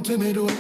compter mes doigts.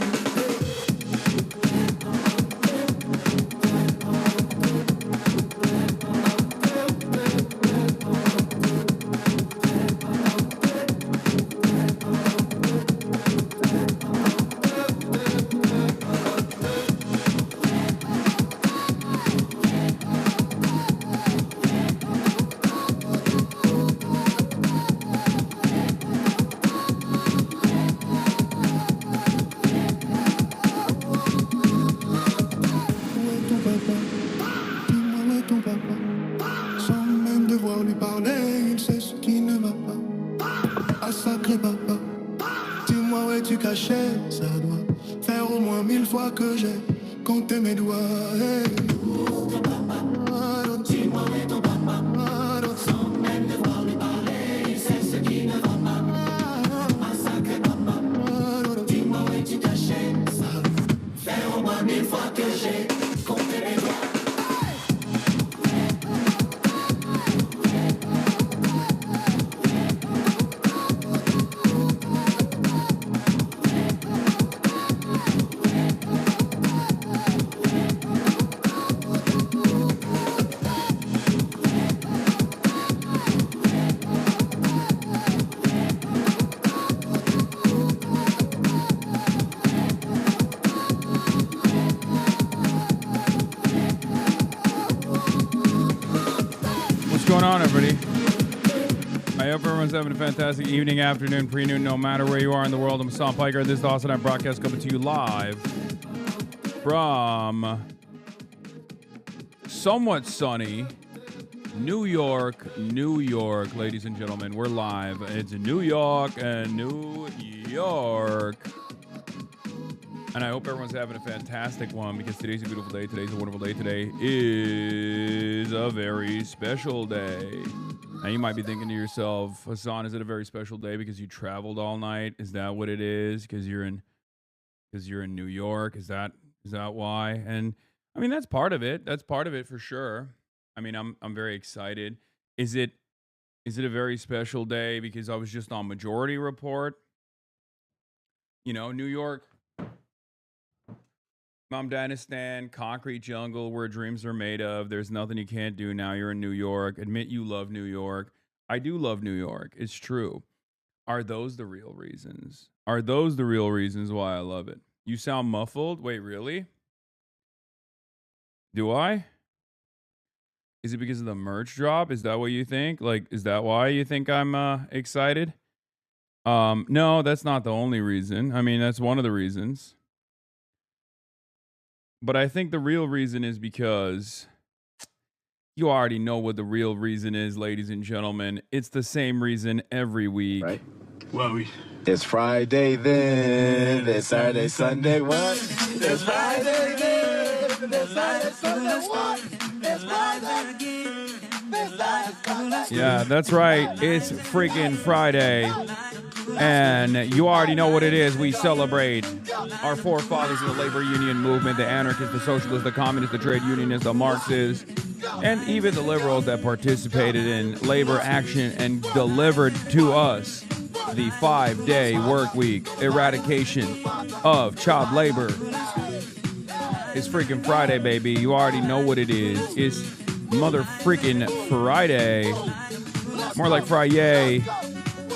Ça doit faire au moins 1000 fois que j'ai compté mes doigts. Hey. Dis-moi où est ton papa, sans même devoir lui parler, il sait ce qui ne va pas. Un sacré papa, dis-moi où es-tu caché. Ça doit faire au moins 1000 fois que j'ai compté mes doigts. What's going on, everybody? I hope everyone's having a fantastic evening, afternoon, pre-noon, no matter where you are in the world. I'm Hasan Piker. This is the HasanAbi broadcast coming to you live from somewhat sunny New York, ladies and gentlemen. We're live. It's New York and New York. And I hope everyone's having a fantastic one because today's a beautiful day. Today's a wonderful day. Today is a very special day. Now you might be thinking to yourself, Hasan, is it a very special day because you traveled all night? Is that what it is? Because you're in New York? Is that why? And I mean, that's part of it. That's part of it for sure. I mean, I'm very excited. Is it a very special day because I was just on Majority Report? You know, New York, Afghanistan, concrete jungle where dreams are made of. There's nothing you can't do now. You're in New York. Admit you love New York. I do love New York. It's true. Are those the real reasons? Are those the real reasons why I love it? You sound muffled. Wait, really? Do I? Is it because of the merch drop? Is that what you think? Like, is that why you think I'm excited? No, that's not the only reason. I mean, that's one of the reasons. But I think the real reason is because you already know what the real reason is, ladies and gentlemen. It's the same reason every week. Right. Well, it's Friday then. It's Saturday, Sunday, what? It's Friday then. It's Saturday, Sunday, what? It's Friday again. Yeah, that's right. It's freaking Friday. And you already know what it is. We celebrate our forefathers in the labor union movement, the anarchists, the socialists, the communists, the trade unionists, the Marxists, and even the liberals that participated in labor action and delivered to us the 5-day work week, eradication of child labor. It's freaking Friday, baby. You already know what it is. It's mother freaking Friday. More like Friday.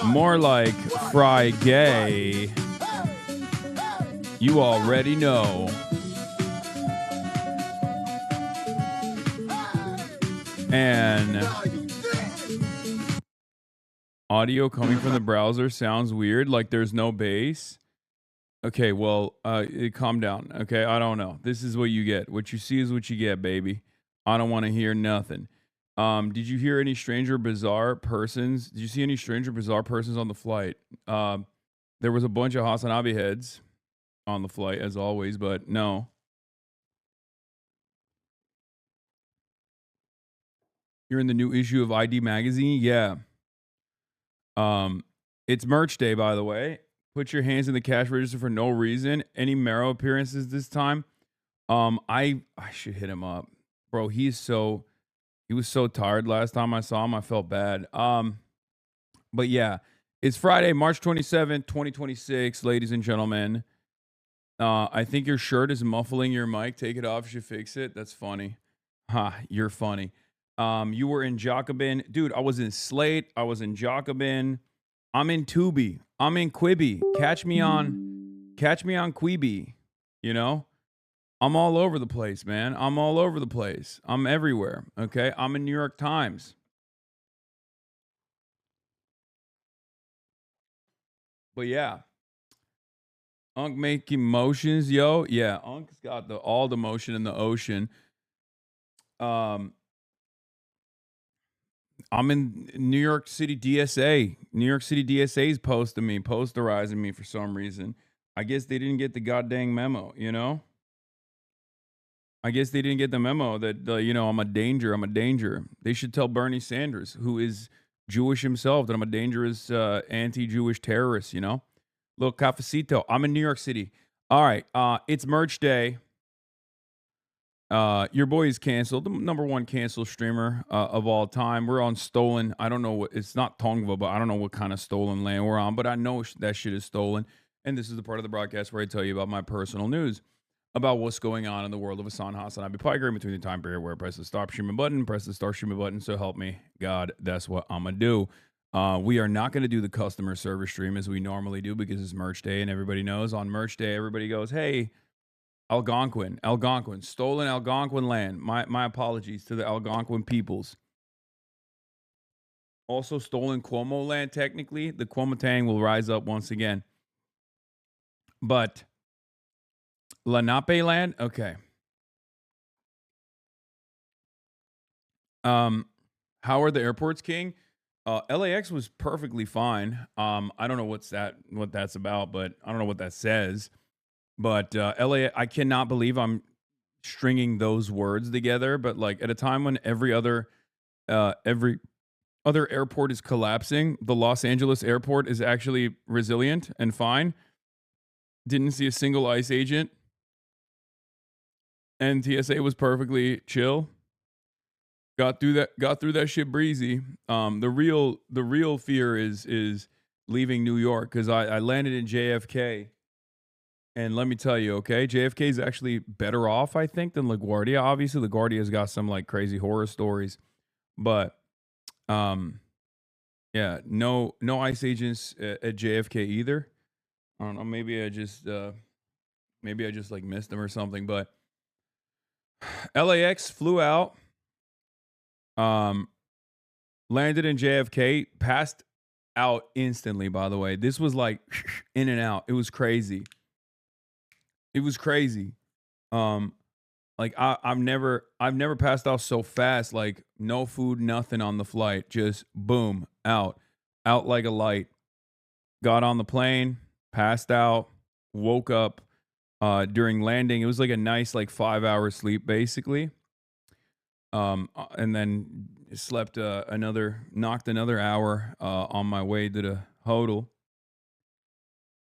More like fry gay. You already know. And audio coming from the browser sounds weird, like there's no bass. Okay, well, calm down. Okay, I don't know. This is what you get. What you see is what you get, baby. I don't want to hear nothing. Did you hear any strange or bizarre persons? Did you see any strange or bizarre persons on the flight? There was a bunch of HasanAbi heads on the flight, as always, but no. You're in the new issue of ID Magazine? Yeah. It's merch day, by the way. Put your hands in the cash register for no reason. Any Mero appearances this time? I should hit him up. Bro, he was so tired last time I saw him. I felt bad. But yeah, it's Friday, March 27th, 2026, ladies and gentlemen. I think your shirt is muffling your mic. Take it off. You should fix it. That's funny. Ha, you're funny. You were in Jacobin. Dude, I was in Slate. I was in Jacobin. I'm in Tubi. I'm in Quibi. Catch me on Quibi. You know? I'm all over the place, man. I'm all over the place. I'm everywhere. Okay? I'm in New York Times. But yeah. Unk making motions, yo. Yeah, Unk's got all the motion in the ocean. I'm in New York City DSA. New York City DSA is posterizing me for some reason. I guess they didn't get the goddamn memo, you know? I guess they didn't get the memo that, I'm a danger. I'm a danger. They should tell Bernie Sanders, who is Jewish himself, that I'm a dangerous anti-Jewish terrorist, you know? Little cafecito. I'm in New York City. All right. It's merch day. Your boy is canceled. The number one canceled streamer of all time. We're on stolen. I don't know what, it's not Tongva, but I don't know what kind of stolen land we're on, but I know that shit is stolen. And this is the part of the broadcast where I tell you about my personal news about what's going on in the world of HasanAbi Pygram between the time period where I press the stop streaming button, press the start streaming button. So help me God, that's what I'm going to do. We are not going to do the customer service stream as we normally do because it's merch day and everybody knows on merch day, everybody goes, hey, Algonquin, stolen Algonquin land. My apologies to the Algonquin peoples. Also stolen Cuomo land, technically. The Cuomo will rise up once again. But Lenape land? Okay. How are the airports, King? LAX was perfectly fine. I don't know what that's about, but I don't know what that says. But LA, I cannot believe I'm stringing those words together. But like at a time when every other airport is collapsing, the Los Angeles airport is actually resilient and fine. Didn't see a single ICE agent, and TSA was perfectly chill. Got through that shit breezy. The real fear is leaving New York because I landed in JFK. And let me tell you, okay, JFK is actually better off, I think, than LaGuardia. Obviously, LaGuardia's got some like crazy horror stories, but yeah, no ICE agents at JFK either. I don't know. Maybe I just like missed them or something. But LAX flew out, landed in JFK, passed out instantly. By the way, this was like in and out. It was crazy. It was crazy. Like I've never passed out so fast. Like no food, nothing on the flight. Just boom, out like a light. Got on the plane, passed out, woke up during landing. It was like a nice 5-hour sleep basically. And then slept knocked another hour on my way to the hotel.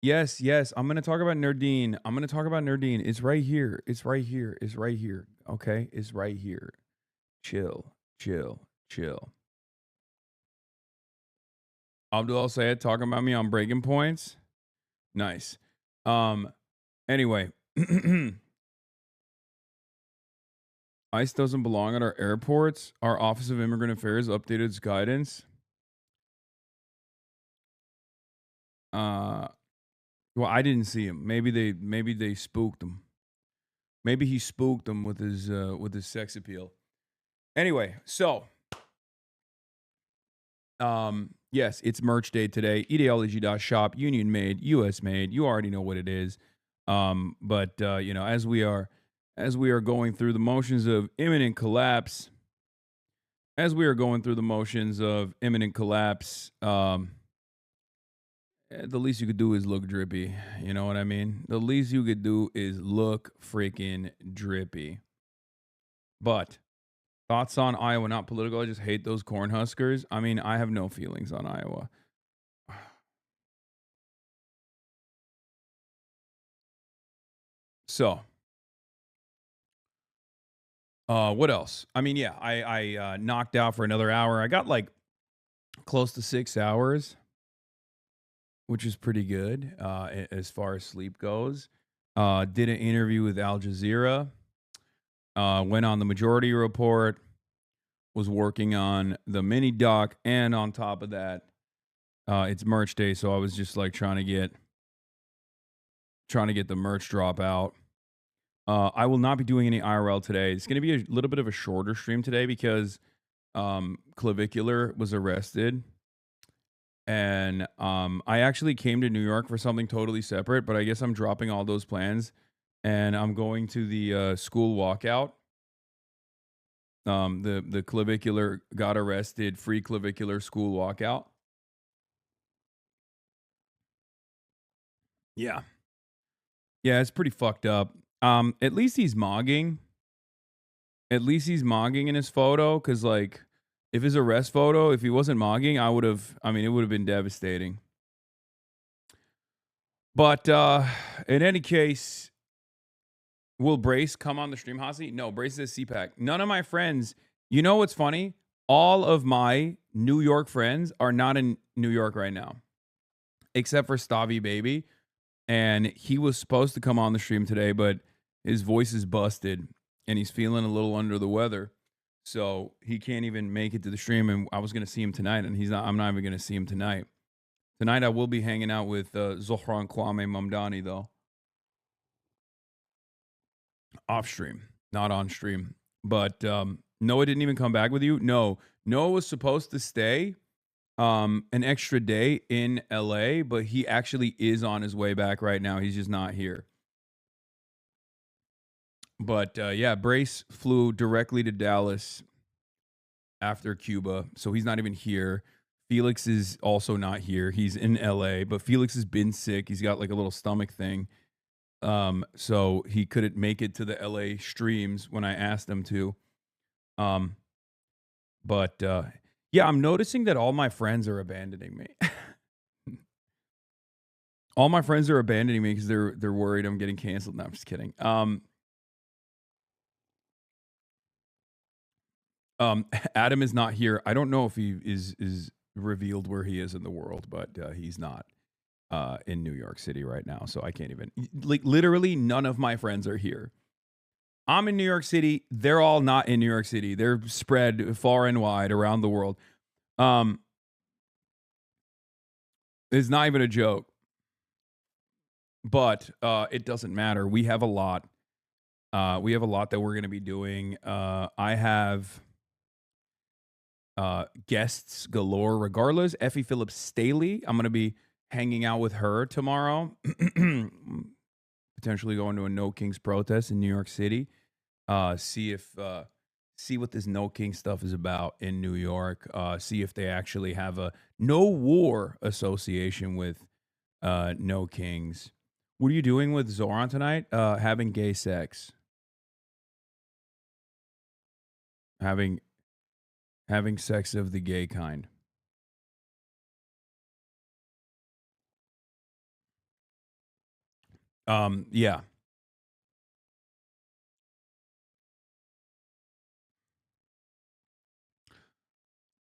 Yes. I'm going to talk about Nerdine. It's right here. Okay? It's right here. Chill. Abdul Sayed talking about me on Breaking Points. Nice. Anyway. ICE doesn't belong at our airports. Our Office of Immigrant Affairs updated its guidance. Well, I didn't see him. Maybe they spooked him. Maybe he spooked them with his sex appeal. Anyway, so yes, it's merch day today. Ideology.shop, Union made, US made. You already know what it is. But as we are going through the motions of imminent collapse, the least you could do is look drippy. You know what I mean? The least you could do is look freaking drippy. But thoughts on Iowa, not political. I just hate those Cornhuskers. I mean, I have no feelings on Iowa. So, what else? I mean, yeah, I knocked out for another hour. I got like close to 6 hours, which is pretty good as far as sleep goes. Did an interview with Al Jazeera. Went on the Majority Report. Was working on the mini doc, and on top of that, it's merch day, so I was just like trying to get the merch drop out. I will not be doing any IRL today. It's going to be a little bit of a shorter stream today because Clavicular was arrested. And I actually came to New York for something totally separate, but I guess I'm dropping all those plans and I'm going to the school walkout. The Clavicular got arrested, free Clavicular school walkout. Yeah. Yeah, it's pretty fucked up. At least he's mogging. At least he's mogging in his photo, because like if his arrest photo, if he wasn't mogging, it would have been devastating. But in any case, will Brace come on the stream, Hasi? No, Brace is CPAC. None of my friends, you know what's funny? All of my New York friends are not in New York right now, except for Stavi Baby. And he was supposed to come on the stream today, but his voice is busted and he's feeling a little under the weather. So he can't even make it to the stream. And I was going to see him tonight, and I'm not even going to see him tonight. Tonight I will be hanging out with Zohran Kwame Mamdani, though. Off stream, not on stream. But Noah didn't even come back with you? No. Noah was supposed to stay an extra day in LA, but he actually is on his way back right now. He's just not here. But yeah, Brace flew directly to Dallas after Cuba, so he's not even here. Felix is also not here. He's in LA, but Felix has been sick. He's got like a little stomach thing. So he couldn't make it to the LA streams when I asked him to. But yeah, I'm noticing that all my friends are abandoning me. All my friends are abandoning me because they're worried I'm getting canceled. No, I'm just kidding. Adam is not here. I don't know if he is revealed where he is in the world, but he's not in New York City right now, so I can't even, like, literally none of my friends are here. I'm in New York City. They're all not in New York City. They're spread far and wide around the world. It's not even a joke. But it doesn't matter. We have a lot. We have a lot that we're going to be doing. I have guests galore regardless. Effie Phillips Staley, I'm going to be hanging out with her tomorrow. Potentially going to a No Kings protest in New York City. See what this No King stuff is about in New York. See if they actually have a no war association with No Kings. What are you doing with Zoran tonight? Having gay sex. Having sex of the gay kind. Yeah.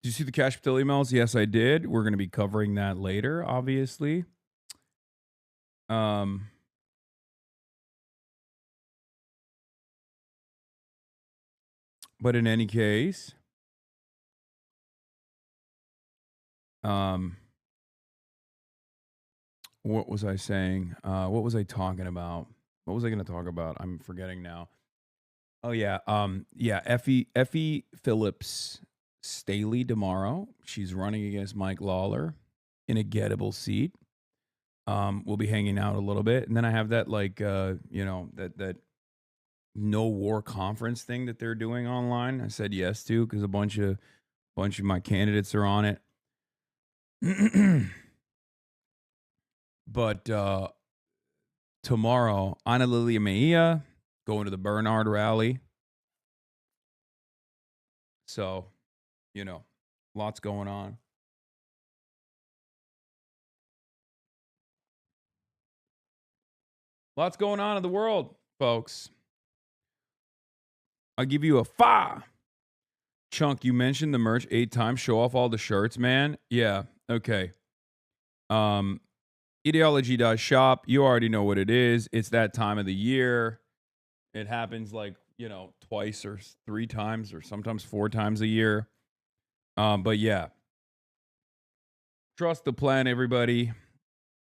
Did you see the Cash Patel emails? Yes, I did. We're going to be covering that later, obviously. But in any case, what was I saying? What was I talking about? What was I going to talk about? I'm forgetting now. Oh yeah. Yeah. Effie Phillips Staley tomorrow. She's running against Mike Lawler in a gettable seat. We'll be hanging out a little bit, and then I have that that no war conference thing that they're doing online. I said yes to because a bunch of my candidates are on it. But tomorrow, Ana Lilia Mejia going to the Bernard rally. So, lots going on. Lots going on in the world, folks. I'll give you a 5. Chunk, you mentioned the merch 8 times. Show off all the shirts, man. Yeah. Okay. Ideology.shop. You already know what it is. It's that time of the year. It happens like, twice or 3 times or sometimes 4 times a year. But yeah. Trust the plan, everybody.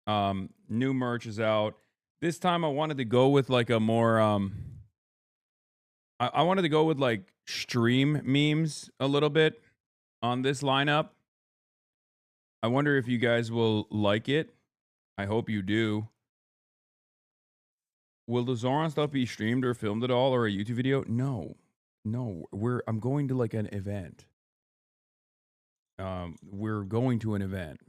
New merch is out. This time I wanted to go with like a more I wanted to go with like stream memes a little bit on this lineup. I wonder if you guys will like it. I hope you do. Will the Zoran stuff be streamed or filmed at all or a YouTube video? No. I'm going to like an event. We're going to an event.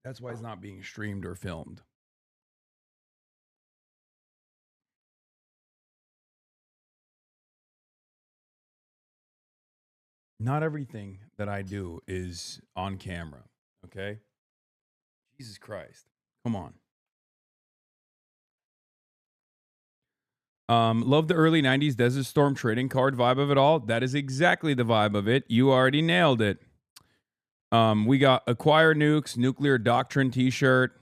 That's why it's not being streamed or filmed. Not everything that I do is on camera, okay? Jesus Christ. Come on. Love the early 90s Desert Storm trading card vibe of it all. That is exactly the vibe of it. You already nailed it. We got Acquire Nukes, Nuclear Doctrine t-shirt.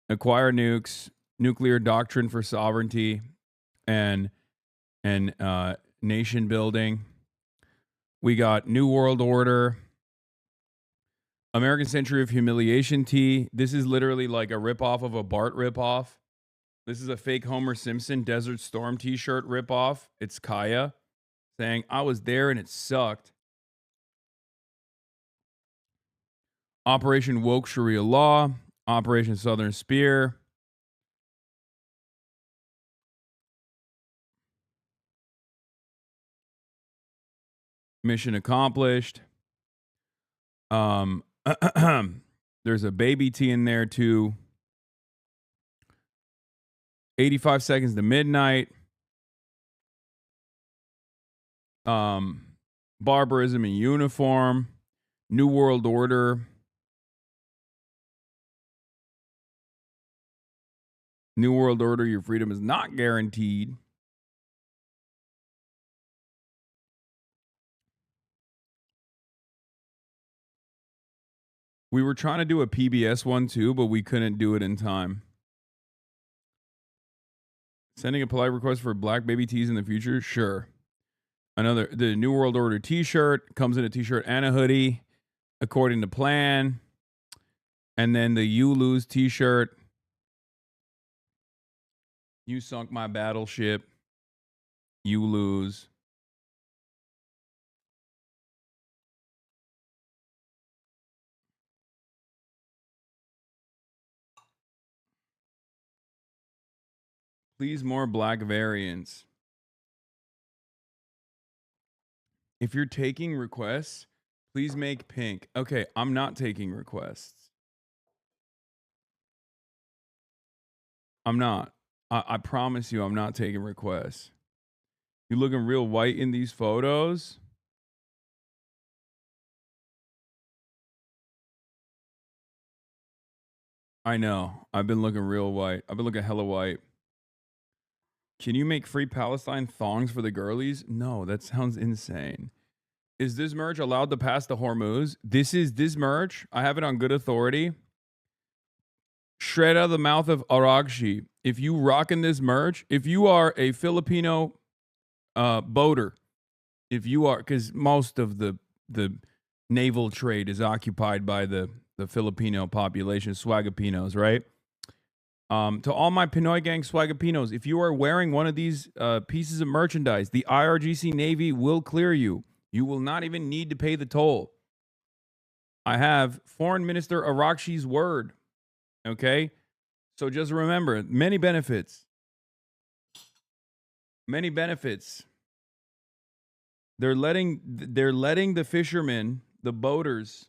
Acquire Nukes, Nuclear Doctrine for Sovereignty and nation building. We got New World Order, American Century of Humiliation tee. This is literally like a ripoff of a Bart ripoff. This is a fake Homer Simpson Desert Storm t-shirt ripoff. It's Kaya saying, I was there and it sucked. Operation Woke Sharia Law, Operation Southern Spear. Mission accomplished. There's a baby tee in there too. 85 seconds to midnight. Barbarism in uniform. New World Order. New World Order, your freedom is not guaranteed. We were trying to do a PBS one too, but we couldn't do it in time. Sending a polite request for black baby tees in the future? Sure. The New World Order t-shirt comes in a t-shirt and a hoodie, according to plan. And then the You Lose t-shirt. You sunk my battleship. You lose. Please more black variants. If you're taking requests, please make pink. Okay, I'm not taking requests. I'm not. I promise you I'm not taking requests. You looking real white in these photos? I know. I've been looking real white. I've been looking hella white. Can you make free Palestine thongs for the girlies? No, that sounds insane. Is this merch allowed to pass the Hormuz? This merch. I have it on good authority. Shred out of the mouth of Aragshi. If you rocking this merch, if you are a Filipino boater, if you are, because most of the naval trade is occupied by the Filipino population, Swagapinos, right? To all my Pinoy gang Swagapinos, if you are wearing one of these pieces of merchandise, the IRGC Navy will clear you. You will not even need to pay the toll. I have Foreign Minister Arakshi's word. Okay? So just remember, many benefits. Many benefits. They're letting the fishermen, the boaters,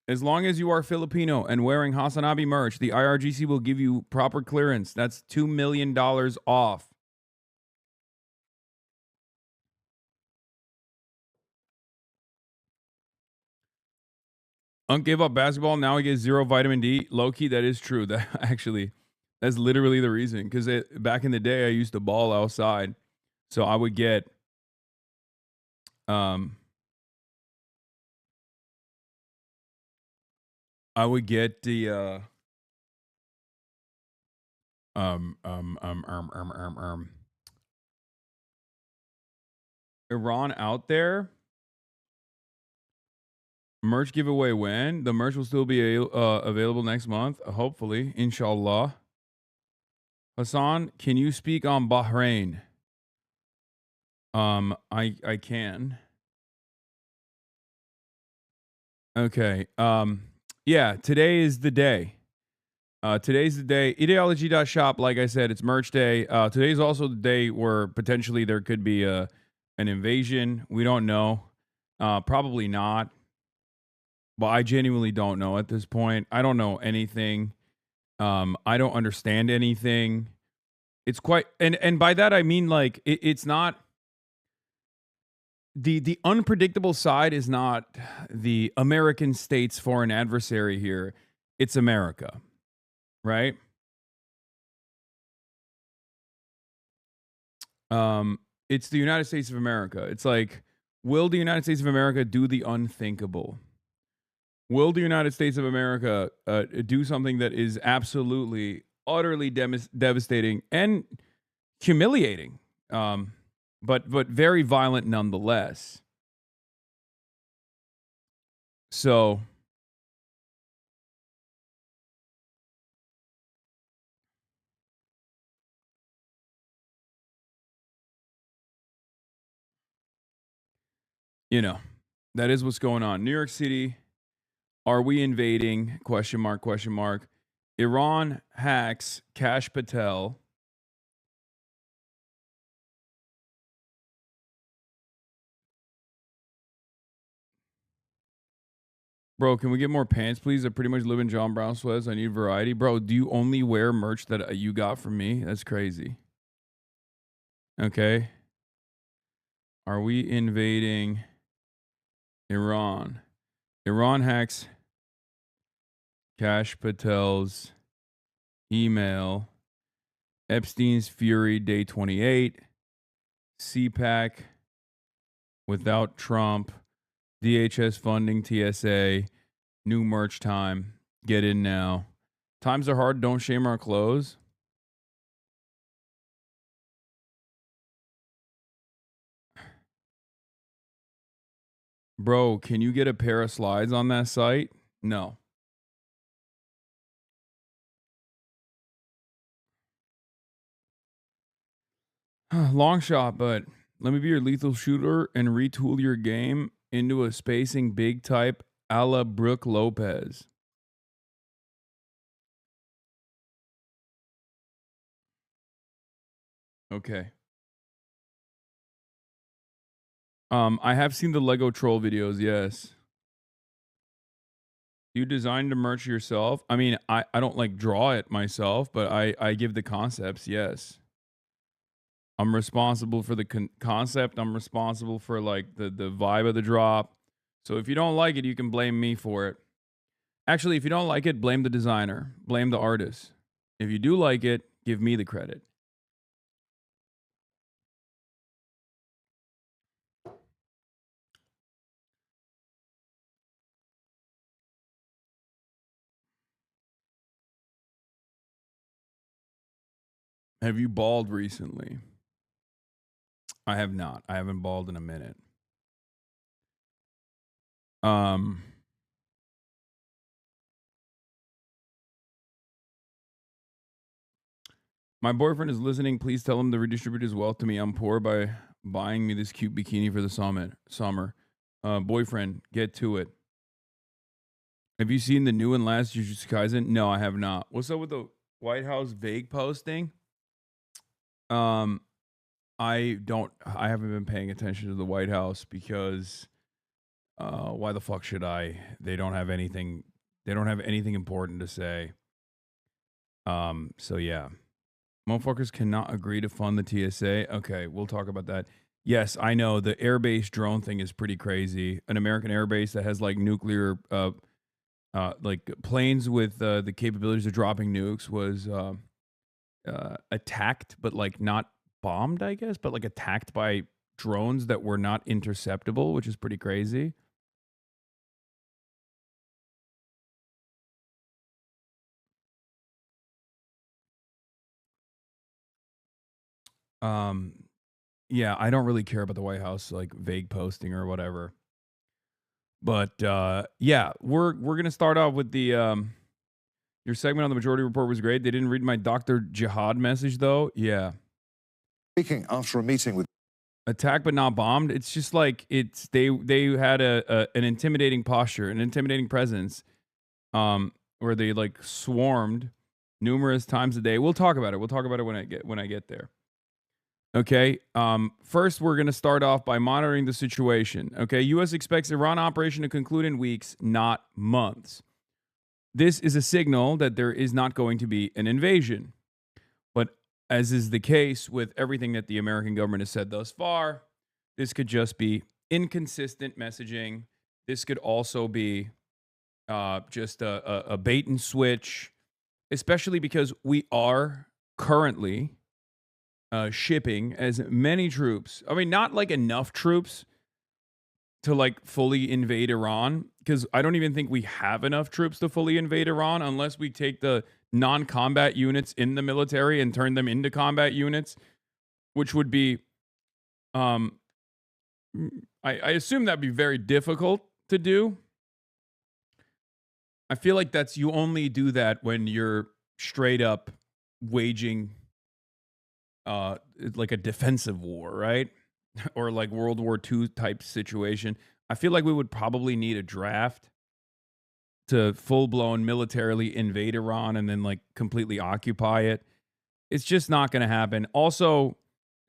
as long as you are Filipino and wearing HasanAbi merch, the IRGC will give you proper clearance. That's $2 million off. Unk gave up basketball. Now he gets 0 vitamin D. Low key, that is true. That's literally the reason. Because back in the day, I used to ball outside. So I would get I would get the um um um um um um um Iran out there. Merch giveaway when? The merch will still be available next month, hopefully, inshallah. Hasan, can you speak on Bahrain? I can. Okay. Yeah, today is the day. Today's the day. Ideology.shop, like I said, it's merch day. Today's also the day where potentially there could be an invasion. We don't know. Probably not. But I genuinely don't know at this point. I don't know anything. I don't understand anything. It's quite and by that I mean like it's not the unpredictable side is not the American state's foreign adversary here. It's America, right? It's the United States of America. It's like, will the United States of America do the unthinkable? Will the United States of America do something that is absolutely, utterly devastating and humiliating, but very violent nonetheless? So, you know, that is what's going on. New York City, are we invading? Question mark, question mark. Iran hacks Kash Patel. Bro, can we get more pants, please? I pretty much live in John Brown sweats. I need variety. Bro, do you only wear merch that you got from me? That's crazy. Okay. Are we invading Iran? Iran hacks Kash Patel's email. Epstein's Fury, day 28. CPAC without Trump. DHS funding TSA. New merch time. Get in now. Times are hard. Don't shame our clothes. Bro, can you get a pair of slides on that site? No. Long shot, but let me be your lethal shooter and retool your game into a spacing big type a la Brooke Lopez. Okay. I have seen the Lego troll videos, yes. You designed the merch yourself? I mean, I don't like draw it myself, but I give the concepts, yes. I'm responsible for the concept. I'm responsible for like the vibe of the drop. So if you don't like it, you can blame me for it. Actually, if you don't like it, blame the designer, blame the artist. If you do like it, give me the credit. Have you balled recently? I have not. I haven't balled in a minute. My boyfriend is listening. Please tell him to redistribute his wealth to me. I'm poor by buying me this cute bikini for the summer. Boyfriend, get to it. Have you seen the new and last Jujutsu Kaisen? No, I have not. What's up with the White House vague posting? I haven't been paying attention to the White House because why the fuck should I? They don't have anything important to say. So yeah. Motherfuckers cannot agree to fund the TSA. Okay, we'll talk about that. Yes, I know the airbase drone thing is pretty crazy. An American airbase that has like nuclear like planes with the capabilities of dropping nukes was attacked, but like not bombed, I guess, but like attacked by drones that were not interceptable, which is pretty crazy. Yeah, I don't really care about the White House like vague posting or whatever. But yeah, we're gonna start off with the your segment on the Majority Report was great. They didn't read my Dr. Jihad message though. Yeah. Speaking after a meeting with Attacked but not bombed. It's just like it's they had an intimidating posture, an intimidating presence, where they like swarmed numerous times a day. We'll talk about it. We'll talk about it when I get there. Okay. First, we're going to start off by monitoring the situation. Okay. U.S. expects Iran operation to conclude in weeks, not months. This is a signal that there is not going to be an invasion. But as is the case with everything that the American government has said thus far, this could just be inconsistent messaging. This could also be just a bait and switch, especially because we are currently shipping as many troops. I mean, not like enough troops to like fully invade Iran, because I don't even think we have enough troops to fully invade Iran unless we take the non-combat units in the military and turn them into combat units, which would be, I assume that'd be very difficult to do. I feel like you only do that when you're straight up waging like a defensive war, right? Or like World War II type situation. I feel like we would probably need a draft to full-blown militarily invade Iran and then like completely occupy it. It's just not going to happen. Also,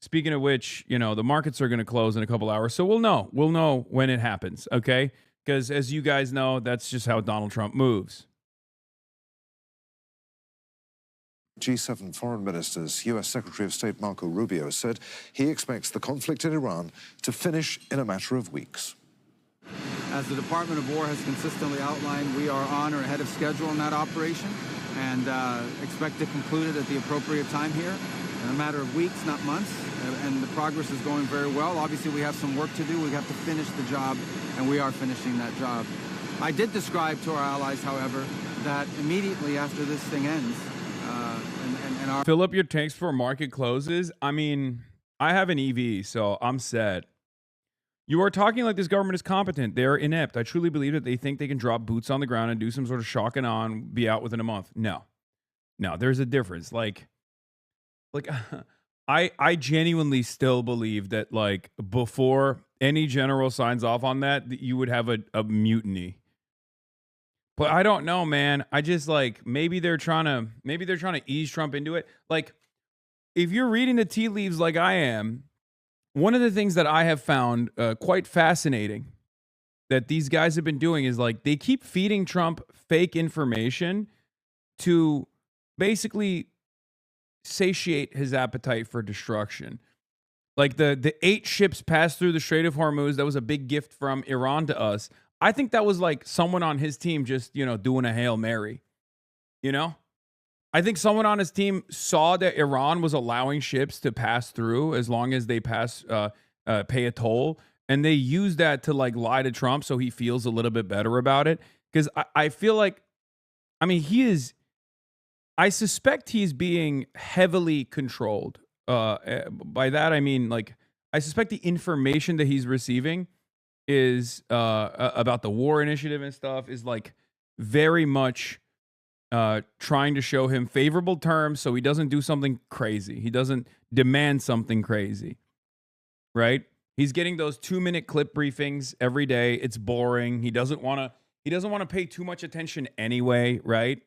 speaking of which, the markets are going to close in a couple hours, so we'll know when it happens, okay? Because as you guys know, that's just how Donald Trump moves. G7 foreign ministers, U.S. Secretary of State Marco Rubio said he expects the conflict in Iran to finish in a matter of weeks. As the Department of War has consistently outlined, we are on or ahead of schedule in that operation and expect to conclude it at the appropriate time here in a matter of weeks, not months. And the progress is going very well. Obviously, we have some work to do. We have to finish the job, and we are finishing that job. I did describe to our allies, however, that immediately after this thing ends, fill up your tanks before market closes. I mean, I have an EV, so I'm set. You are talking like this government is competent. They're inept. I truly believe that they think they can drop boots on the ground and do some sort of shock and awe and be out within a month. No, there's a difference. Like I genuinely still believe that like before any general signs off on that you would have a mutiny. But I don't know, man. I just like maybe they're trying to ease Trump into it. Like if you're reading the tea leaves like I am, one of the things that I have found quite fascinating that these guys have been doing is like they keep feeding Trump fake information to basically satiate his appetite for destruction. Like the 8 ships passed through the Strait of Hormuz. That was a big gift from Iran to us. I think that was like someone on his team just, doing a Hail Mary. I think someone on his team saw that Iran was allowing ships to pass through as long as they pay a toll. And they used that to like lie to Trump so he feels a little bit better about it. Because I feel like, I suspect he's being heavily controlled. By that, I mean, like, I suspect the information that he's receiving is about the war initiative and stuff is like very much trying to show him favorable terms so he doesn't do something crazy. He doesn't demand something crazy, right? He's getting those 2-minute clip briefings every day. It's boring. He doesn't want to pay too much attention anyway, right?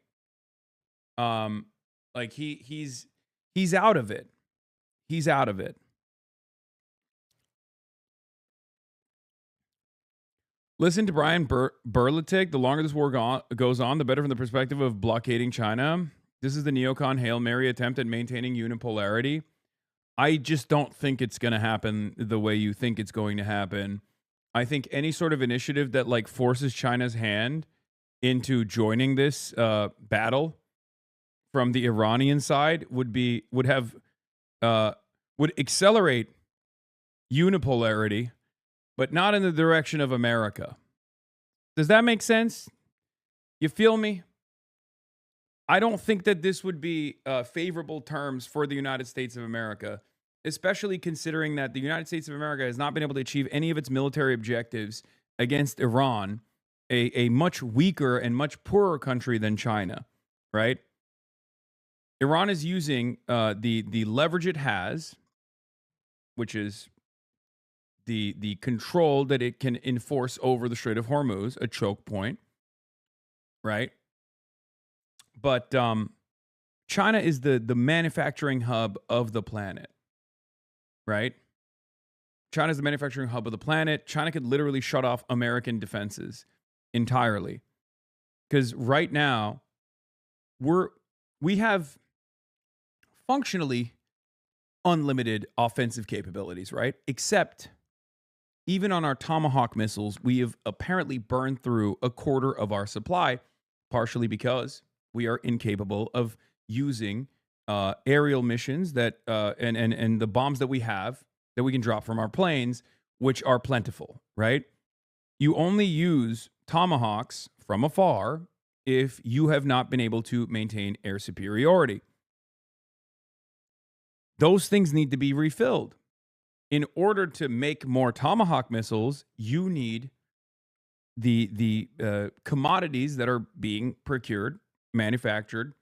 Like he's out of it. He's out of it. Listen to Brian Berletic. The longer this war goes on, the better from the perspective of blockading China. This is the neocon Hail Mary attempt at maintaining unipolarity. I just don't think it's going to happen the way you think it's going to happen. I think any sort of initiative that like forces China's hand into joining this battle from the Iranian side would accelerate unipolarity, but not in the direction of America. Does that make sense? You feel me? I don't think that this would be favorable terms for the United States of America, especially considering that the United States of America has not been able to achieve any of its military objectives against Iran, a much weaker and much poorer country than China, right? Iran is using the leverage it has, which is the control that it can enforce over the Strait of Hormuz, a choke point, right? But China is the manufacturing hub of the planet, right? China is the manufacturing hub of the planet. China could literally shut off American defenses entirely. Because right now, we have functionally unlimited offensive capabilities, right? Except even on our Tomahawk missiles, we have apparently burned through a quarter of our supply, partially because we are incapable of using aerial missions that and the bombs that we have that we can drop from our planes, which are plentiful, right? You only use Tomahawks from afar if you have not been able to maintain air superiority. Those things need to be refilled. In order to make more Tomahawk missiles, you need the commodities that are being procured, manufactured,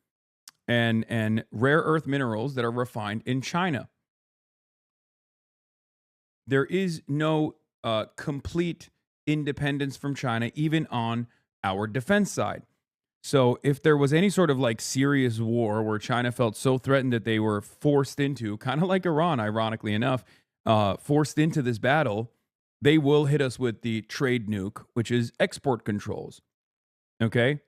and rare earth minerals that are refined in China. There is no complete independence from China, even on our defense side. So if there was any sort of like serious war where China felt so threatened that they were forced into, kind of like Iran, ironically enough, forced into this battle, they will hit us with the trade nuke, which is export controls. Okay?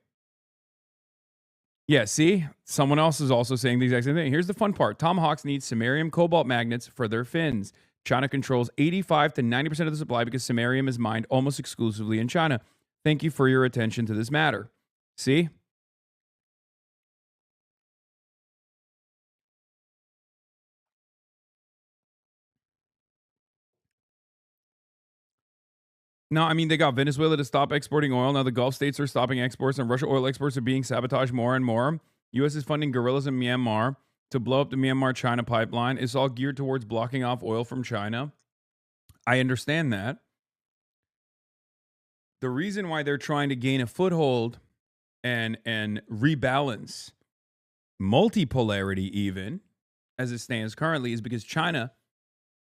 Yeah, see? Someone else is also saying the exact same thing. Here's the fun part. Tomahawks need samarium cobalt magnets for their fins. China controls 85 to 90% of the supply because samarium is mined almost exclusively in China. Thank you for your attention to this matter. See? No, I mean, they got Venezuela to stop exporting oil. Now the Gulf states are stopping exports, and Russian oil exports are being sabotaged more and more. U.S. is funding guerrillas in Myanmar to blow up the Myanmar-China pipeline. It's all geared towards blocking off oil from China. I understand that. The reason why they're trying to gain a foothold and rebalance multipolarity even, as it stands currently, is because China,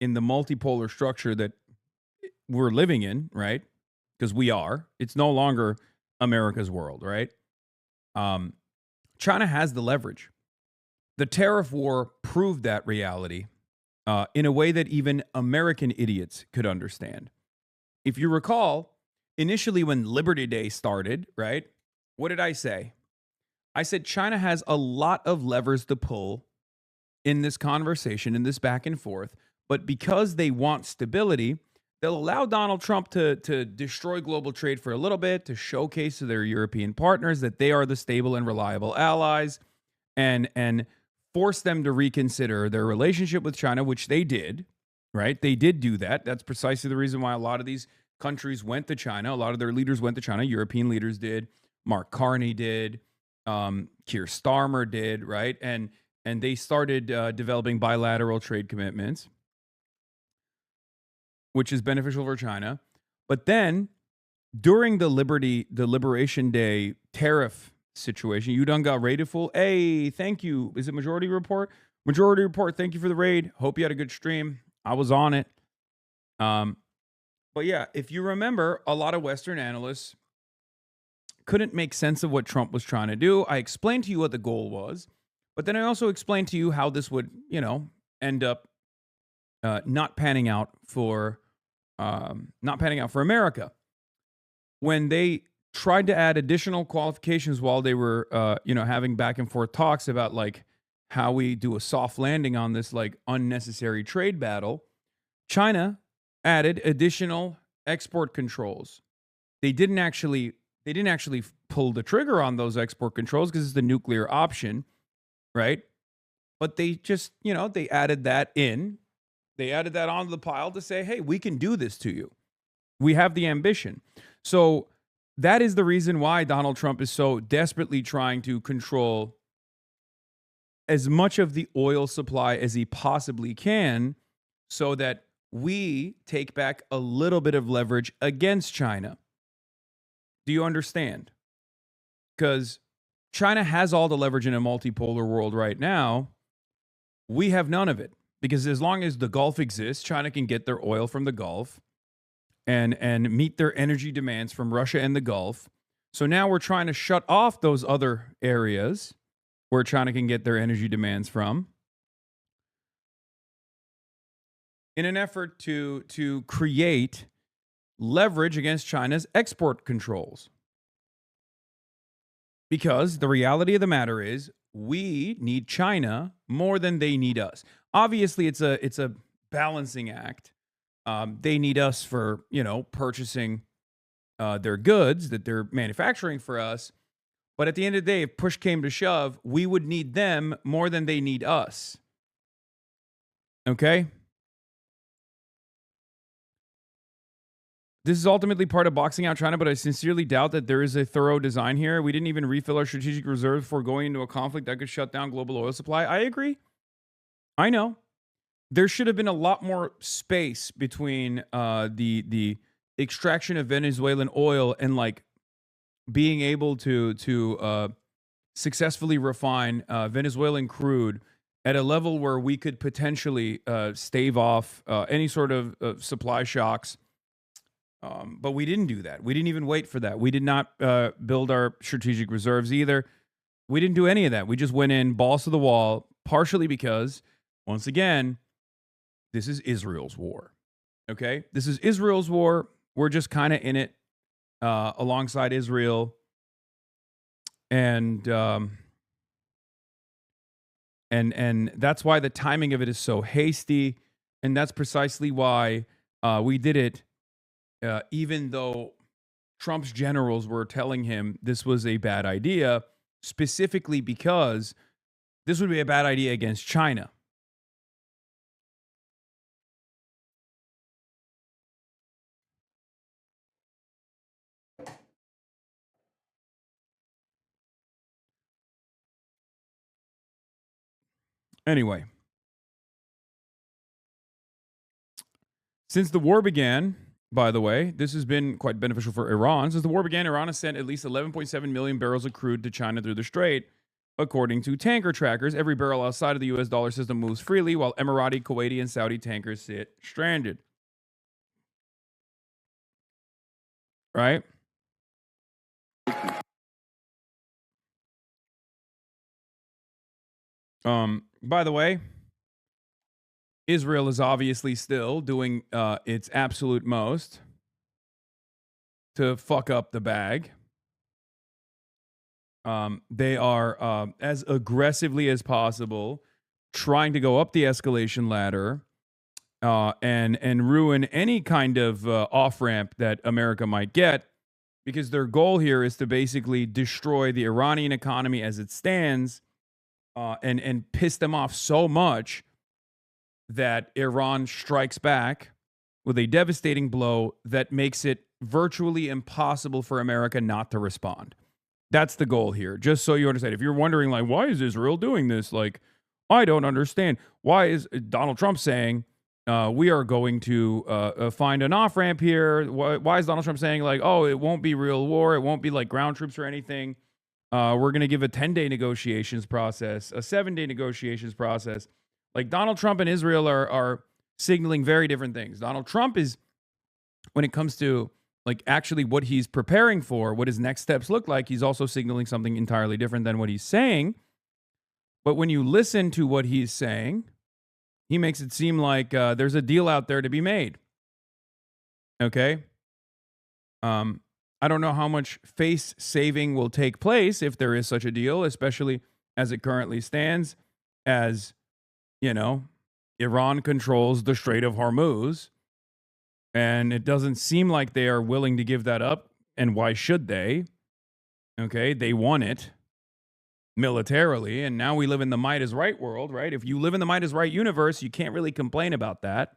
in the multipolar structure that we're living in, right? Because we are. It's no longer America's world, right? China has the leverage. The tariff war proved that reality in a way that even American idiots could understand. If you recall, initially when Liberty Day started, right? What did I say? I said China has a lot of levers to pull in this conversation, in this back and forth, but because they want stability, they'll allow Donald Trump to destroy global trade for a little bit, to showcase to their European partners that they are the stable and reliable allies, and force them to reconsider their relationship with China, which they did, right? They did do that. That's precisely the reason why a lot of these countries went to China. A lot of their leaders went to China. European leaders did. Mark Carney did. Keir Starmer did, right? And they started developing bilateral trade commitments, which is beneficial for China. But then during the Liberation Day tariff situation, you done got raided full. Hey, thank you. Is it Majority Report? Majority Report, thank you for the raid. Hope you had a good stream. I was on it. But yeah, if you remember, a lot of Western analysts couldn't make sense of what Trump was trying to do. I explained to you what the goal was, but then I also explained to you how this would, end up not panning out for America. When they tried to add additional qualifications while they were, having back and forth talks about like how we do a soft landing on this like unnecessary trade battle, China added additional export controls. They didn't actually pull the trigger on those export controls because it's the nuclear option, right? But they just, they added that in They added that onto the pile to say, hey, we can do this to you. We have the ambition. So that is the reason why Donald Trump is so desperately trying to control as much of the oil supply as he possibly can so that we take back a little bit of leverage against China. Do you understand? Because China has all the leverage in a multipolar world right now. We have none of it. Because as long as the Gulf exists, China can get their oil from the Gulf and meet their energy demands from Russia and the Gulf. So now we're trying to shut off those other areas where China can get their energy demands from in an effort to create leverage against China's export controls. Because the reality of the matter is we need China more than they need us. Obviously, it's a balancing act. They need us for, purchasing their goods that they're manufacturing for us. But at the end of the day, if push came to shove, we would need them more than they need us. Okay? This is ultimately part of boxing out China, but I sincerely doubt that there is a thorough design here. We didn't even refill our strategic reserves before going into a conflict that could shut down global oil supply. I agree. I know. There should have been a lot more space between the extraction of Venezuelan oil and like being able to successfully refine Venezuelan crude at a level where we could potentially stave off any sort of supply shocks. But we didn't do that. We didn't even wait for that. We did not build our strategic reserves either. We didn't do any of that. We just went in balls to the wall, partially because, once again, this is Israel's war. Okay? This is Israel's war. We're just kind of in it alongside Israel. And that's why the timing of it is so hasty. And that's precisely why we did it even though Trump's generals were telling him this was a bad idea, specifically because this would be a bad idea against China. Anyway, since the war began, by the way, this has been quite beneficial for Iran. Since the war began, Iran has sent at least 11.7 million barrels of crude to China through the Strait. According to tanker trackers, every barrel outside of the U.S. dollar system moves freely, while Emirati, Kuwaiti, and Saudi tankers sit stranded. Right? By the way, Israel is obviously still doing its absolute most to fuck up the bag. They are as aggressively as possible trying to go up the escalation ladder and ruin any kind of off-ramp that America might get, because their goal here is to basically destroy the Iranian economy as it stands and piss them off so much that Iran strikes back with a devastating blow that makes it virtually impossible for America not to respond. That's the goal here. Just so you understand. If you're wondering, like, why is Israel doing this? Like, I don't understand. Why is Donald Trump saying we are going to find an off-ramp here? Why is Donald Trump saying, like, oh, it won't be real war. It won't be like ground troops or anything. We're going to give a 10-day negotiations process, a 7-day negotiations process. Like, Donald Trump and Israel are signaling very different things. Donald Trump is, when it comes to like actually what he's preparing for, what his next steps look like, he's also signaling something entirely different than what he's saying. But when you listen to what he's saying, he makes it seem like there's a deal out there to be made. Okay? I don't know how much face saving will take place if there is such a deal, especially as it currently stands, as, you know, Iran controls the Strait of Hormuz. And it doesn't seem like they are willing to give that up. And why should they? Okay, they want it. militarily, and now we live in the might is right world, right? If you live in the might is right universe, you can't really complain about that.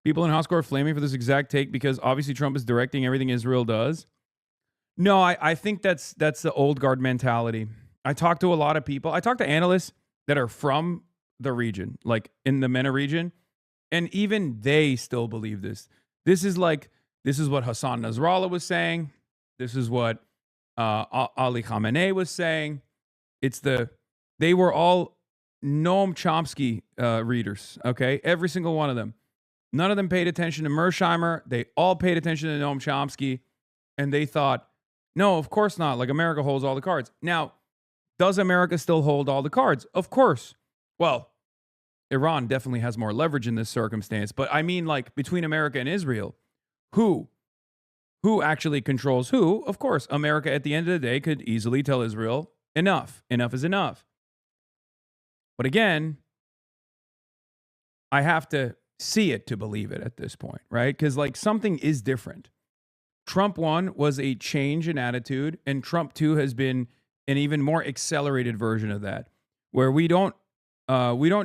People in House are flaming for this exact take because obviously Trump is directing everything Israel does. No, I think that's the old guard mentality. I talk to a lot of people. I talk to analysts that are from the region, like in the MENA region, and even they still believe this. This is what Hassan Nasrallah was saying. This is what Ali Khamenei was saying. They were all Noam Chomsky readers, okay? Every single one of them. None of them paid attention to Mersheimer. They all paid attention to Noam Chomsky, and they thought, no, of course not. Like, America holds all the cards. Now, does America still hold all the cards? Of course. Well, Iran definitely has more leverage in this circumstance, but I mean, like, between America and Israel, who actually controls who? Of course, America at the end of the day could easily tell Israel, enough is enough. But again, I have to see it to believe it at this point, right? Because, like, something is different. Trump 1 was a change in attitude, and Trump 2 has been an even more accelerated version of that, where we don't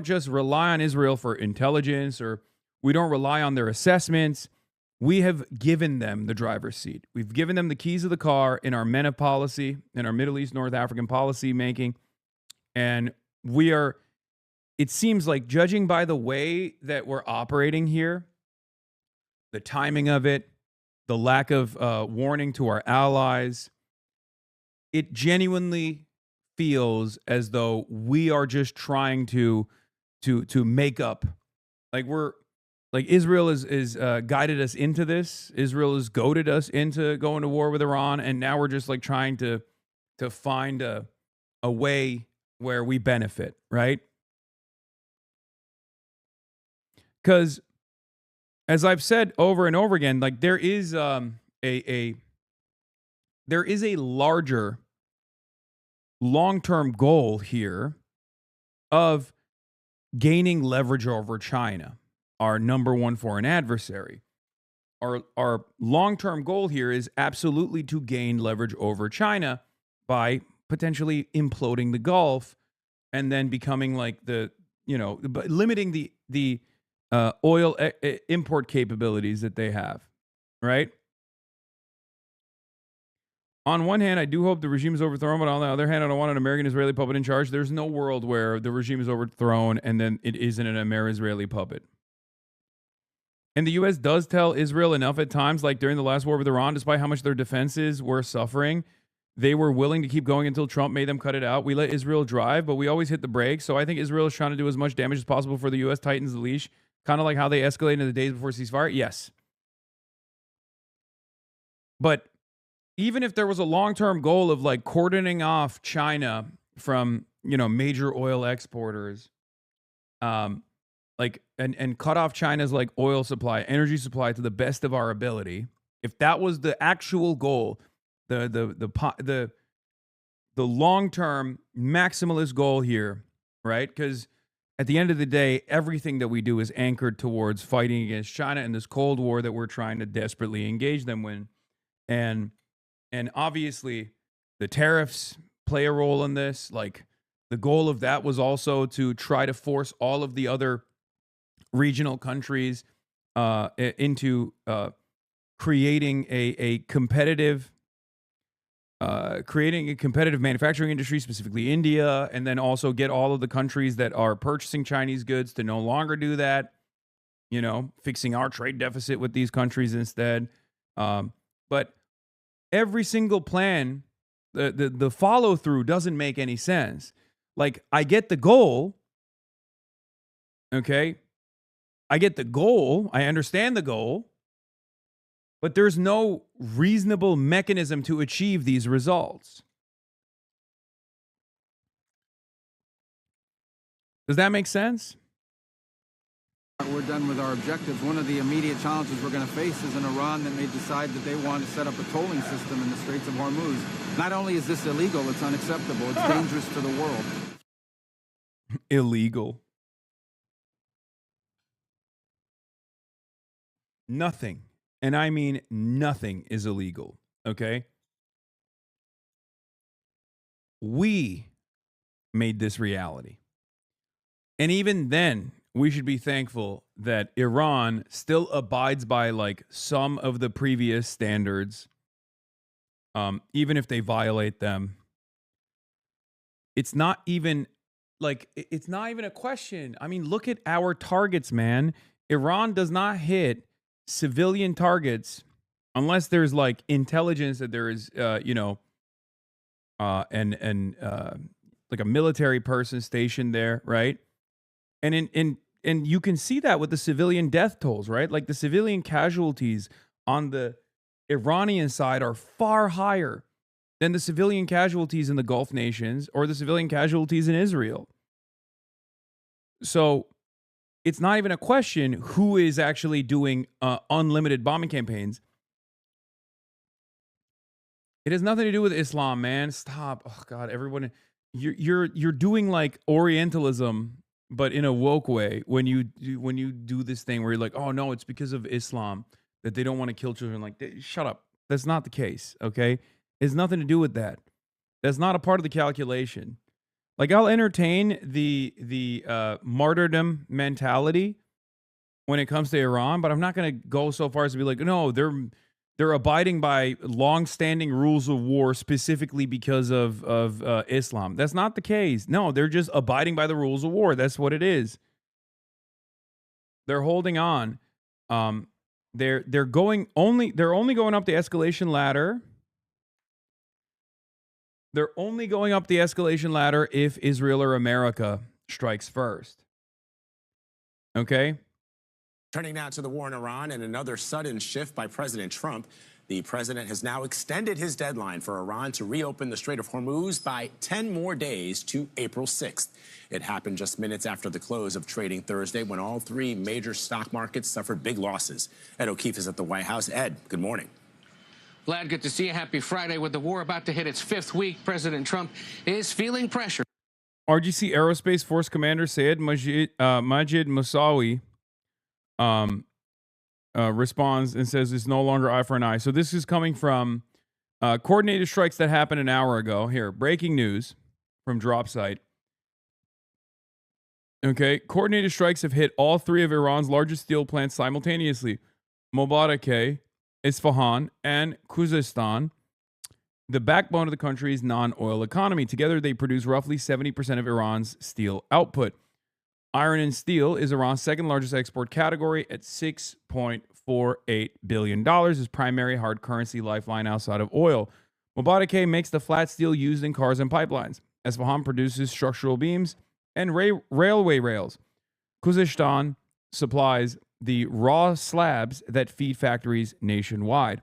just rely on Israel for intelligence, or we don't rely on their assessments. We have given them the driver's seat. We've given them the keys of the car in our MENA policy, in our Middle East, North African policy making. And it seems like, judging by the way that we're operating here, the timing of it, the lack of warning to our allies, it genuinely feels as though we are just trying to make up. Like Israel is guided us into this. Israel has goaded us into going to war with Iran, and now we're just like trying to find a way where we benefit, right? Because, as I've said over and over again, like, there is a larger long-term goal here of gaining leverage over China, our number one foreign adversary. Our long-term goal here is absolutely to gain leverage over China by potentially imploding the Gulf and then becoming like limiting the oil import capabilities that they have, right? On one hand, I do hope the regime is overthrown, but on the other hand, I don't want an American-Israeli puppet in charge. There's no world where the regime is overthrown and then it isn't an American-Israeli puppet. And the U.S. does tell Israel enough at times, like during the last war with Iran, despite how much their defenses were suffering, they were willing to keep going until Trump made them cut it out. We let Israel drive, but we always hit the brakes. So I think Israel is trying to do as much damage as possible for the U.S. tightens the leash, kind of like how they escalated in the days before ceasefire. Yes. But even if there was a long-term goal of like cordoning off China from, major oil exporters, and cut off China's like oil supply, energy supply to the best of our ability, if that was the actual goal, the long-term maximalist goal here, right? Because at the end of the day, everything that we do is anchored towards fighting against China in this Cold War that we're trying to desperately engage them in. And obviously, the tariffs play a role in this. Like, the goal of that was also to try to force all of the other regional countries into creating a competitive manufacturing industry, specifically India, and then also get all of the countries that are purchasing Chinese goods to no longer do that, fixing our trade deficit with these countries instead. But every single plan, the follow through doesn't make any sense. Like, I get the goal. Okay. I get the goal. I understand the goal. But there's no reasonable mechanism to achieve these results. Does that make sense? We're done with our objectives. One of the immediate challenges we're going to face is an Iran that may decide that they want to set up a tolling system in the Straits of Hormuz. Not only is this illegal, it's unacceptable. It's dangerous to the world. Illegal. Nothing, and I mean nothing, is illegal, okay? We made this reality. And even then, we should be thankful that Iran still abides by like some of the previous standards, even if they violate them. It's not even it's not even a question. I mean, look at our targets, man. Iran does not hit civilian targets unless there's like intelligence that there is, like a military person stationed there, right? And you can see that with the civilian death tolls, right? Like the civilian casualties on the Iranian side are far higher than the civilian casualties in the Gulf nations or the civilian casualties in Israel. So it's not even a question who is actually doing unlimited bombing campaigns. It has nothing to do with Islam, man. Stop. Oh God, everyone, you're doing like Orientalism, but in a woke way. When you do this thing where you're like, oh no, it's because of Islam that they don't want to kill children. Like, shut up. That's not the case. Okay, it's nothing to do with that. That's not a part of the calculation. Like, I'll entertain the martyrdom mentality when it comes to Iran, but I'm not going to go so far as to be like, no, they're abiding by long-standing rules of war specifically because of Islam. That's not the case. No, they're just abiding by the rules of war. That's what it is. They're holding on. They're only going up the escalation ladder. They're only going up the escalation ladder if Israel or America strikes first. Okay? Turning now to the war in Iran and another sudden shift by President Trump. The president has now extended his deadline for Iran to reopen the Strait of Hormuz by 10 more days to April 6th. It happened just minutes after the close of trading Thursday when all three major stock markets suffered big losses. Ed O'Keefe is at the White House. Ed, good morning. Glad, good to see you. Happy Friday. With the war about to hit its fifth week, President Trump is feeling pressure. RGC Aerospace Force Commander Sayed Majid Musawi responds and says it's no longer eye for an eye. So this is coming from coordinated strikes that happened an hour ago. Here, breaking news from DropSite. Okay, coordinated strikes have hit all three of Iran's largest steel plants simultaneously. Mobarakeh, Isfahan, and Khuzestan, the backbone of the country's non-oil economy. Together, they produce roughly 70% of Iran's steel output. Iron and steel is Iran's second largest export category at $6.48 billion, its primary hard currency lifeline outside of oil. Mobarakeh makes the flat steel used in cars and pipelines. Isfahan produces structural beams and railway rails. Khuzestan supplies the raw slabs that feed factories nationwide.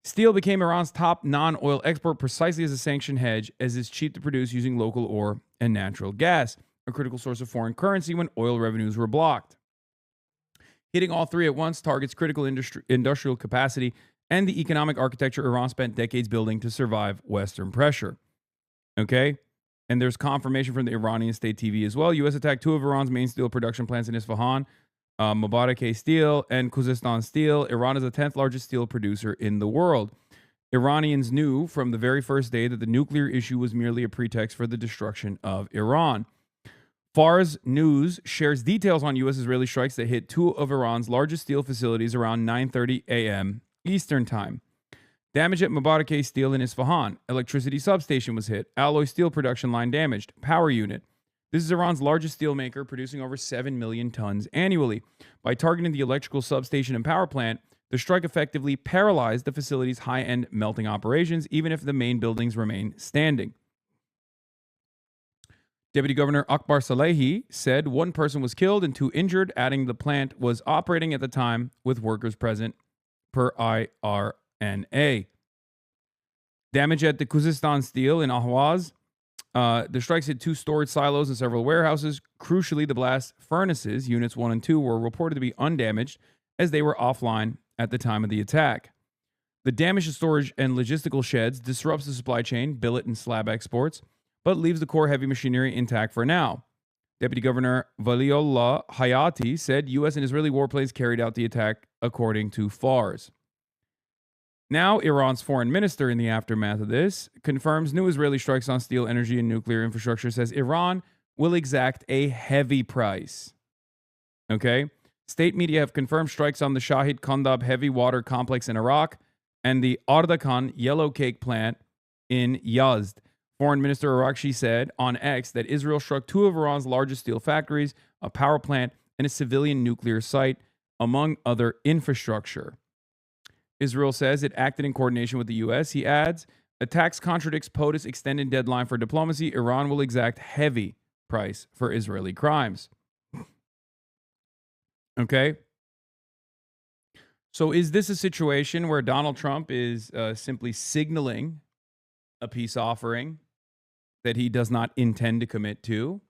Steel became Iran's top non-oil export precisely as a sanction hedge, as it's cheap to produce using local ore and natural gas, a critical source of foreign currency when oil revenues were blocked. Hitting all three at once targets critical industrial capacity and the economic architecture Iran spent decades building to survive Western pressure. Okay? And there's confirmation from the Iranian state TV as well. U.S. attacked two of Iran's main steel production plants in Isfahan, Mobarakeh Steel and Khuzestan Steel. Iran is the 10th largest steel producer in the world. Iranians knew from the very first day that the nuclear issue was merely a pretext for the destruction of Iran. Fars News shares details on U.S.-Israeli strikes that hit two of Iran's largest steel facilities around 9:30 a.m. Eastern Time. Damage at Mobarakeh Steel in Isfahan. Electricity substation was hit. Alloy steel production line damaged. Power unit. This is Iran's largest steel maker, producing over 7 million tons annually. By targeting the electrical substation and power plant, the strike effectively paralyzed the facility's high-end melting operations, even if the main buildings remain standing. Deputy Governor Akbar Salehi said one person was killed and two injured, adding the plant was operating at the time with workers present, per IRNA. Damage at the Khuzestan Steel in Ahwaz. The strikes hit two storage silos and several warehouses. Crucially, the blast furnaces, units 1 and 2, were reported to be undamaged as they were offline at the time of the attack. The damage to storage and logistical sheds disrupts the supply chain, billet and slab exports, but leaves the core heavy machinery intact for now. Deputy Governor Valiullah Hayati said U.S. and Israeli warplanes carried out the attack, according to FARS. Now, Iran's foreign minister, in the aftermath of this, confirms new Israeli strikes on steel, energy, and nuclear infrastructure, says Iran will exact a heavy price. Okay? State media have confirmed strikes on the Shahid Kondab heavy water complex in Iraq and the Ardakan yellow cake plant in Yazd. Foreign Minister Arakshi said on X that Israel struck two of Iran's largest steel factories, a power plant, and a civilian nuclear site, among other infrastructure. Israel says it acted in coordination with the U.S. He adds, attacks contradicts POTUS extended deadline for diplomacy. Iran will exact heavy price for Israeli crimes. Okay? So is this a situation where Donald Trump is simply signaling a peace offering that he does not intend to commit to?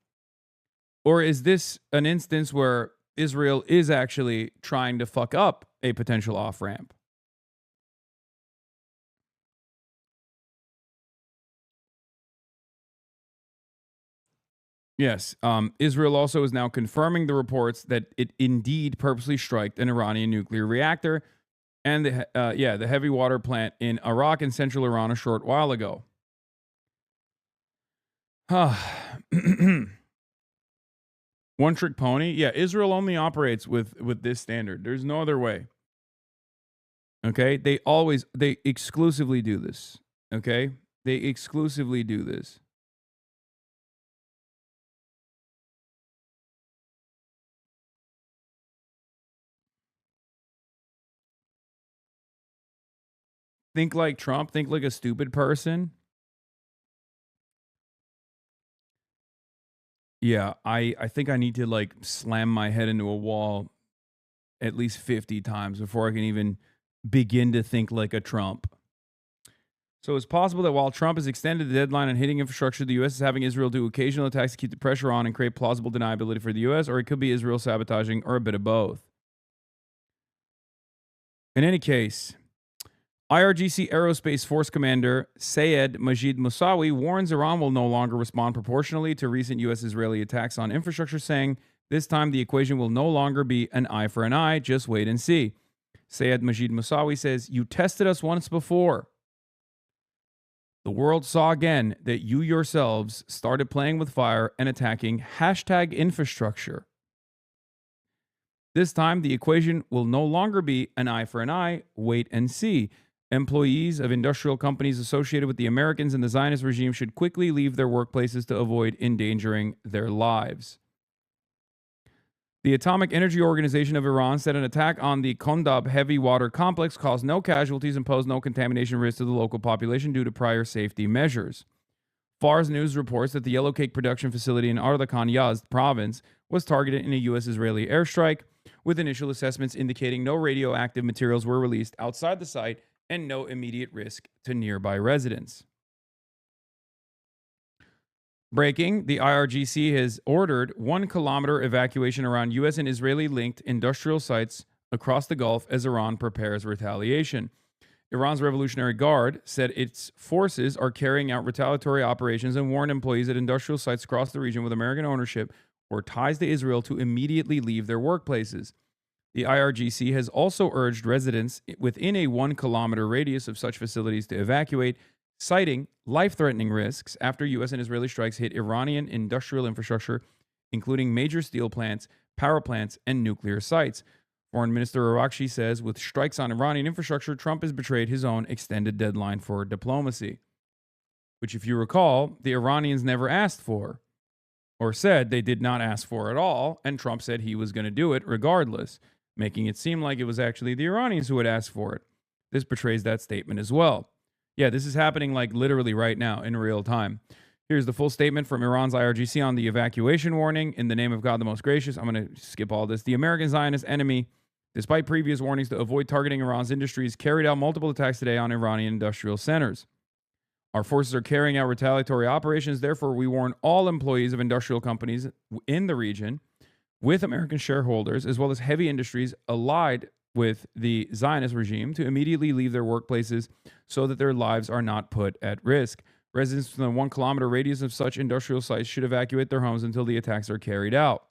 Or is this an instance where Israel is actually trying to fuck up a potential off-ramp? Yes. Israel also is now confirming the reports that it indeed purposely striked an Iranian nuclear reactor and the heavy water plant in Iraq and central Iran a short while ago. One trick pony? Yeah, Israel only operates with this standard. There's no other way. Okay? They exclusively do this. Okay? They exclusively do this. Think like Trump, think like a stupid person. Yeah, I think I need to like slam my head into a wall at least 50 times before I can even begin to think like a Trump. So it's possible that while Trump has extended the deadline on hitting infrastructure, the U.S. is having Israel do occasional attacks to keep the pressure on and create plausible deniability for the U.S., or it could be Israel sabotaging, or a bit of both. In any case, IRGC Aerospace Force Commander Sayed Majid Musawi warns Iran will no longer respond proportionally to recent U.S.-Israeli attacks on infrastructure, saying this time the equation will no longer be an eye for an eye, just wait and see. Sayed Majid Musawi says, you tested us once before. The world saw again that you yourselves started playing with fire and attacking #infrastructure. This time, the equation will no longer be an eye for an eye, wait and see. Employees of industrial companies associated with the Americans and the Zionist regime should quickly leave their workplaces to avoid endangering their lives. The Atomic Energy Organization of Iran said an attack on the Kondab heavy water complex caused no casualties and posed no contamination risk to the local population due to prior safety measures. Fars News reports that the yellow cake production facility in Ardakan Yazd province was targeted in a U.S.-Israeli airstrike, with initial assessments indicating no radioactive materials were released outside the site and no immediate risk to nearby residents. Breaking, the IRGC has ordered 1 kilometer evacuation around U.S. and Israeli-linked industrial sites across the Gulf as Iran prepares retaliation. Iran's Revolutionary Guard said its forces are carrying out retaliatory operations and warned employees at industrial sites across the region with American ownership or ties to Israel to immediately leave their workplaces. The IRGC has also urged residents within a 1 kilometer radius of such facilities to evacuate, citing life-threatening risks after U.S. and Israeli strikes hit Iranian industrial infrastructure, including major steel plants, power plants, and nuclear sites. Foreign Minister Arakshi says with strikes on Iranian infrastructure, Trump has betrayed his own extended deadline for diplomacy, which, if you recall, the Iranians never asked for, or said they did not ask for at all, and Trump said he was going to do it regardless, making it seem like it was actually the Iranians who had asked for it. This betrays that statement as well. Yeah, this is happening like literally right now in real time. Here's the full statement from Iran's IRGC on the evacuation warning. In the name of God the Most Gracious, I'm going to skip all this. The American Zionist enemy, despite previous warnings to avoid targeting Iran's industries, carried out multiple attacks today on Iranian industrial centers. Our forces are carrying out retaliatory operations. Therefore, we warn all employees of industrial companies in the region with American shareholders, as well as heavy industries allied with the Zionist regime, to immediately leave their workplaces so that their lives are not put at risk. Residents within a 1 kilometer radius of such industrial sites should evacuate their homes until the attacks are carried out.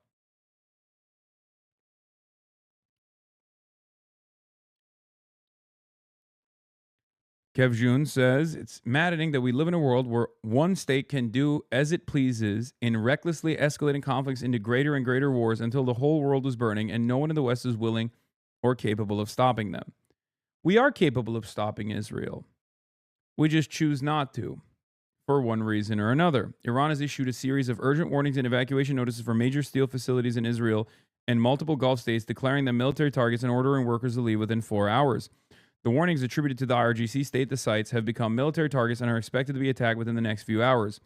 Kev Jun says, it's maddening that we live in a world where one state can do as it pleases in recklessly escalating conflicts into greater and greater wars until the whole world is burning and no one in the West is willing or capable of stopping them. We are capable of stopping Israel. We just choose not to, for one reason or another. Iran has issued a series of urgent warnings and evacuation notices for major steel facilities in Israel and multiple Gulf states, declaring them military targets and ordering workers to leave within 4 hours. The warnings attributed to the IRGC state the sites have become military targets and are expected to be attacked within the next few hours.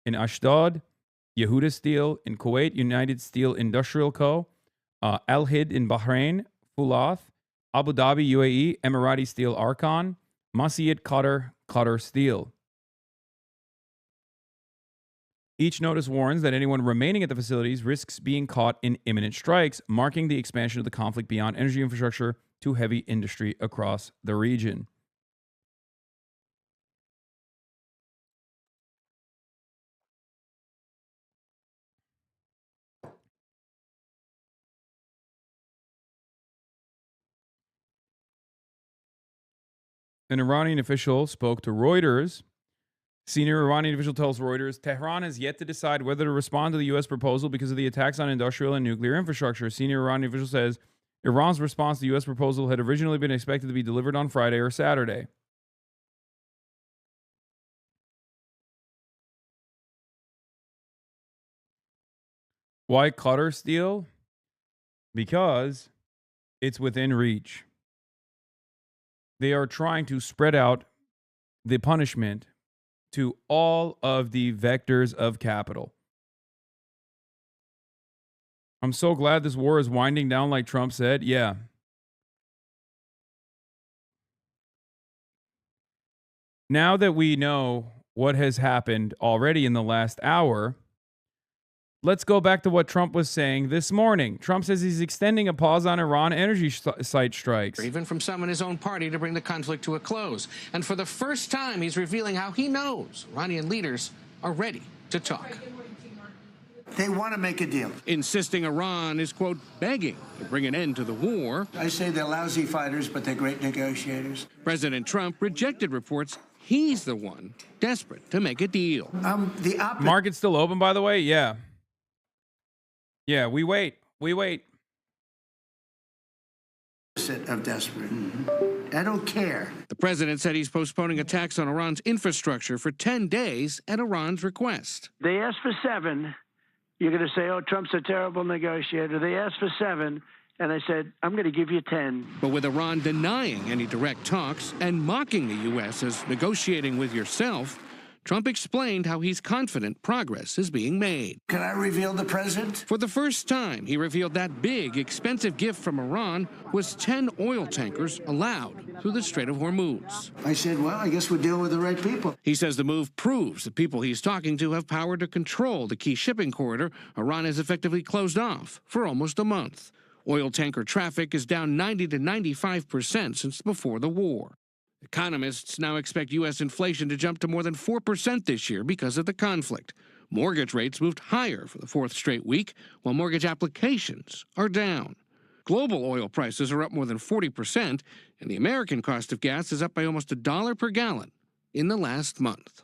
In Ashdod, Yehuda Steel; in Kuwait, United Steel Industrial Co., Al Hid in Bahrain, Fulath, Abu Dhabi, UAE, Emirati Steel Arkan, Masjid Qatar, Qatar Steel. Each notice warns that anyone remaining at the facilities risks being caught in imminent strikes, marking the expansion of the conflict beyond energy infrastructure to heavy industry across the region. An Iranian official spoke to Reuters. Senior Iranian official tells Reuters, Tehran has yet to decide whether to respond to the U.S. proposal because of the attacks on industrial and nuclear infrastructure. Senior Iranian official says Iran's response to the U.S. proposal had originally been expected to be delivered on Friday or Saturday. Why Qatar Steel? Because it's within reach. They are trying to spread out the punishment to all of the vectors of capital. I'm so glad this war is winding down like Trump said. Yeah. Now that we know what has happened already in the last hour, let's go back to what Trump was saying this morning. Trump says he's extending a pause on Iran energy site strikes. Even from some in his own party to bring the conflict to a close. And for the first time, he's revealing how he knows Iranian leaders are ready to talk. They want to make a deal. Insisting Iran is, quote, begging to bring an end to the war. I say they're lousy fighters, but they're great negotiators. President Trump rejected reports he's the one desperate to make a deal. The opposite. Market's still open, by the way? Yeah. Yeah, we wait. We wait. Of desperate. I don't care. The president said he's postponing attacks on Iran's infrastructure for 10 days at Iran's request. They asked for 7. You're going to say, oh, Trump's a terrible negotiator. They asked for 7, and I said, I'm going to give you 10. But with Iran denying any direct talks and mocking the U.S. as negotiating with yourself, Trump explained how he's confident progress is being made. Can I reveal the present? For the first time, he revealed that big, expensive gift from Iran was 10 oil tankers allowed through the Strait of Hormuz. I said, well, I guess we're dealing with the right people. He says the move proves the people he's talking to have power to control the key shipping corridor Iran has effectively closed off for almost a month. Oil tanker traffic is down 90 to 95% since before the war. Economists now expect U.S. inflation to jump to more than 4% this year because of the conflict. Mortgage rates moved higher for the 4th straight week, while mortgage applications are down. Global oil prices are up more than 40%, and the American cost of gas is up by almost $1 per gallon in the last month.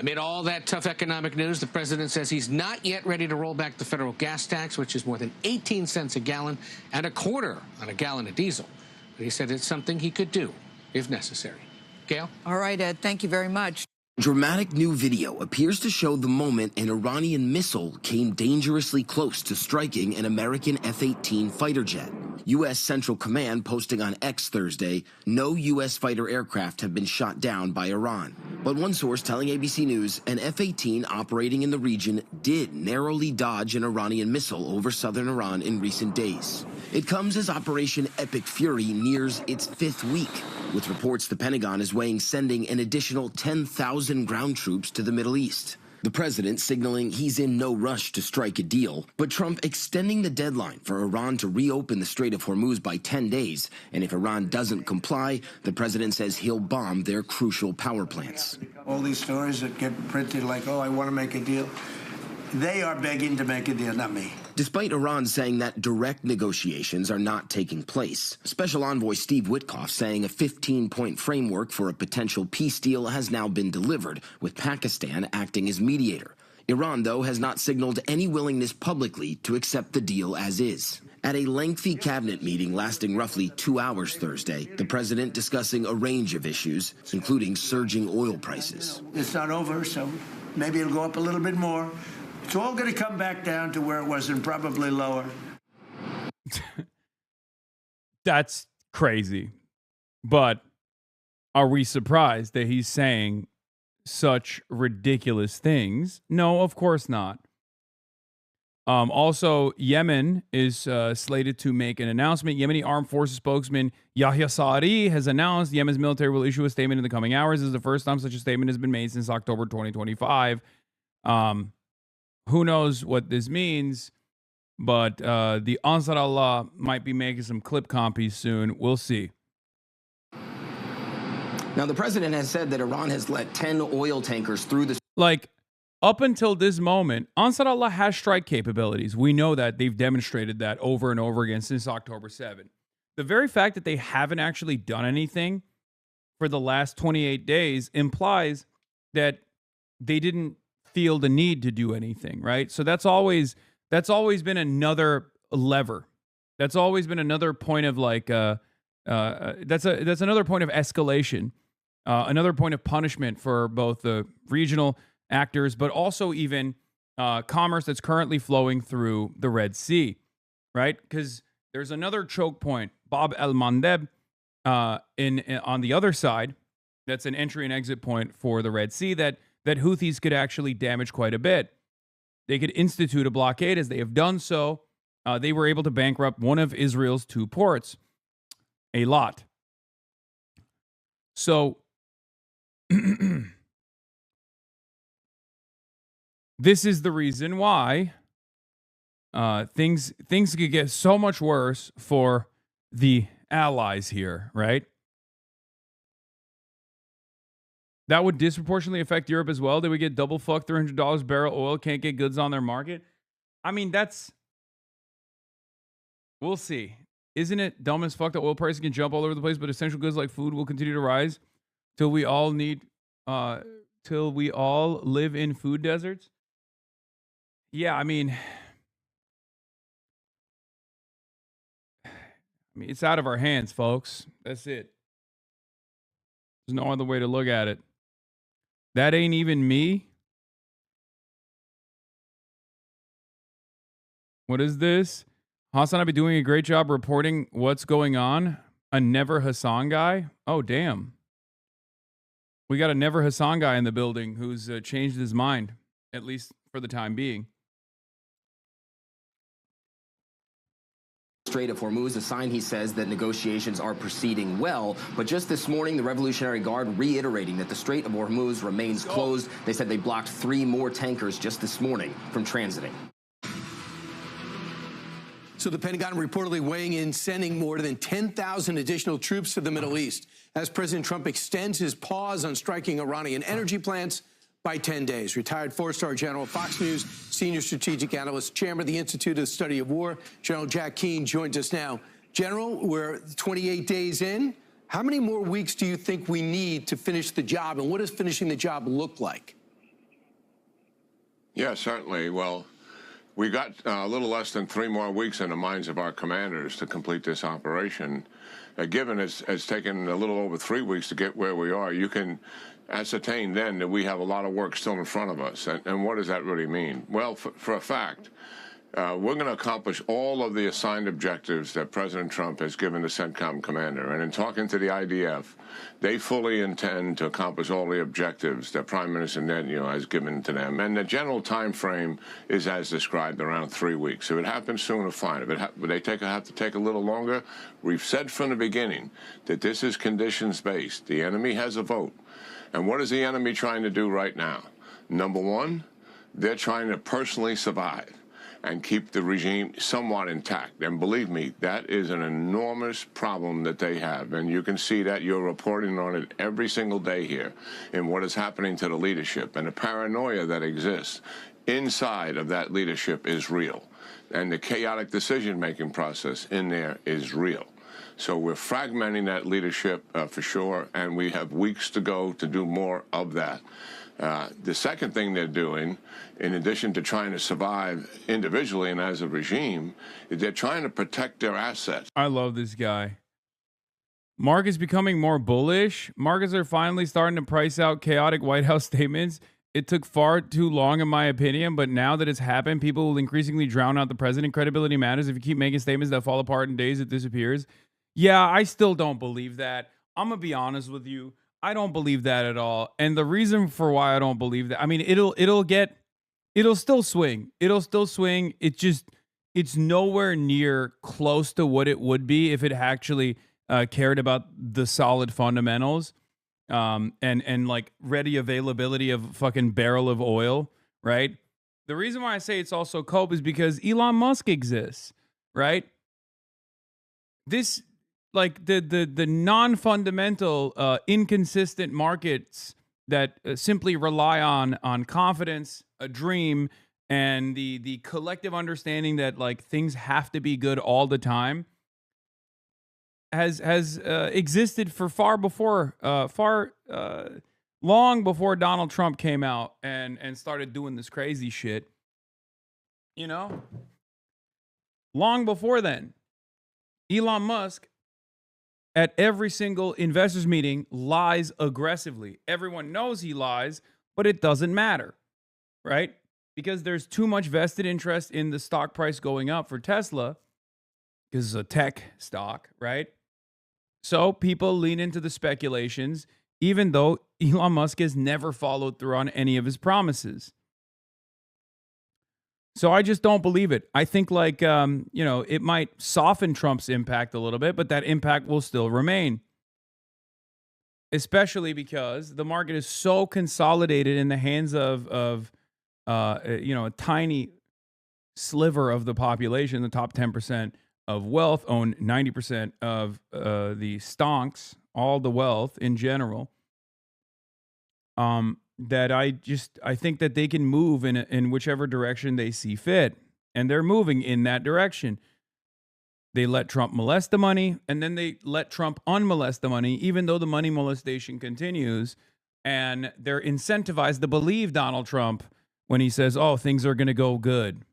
Amid all that tough economic news, the president says he's not yet ready to roll back the federal gas tax, which is more than 18 cents a gallon and a quarter on a gallon of diesel. But he said it's something he could do if necessary. Gail? All right, Ed, thank you very much. Dramatic new video appears to show the moment an Iranian missile came dangerously close to striking an American F-18 fighter jet. U.S. Central Command posting on X Thursday, no U.S. fighter aircraft have been shot down by Iran. But one source telling ABC News an F-18 operating in the region did narrowly dodge an Iranian missile over southern Iran in recent days. It comes as Operation Epic Fury nears its 5th week, with reports the Pentagon is weighing sending an additional 10,000 ground troops to the Middle East. The president signaling he's in no rush to strike a deal, but Trump extending the deadline for Iran to reopen the Strait of Hormuz by 10 days. And if Iran doesn't comply, the president says he'll bomb their crucial power plants. All these stories that get printed like, oh, I want to make a deal. They are begging to make a deal, not me. Despite Iran saying that direct negotiations are not taking place, Special Envoy Steve Witkoff saying a 15-point framework for a potential peace deal has now been delivered, with Pakistan acting as mediator. Iran, though, has not signaled any willingness publicly to accept the deal as is. At a lengthy cabinet meeting lasting roughly 2 hours Thursday, the president discussing a range of issues, including surging oil prices. It's not over, so maybe it'll go up a little bit more. It's all going to come back down to where it was and probably lower. That's crazy. But are we surprised that he's saying such ridiculous things? No, of course not. Also, Yemen is slated to make an announcement. Yemeni Armed Forces spokesman Yahya Sari has announced Yemen's military will issue a statement in the coming hours. This is the first time such a statement has been made since October 2025. Who knows what this means, but the Ansar Allah might be making some clip copies soon. We'll see. Now, the president has said that Iran has let 10 oil tankers through the... Up until this moment, Ansar Allah has strike capabilities. We know that. They've demonstrated that over and over again since October 7. The very fact that they haven't actually done anything for the last 28 days implies that they didn't feel the need to do anything, right? So that's always been another lever. That's always been another point of that's another point of escalation, another point of punishment for both the regional actors, but also even commerce that's currently flowing through the Red Sea, right? Because there's another choke point, Bab el-Mandeb, on the other side. That's an entry and exit point for the Red Sea that Houthis could actually damage quite a bit. They could institute a blockade, as they have done so. They were able to bankrupt one of Israel's 2 ports. A lot. So this is the reason why things could get so much worse for the allies here, right? That would disproportionately affect Europe as well. They would get double fucked, $300 barrel oil, can't get goods on their market. I mean, we'll see. Isn't it dumb as fuck that oil prices can jump all over the place, but essential goods like food will continue to rise till we all live in food deserts? Yeah, I mean, it's out of our hands, folks. That's it. There's no other way to look at it. That ain't even me. What is this? HasanAbi doing a great job reporting what's going on. A Never Hasan guy? Oh, damn. We got a Never Hasan guy in the building who's changed his mind, at least for the time being. Strait of Hormuz, a sign, he says, that negotiations are proceeding well. But just this morning, the Revolutionary Guard reiterating that the Strait of Hormuz remains closed. They said they blocked 3 more tankers just this morning from transiting. So the Pentagon reportedly weighing in, sending more than 10,000 additional troops to the Middle East as President Trump extends his pause on striking Iranian energy plants by 10 days. Retired 4-star General, Fox News senior strategic analyst, chairman of the Institute of the Study of War, General Jack Keane joins us now. General, we're 28 days in. How many more weeks do you think we need to finish the job, and what does finishing the job look like? Yeah, certainly. Well, we got a little less than 3 more weeks in the minds of our commanders to complete this operation. Given it's taken a little over 3 weeks to get where we are, you can ascertain then that we have a lot of work still in front of us. And what does that really mean? Well, for a fact, we're going to accomplish all of the assigned objectives that President Trump has given the CENTCOM commander. And in talking to the IDF, they fully intend to accomplish all the objectives that Prime Minister Netanyahu has given to them. And the general time frame is as described, around 3 weeks. If it happens sooner, fine. If they have to take a little longer, we've said from the beginning that this is conditions-based. The enemy has a vote. And what is the enemy trying to do right now? Number one, they're trying to personally survive and keep the regime somewhat intact. And believe me, that is an enormous problem that they have. And you can see that. You're reporting on it every single day here in what is happening to the leadership. And the paranoia that exists inside of that leadership is real. and the chaotic decision-making process in there is real. So we're fragmenting that leadership for sure, and we have weeks to go to do more of that. The second thing they're doing, in addition to trying to survive individually and as a regime, is they're trying to protect their assets. I love this guy. Mark is becoming more bullish. Markets are finally starting to price out chaotic White House statements. It took far too long, in my opinion, but now that it's happened, people will increasingly drown out the president. Credibility matters. If you keep making statements that fall apart in days, it disappears. Yeah, I still don't believe that. I'm going to be honest with you. I don't believe that at all. And the reason for why I don't believe that, I mean, it'll still swing. It'll still swing. It's nowhere near close to what it would be if it actually cared about the solid fundamentals and like ready availability of fucking barrel of oil, right? The reason why I say it's also cope is because Elon Musk exists, right? This, like the non-fundamental, inconsistent markets that simply rely on confidence, a dream, and the collective understanding that like things have to be good all the time has existed for long before Donald Trump came out and started doing this crazy shit. You know, long before then, Elon Musk at every single investors meeting lies aggressively. Everyone knows he lies, but it doesn't matter, right? Because there's too much vested interest in the stock price going up for Tesla, because it's a tech stock, right? So people lean into the speculations, even though Elon Musk has never followed through on any of his promises. So I just don't believe it. I think like, it might soften Trump's impact a little bit, but that impact will still remain. Especially because the market is so consolidated in the hands of a tiny sliver of the population. The top 10% of wealth own 90% of the stonks, all the wealth in general. That I think that they can move in whichever direction they see fit. And they're moving in that direction. They let Trump molest the money, and then they let Trump unmolest the money, even though the money molestation continues. And they're incentivized to believe Donald Trump when he says, oh, things are going to go good.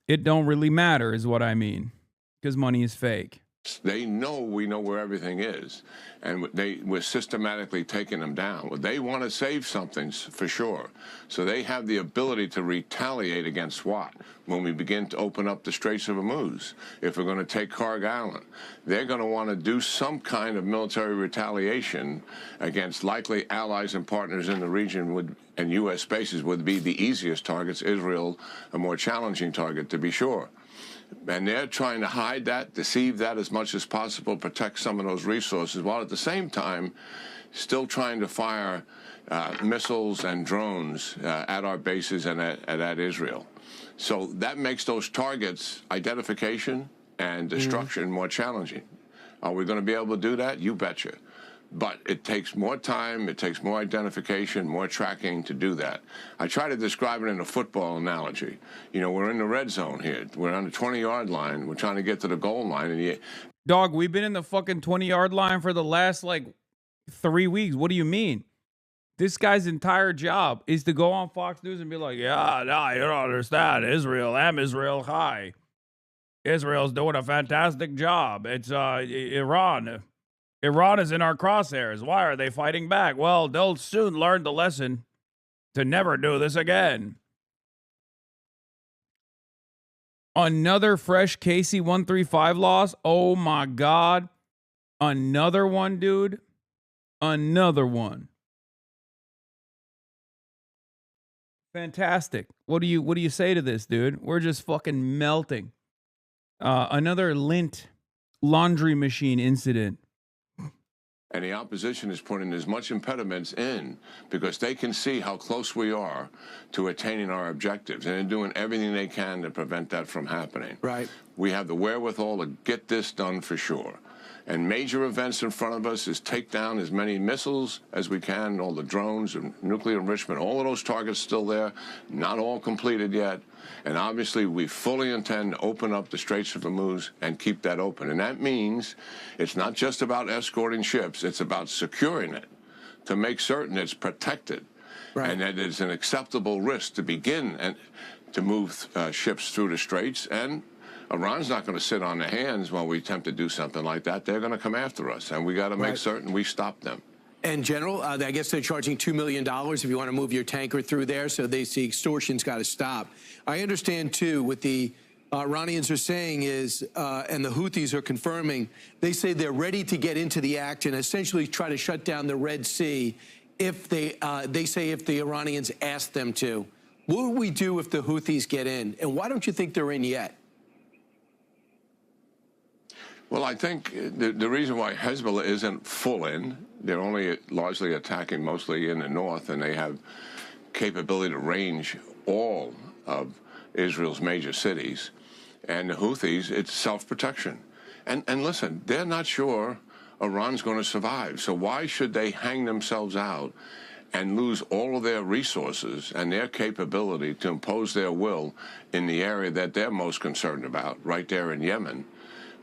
It don't really matter is what I mean, because money is fake. They know we know where everything is, and we're systematically taking them down. They want to save something for sure, so they have the ability to retaliate against what? When we begin to open up the Straits of Hormuz, if we're going to take Carg Island, they're going to want to do some kind of military retaliation against likely allies and partners in the region and U.S. bases would be the easiest targets. Israel, a more challenging target, to be sure. And they're trying to hide that, deceive that as much as possible, protect some of those resources, while at the same time still trying to fire missiles and drones at our bases and at Israel. So that makes those targets identification and destruction more challenging. Are we going to be able to do that? You betcha. But it takes more time, it takes more identification, more tracking to do that. I try to describe it in a football analogy. You know, we're in the red zone here. We're on the 20-yard line. We're trying to get to the goal line. And Dog, we've been in the fucking 20-yard line for the last, 3 weeks. What do you mean? This guy's entire job is to go on Fox News and be like, yeah, no, you don't understand. Israel, hi. Israel's doing a fantastic job. It's Iran. Iran is in our crosshairs. Why are they fighting back? Well, they'll soon learn the lesson to never do this again. Another fresh KC-135 loss. Oh, my God. Another one, dude. Another one. Fantastic. What do you say to this, dude? We're just fucking melting. Another lint laundry machine incident. And the opposition is putting as much impediments in because they can see how close we are to attaining our objectives, and they're doing everything they can to prevent that from happening. Right. We have the wherewithal to get this done for sure. And major events in front of us is take down as many missiles as we can, all the drones and nuclear enrichment, all of those targets still there, not all completed yet. And obviously, we fully intend to open up the Straits of Hormuz and keep that open. And that means it's not just about escorting ships, it's about securing it to make certain it's protected. Right. And that it's an acceptable risk to begin and to move ships through the Straits. And Iran's not going to sit on their hands while we attempt to do something like that. They're going to come after us, and we got to make certain we stop them. And, General, I guess they're charging $2 million if you want to move your tanker through there, so they see extortion's got to stop. I understand, too, what the Iranians are saying is, and the Houthis are confirming, they say they're ready to get into the act and essentially try to shut down the Red Sea if they say if the Iranians ask them to. What would we do if the Houthis get in? And why don't you think they're in yet? Well, I think the reason why Hezbollah isn't full in, they're only largely attacking mostly in the north, and they have capability to range all of Israel's major cities. And the Houthis, it's self-protection. And listen, they're not sure Iran's going to survive. So why should they hang themselves out and lose all of their resources and their capability to impose their will in the area that they're most concerned about, right there in Yemen?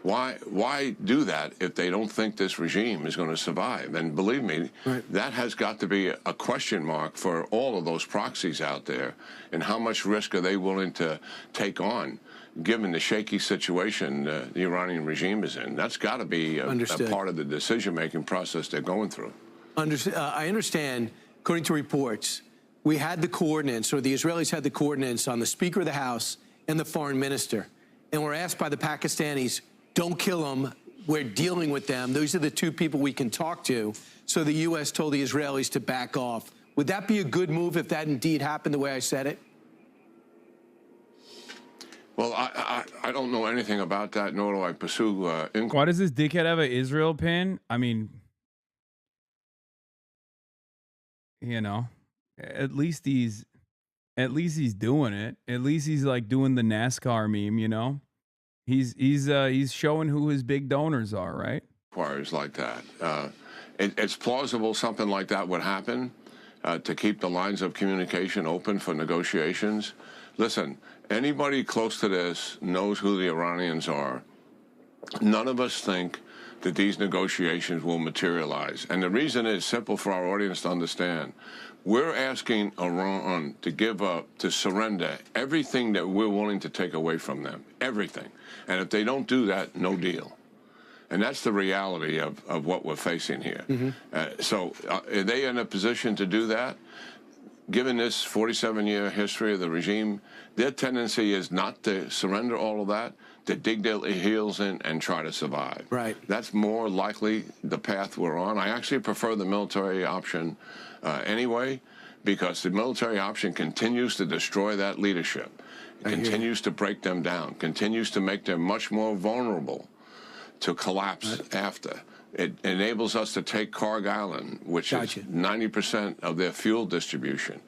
Why do that if they don't think this regime is going to survive? And believe me, that has got to be a question mark for all of those proxies out there. And how much risk are they willing to take on, given the shaky situation the Iranian regime is in? That's got to be a part of the decision-making process they're going through. I understand, according to reports, we had the coordinates, or the Israelis had the coordinates on the Speaker of the House and the Foreign Minister. And we're asked by the Pakistanis, don't kill them. We're dealing with them. Those are the two people we can talk to. So the U.S. told the Israelis to back off. Would that be a good move if that indeed happened the way I said it? Well, I don't know anything about that, nor do I pursue Why does this dickhead have an Israel pin? I mean, you know, at least he's doing it. At least he's like doing the NASCAR meme, you know? He's showing who his big donors are, right? Inquiries like that. It's plausible something like that would happen to keep the lines of communication open for negotiations. Listen, anybody close to this knows who the Iranians are. None of us think that these negotiations will materialize. And the reason is simple for our audience to understand. We're asking Iran to give up, to surrender everything that we're willing to take away from them, everything. And if they don't do that, no deal. And that's the reality of what we're facing here. So are they in a position to do that? Given this 47-year history of the regime, their tendency is not to surrender all of that, to dig their heels in and try to survive. Right. That's more likely the path we're on. I actually prefer the military option anyway, because the military option continues to destroy that leadership, continues to break them down, continues to make them much more vulnerable to collapse after. It enables us to take Carg Island, which is 90% of their fuel distribution.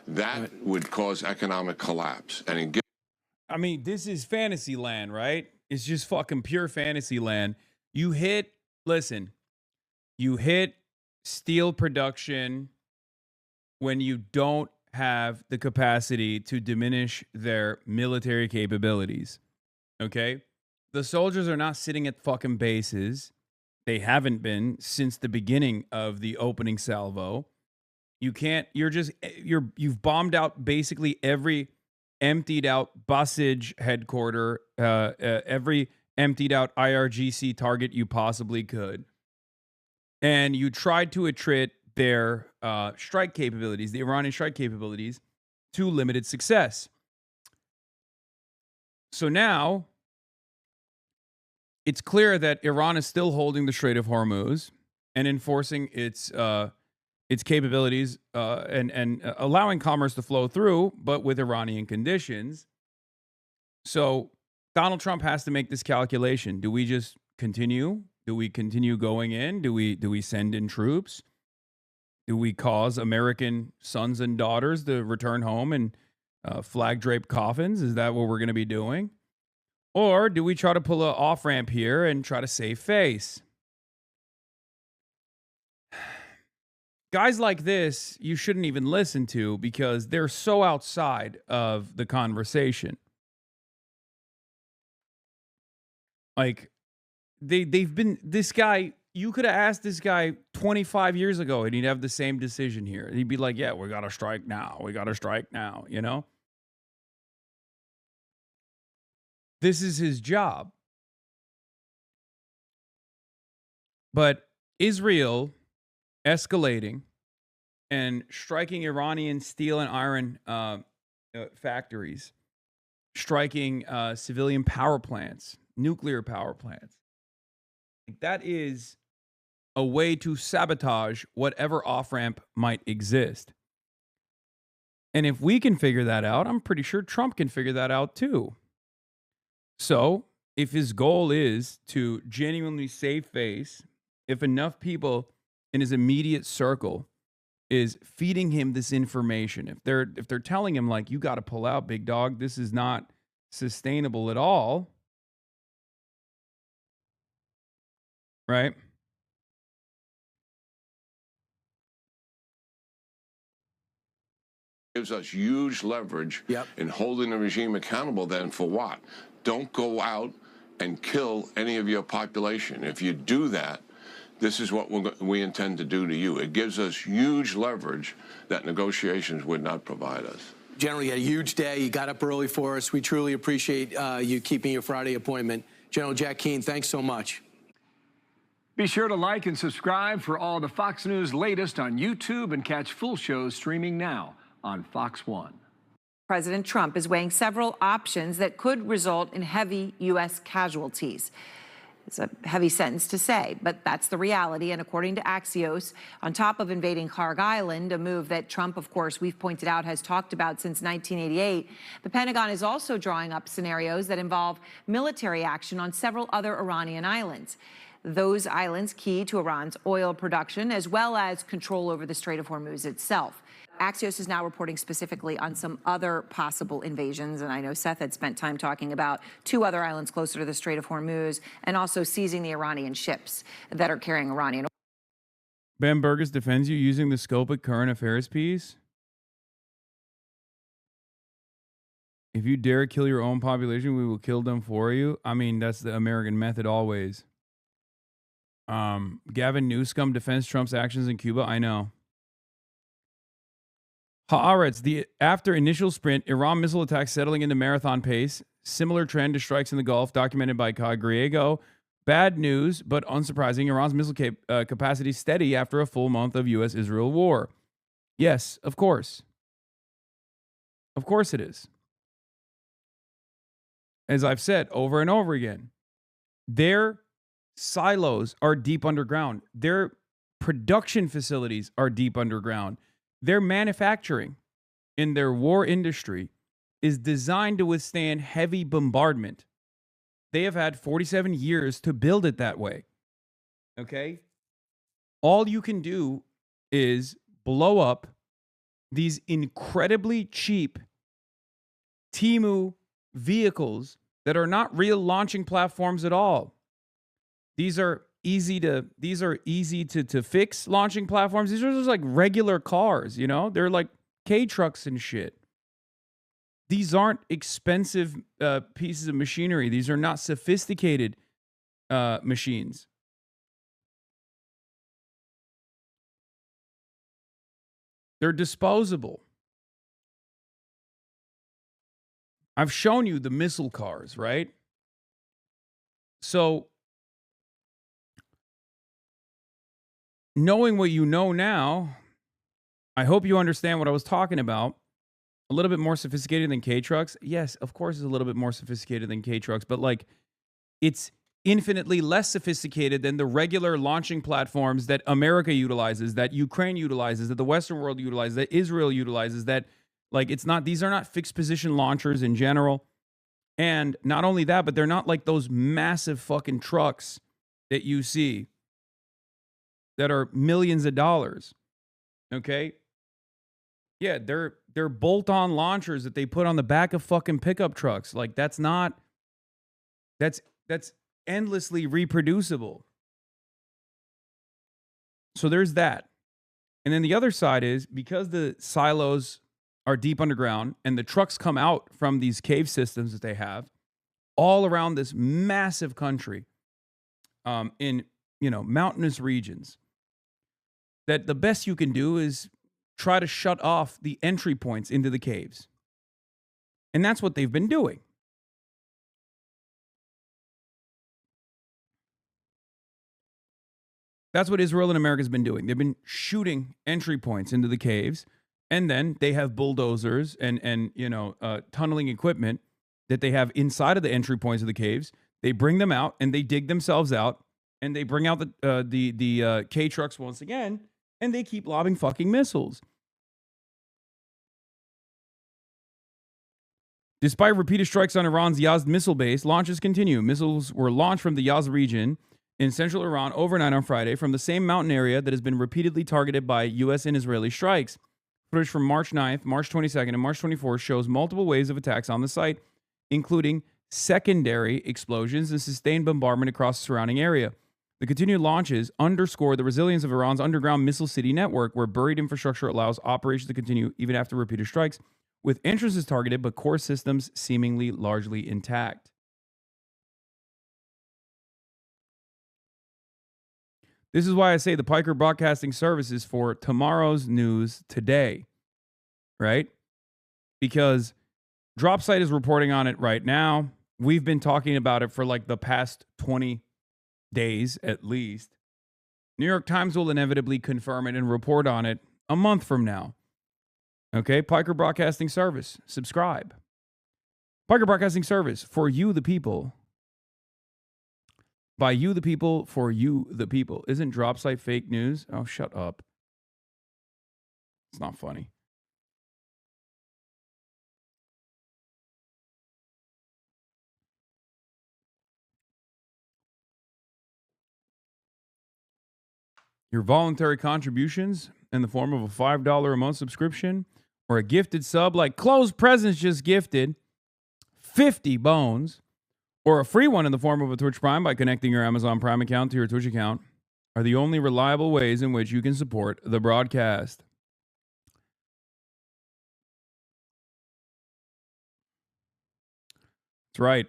That would cause economic collapse. And I mean, this is fantasy land, right? It's just fucking pure fantasy land. You hit steel production when you don't have the capacity to diminish their military capabilities. Okay? The soldiers are not sitting at fucking bases. They haven't been since the beginning of the opening salvo. You've bombed out basically every emptied out Busage headquarter, every emptied out IRGC target you possibly could. And you tried to attrit their strike capabilities, the Iranian strike capabilities, to limited success. So now it's clear that Iran is still holding the Strait of Hormuz and enforcing its capabilities and allowing commerce to flow through, but with Iranian conditions. So Donald Trump has to make this calculation. Do we just continue? Do we continue going in? Do we send in troops? Do we cause American sons and daughters to return home in flag-draped coffins? Is that what we're going to be doing? Or do we try to pull an off-ramp here and try to save face? Guys like this, you shouldn't even listen to because they're so outside of the conversation. Like, they've been, this guy, you could have asked this guy 25 years ago and he'd have the same decision here. He'd be like, yeah, we got to strike now. We got to strike now, you know? This is his job. But Israel escalating and striking Iranian steel and iron factories, striking civilian power plants, nuclear power plants. That is a way to sabotage whatever off-ramp might exist. And if we can figure that out, I'm pretty sure Trump can figure that out too. So if his goal is to genuinely save face, if enough people in his immediate circle is feeding him this information, if they're telling him like, you got to pull out, big dog, this is not sustainable at all, right? Gives us huge leverage in holding the regime accountable. Then for what? Don't go out and kill any of your population. If you do that, this is what we intend to do to you. It gives us huge leverage that negotiations would not provide us. General, you had a huge day. You got up early for us. We truly appreciate you keeping your Friday appointment. General Jack Keane, thanks so much. Be sure to like and subscribe for all the Fox News latest on YouTube and catch full shows streaming now on Fox 1. President Trump is weighing several options that could result in heavy U.S. casualties. It's a heavy sentence to say, but that's the reality. And according to Axios, on top of invading Clark Island, a move that Trump, of course, we've pointed out, has talked about since 1988, the Pentagon is also drawing up scenarios that involve military action on several other Iranian islands. Those islands key to Iran's oil production, as well as control over the Strait of Hormuz itself. Axios is now reporting specifically on some other possible invasions, and I know Seth had spent time talking about two other islands closer to the Strait of Hormuz, and also seizing the Iranian ships that are carrying Iranian oil. Ben Burgess defends you using the scope of current affairs piece. If you dare kill your own population, we will kill them for you. I mean, that's the American method always. Gavin Newsome defends Trump's actions in Cuba. I know. Haaretz, after initial sprint, Iran missile attacks settling into marathon pace. Similar trend to strikes in the Gulf, documented by Griego. Bad news, but unsurprising, Iran's missile capacity steady after a full month of U.S.-Israel war. Yes, of course. Of course it is. As I've said over and over again, their silos are deep underground. Their production facilities are deep underground. Their manufacturing in their war industry is designed to withstand heavy bombardment. They have had 47 years to build it that way. Okay? All you can do is blow up these incredibly cheap Temu vehicles that are not real launching platforms at all. These are easy to fix launching platforms. These are just like regular cars, you know? They're like K trucks and shit. These aren't expensive pieces of machinery. These are not sophisticated machines. They're disposable. I've shown you the missile cars, right? So, knowing what you know now, I hope you understand what I was talking about. A little bit more sophisticated than K-Trucks. Yes, of course it's a little bit more sophisticated than K-Trucks, but like it's infinitely less sophisticated than the regular launching platforms that America utilizes, that Ukraine utilizes, that the Western world utilizes, that Israel utilizes, that like these are not fixed position launchers in general. And not only that, but they're not like those massive fucking trucks that you see that are millions of dollars. Okay? Yeah, they're bolt-on launchers that they put on the back of fucking pickup trucks. Like that's not that's endlessly reproducible. So there's that. And then the other side is because the silos are deep underground and the trucks come out from these cave systems that they have all around this massive country, in, mountainous regions, that the best you can do is try to shut off the entry points into the caves. And that's what they've been doing. That's what Israel and America has been doing. They've been shooting entry points into the caves, and then they have bulldozers and tunneling equipment that they have inside of the entry points of the caves. They bring them out and they dig themselves out, and they bring out the K trucks once again, and they keep lobbing fucking missiles. Despite repeated strikes on Iran's Yazd missile base, launches continue. Missiles were launched from the Yazd region in central Iran overnight on Friday from the same mountain area that has been repeatedly targeted by U.S. and Israeli strikes. Footage from March 9th, March 22nd, and March 24th shows multiple waves of attacks on the site, including secondary explosions and sustained bombardment across the surrounding area. The continued launches underscore the resilience of Iran's underground missile city network, where buried infrastructure allows operations to continue even after repeated strikes, with entrances targeted but core systems seemingly largely intact. This is why I say the Piker Broadcasting Service is for tomorrow's news today, right? Because DropSite is reporting on it right now. We've been talking about it for like the past 20 days at least. New York Times will inevitably confirm it and report on it a month from now. Okay, Piker Broadcasting Service, subscribe. Piker Broadcasting Service, for you the people. By you the people, for you the people. Isn't DropSite fake news? Oh, shut up. It's not funny. Your voluntary contributions in the form of a $5 a month subscription or a gifted sub like Closed Presents just gifted 50 bones, or a free one in the form of a Twitch Prime by connecting your Amazon Prime account to your Twitch account, are the only reliable ways in which you can support the broadcast. That's right.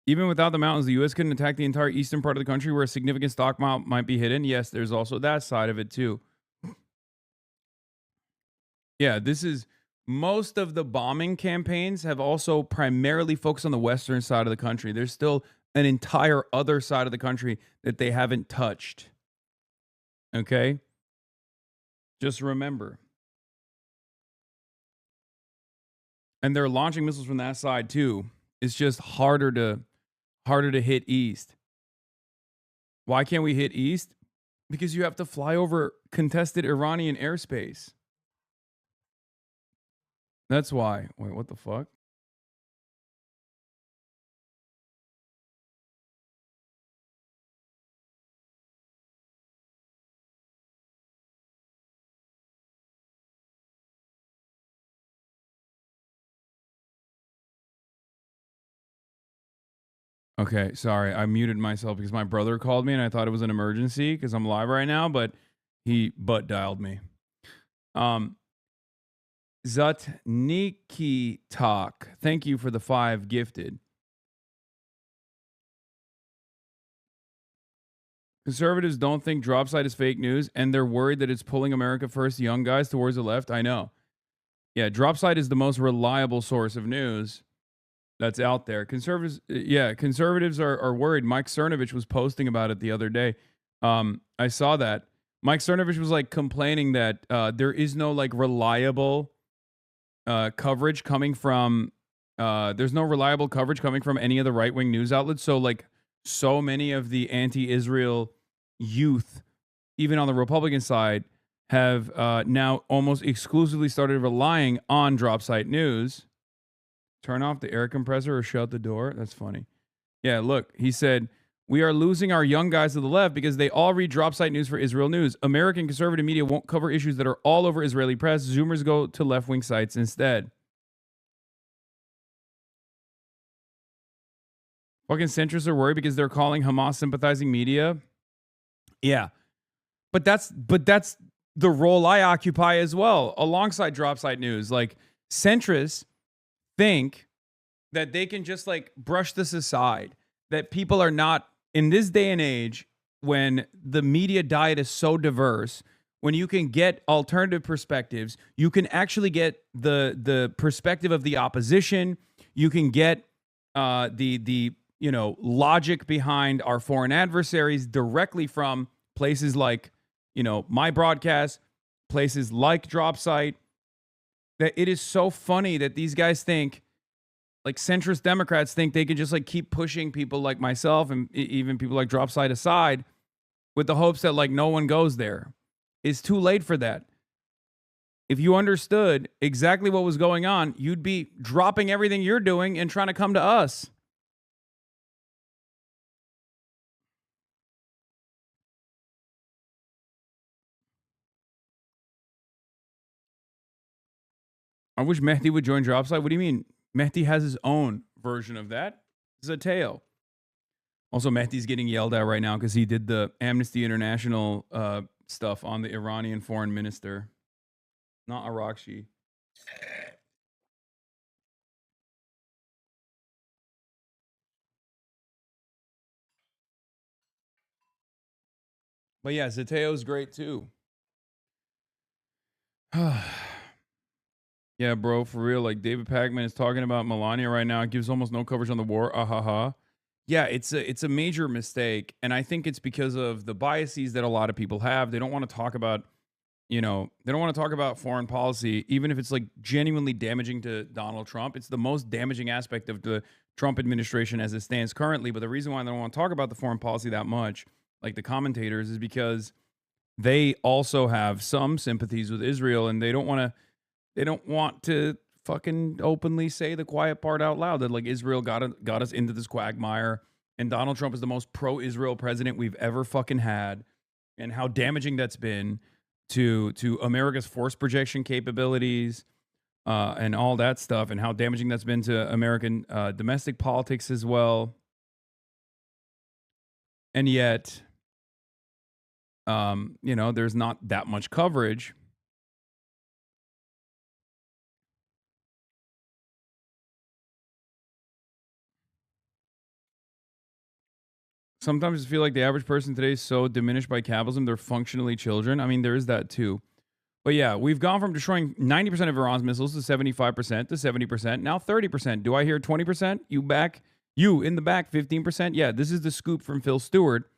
Even without the mountains, the U.S. couldn't attack the entire eastern part of the country where a significant stockpile might be hidden. Yes, there's also that side of it too. Yeah, this is... Most of the bombing campaigns have also primarily focused on the western side of the country. There's still an entire other side of the country that they haven't touched. Okay? Just remember. And they're launching missiles from that side too. It's just harder to hit east. Why can't we hit east? Because you have to fly over contested Iranian airspace. That's why. Wait, what the fuck? Okay, sorry. I muted myself because my brother called me and I thought it was an emergency because I'm live right now, but he butt dialed me. Zutniki Talk. Thank you for the 5 gifted. Conservatives don't think DropSite is fake news, and they're worried that it's pulling America First young guys towards the left. I know. Yeah, DropSite is the most reliable source of news that's out there. Conservatives are worried. Mike Cernovich was posting about it the other day. I saw that. Mike Cernovich was like complaining that there is no like reliable coverage coming from there's no reliable coverage coming from any of the right-wing news outlets. So like so many of the anti-Israel youth, even on the Republican side, have now almost exclusively started relying on DropSite news. Turn off the air compressor or shut the door. That's funny. Yeah, look, he said, we are losing our young guys to the left because they all read DropSite news for Israel news. American conservative media won't cover issues that are all over Israeli press. Zoomers go to left-wing sites instead. Fucking centrists are worried because they're calling Hamas sympathizing media. Yeah. But that's the role I occupy as well, alongside Dropsite News. Like, centrists think that they can just like brush this aside, that people are not, in this day and age when the media diet is so diverse, when you can get alternative perspectives, you can actually get the perspective of the opposition, you can get the logic behind our foreign adversaries directly from places like, my broadcast, places like Dropsite. That it is so funny that these guys think, like centrist Democrats think, they can just like keep pushing people like myself and even people like Dropsite aside with the hopes that like no one goes there. It's too late for that. If you understood exactly what was going on, you'd be dropping everything you're doing and trying to come to us. I wish Mehdi would join Dropsite. What do you mean? Mehdi has his own version of that. Zateo. Also, Mehdi's getting yelled at right now because he did the Amnesty International stuff on the Iranian foreign minister. Not Arakshi. But yeah, Zateo's great too. Yeah, bro, for real. Like David Pacman is talking about Melania right now. It gives almost no coverage on the war. Yeah, it's a major mistake, and I think it's because of the biases that a lot of people have. They don't want to talk about, they don't want to talk about foreign policy, even if it's like genuinely damaging to Donald Trump. It's the most damaging aspect of the Trump administration as it stands currently. But the reason why they don't want to talk about the foreign policy that much, like the commentators, is because they also have some sympathies with Israel, and they don't want to fucking openly say the quiet part out loud, that like Israel got us into this quagmire, and Donald Trump is the most pro-Israel president we've ever fucking had, and how damaging that's been to America's force projection capabilities and all that stuff, and how damaging that's been to American domestic politics as well. And yet, there's not that much coverage. Sometimes I feel like the average person today is so diminished by capitalism, they're functionally children. I mean, there is that too. But yeah, we've gone from destroying 90% of Iran's missiles to 75% to 70%, now 30%. Do I hear 20%? You in the back, 15%? Yeah, this is the scoop from Phil Stewart,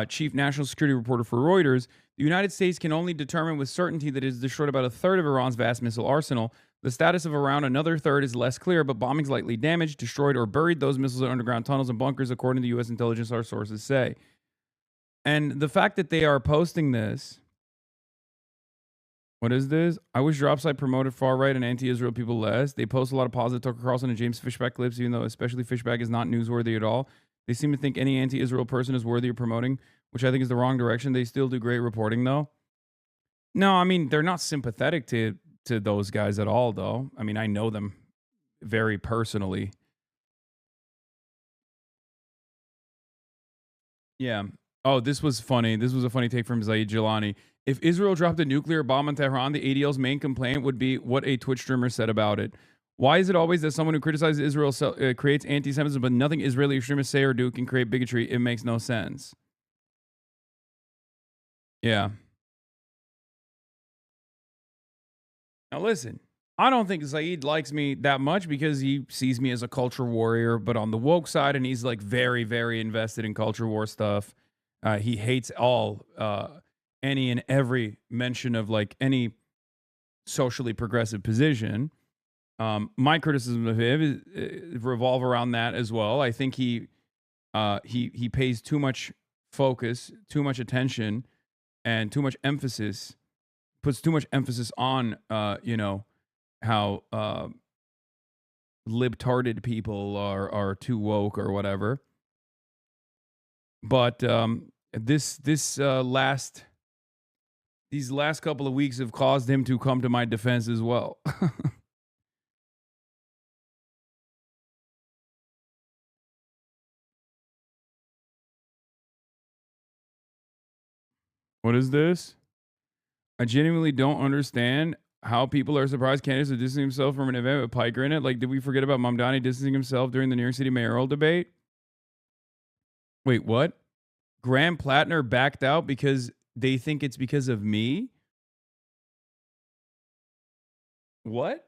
chief national security reporter for Reuters. The United States can only determine with certainty that it has destroyed about a third of Iran's vast missile arsenal. The status of around another third is less clear, but bombings likely damaged, destroyed, or buried those missiles in underground tunnels and bunkers, according to U.S. intelligence, our sources say. And the fact that they are posting this, what is this? I wish Dropsite promoted far-right and anti-Israel people less. They post a lot of positive Tucker Carlson and James Fishback clips, even though especially Fishback is not newsworthy at all. They seem to think any anti-Israel person is worthy of promoting, which I think is the wrong direction. They still do great reporting, though. No, I mean, they're not sympathetic to those guys at all, though. I mean, I know them very personally. Yeah. Oh, this was funny. This was a funny take from Zaid Jilani. If Israel dropped a nuclear bomb on Tehran, the ADL's main complaint would be what a Twitch streamer said about it. Why is it always that someone who criticizes Israel creates anti-Semitism, but nothing Israeli extremists say or do can create bigotry? It makes no sense. Yeah. Now listen, I don't think Zaid likes me that much because he sees me as a culture warrior, but on the woke side, and he's like very, very invested in culture war stuff. He hates all any and every mention of like any socially progressive position. My criticism of him is revolve around that as well. I think he pays too much focus, too much attention, and too much emphasis. Puts too much emphasis on how libtarded people are too woke or whatever. But these last couple of weeks have caused him to come to my defense as well. What is this? I genuinely don't understand how people are surprised candidates are distancing himself from an event with Piker in it. Like, did we forget about Mamdani distancing himself during the New York City mayoral debate? Wait, what? Graham Plattner backed out because they think it's because of me? What?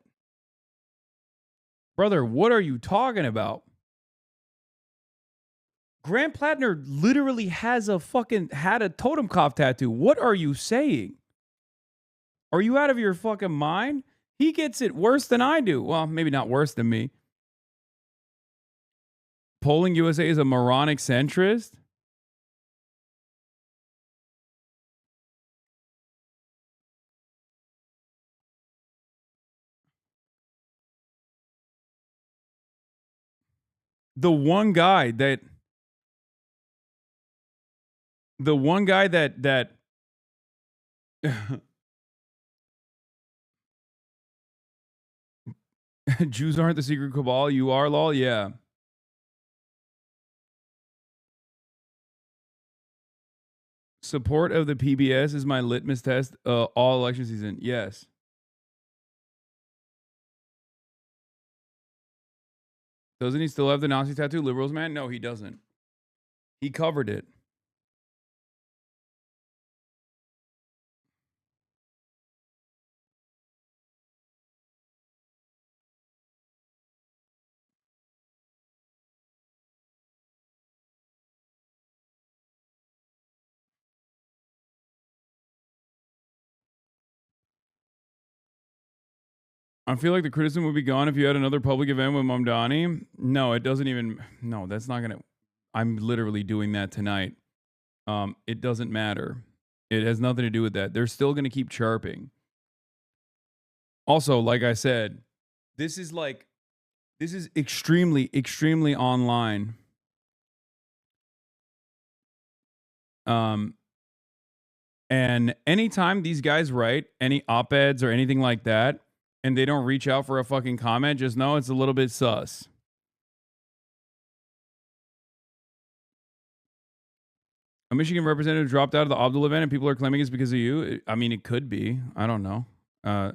Brother, what are you talking about? Graham Plattner literally had a Totenkopf tattoo. What are you saying? Are you out of your fucking mind? He gets it worse than I do. Well, maybe not worse than me. Polling USA is a moronic centrist? The one guy that Jews aren't the secret cabal, you are, lol, yeah. Support of the PBS is my litmus test all election season. Yes. Doesn't he still have the Nazi tattoo, liberals man? No, he doesn't. He covered it. I feel like the criticism would be gone if you had another public event with Mamdani. No, it doesn't even. No, that's not gonna. I'm literally doing that tonight. It doesn't matter. It has nothing to do with that. They're still gonna keep chirping. Also, like I said, this is extremely, extremely online. And anytime these guys write any op-eds or anything like that, and they don't reach out for a fucking comment, just know it's a little bit sus. A Michigan representative dropped out of the Abdul event and people are claiming it's because of you. I mean, it could be. I don't know. I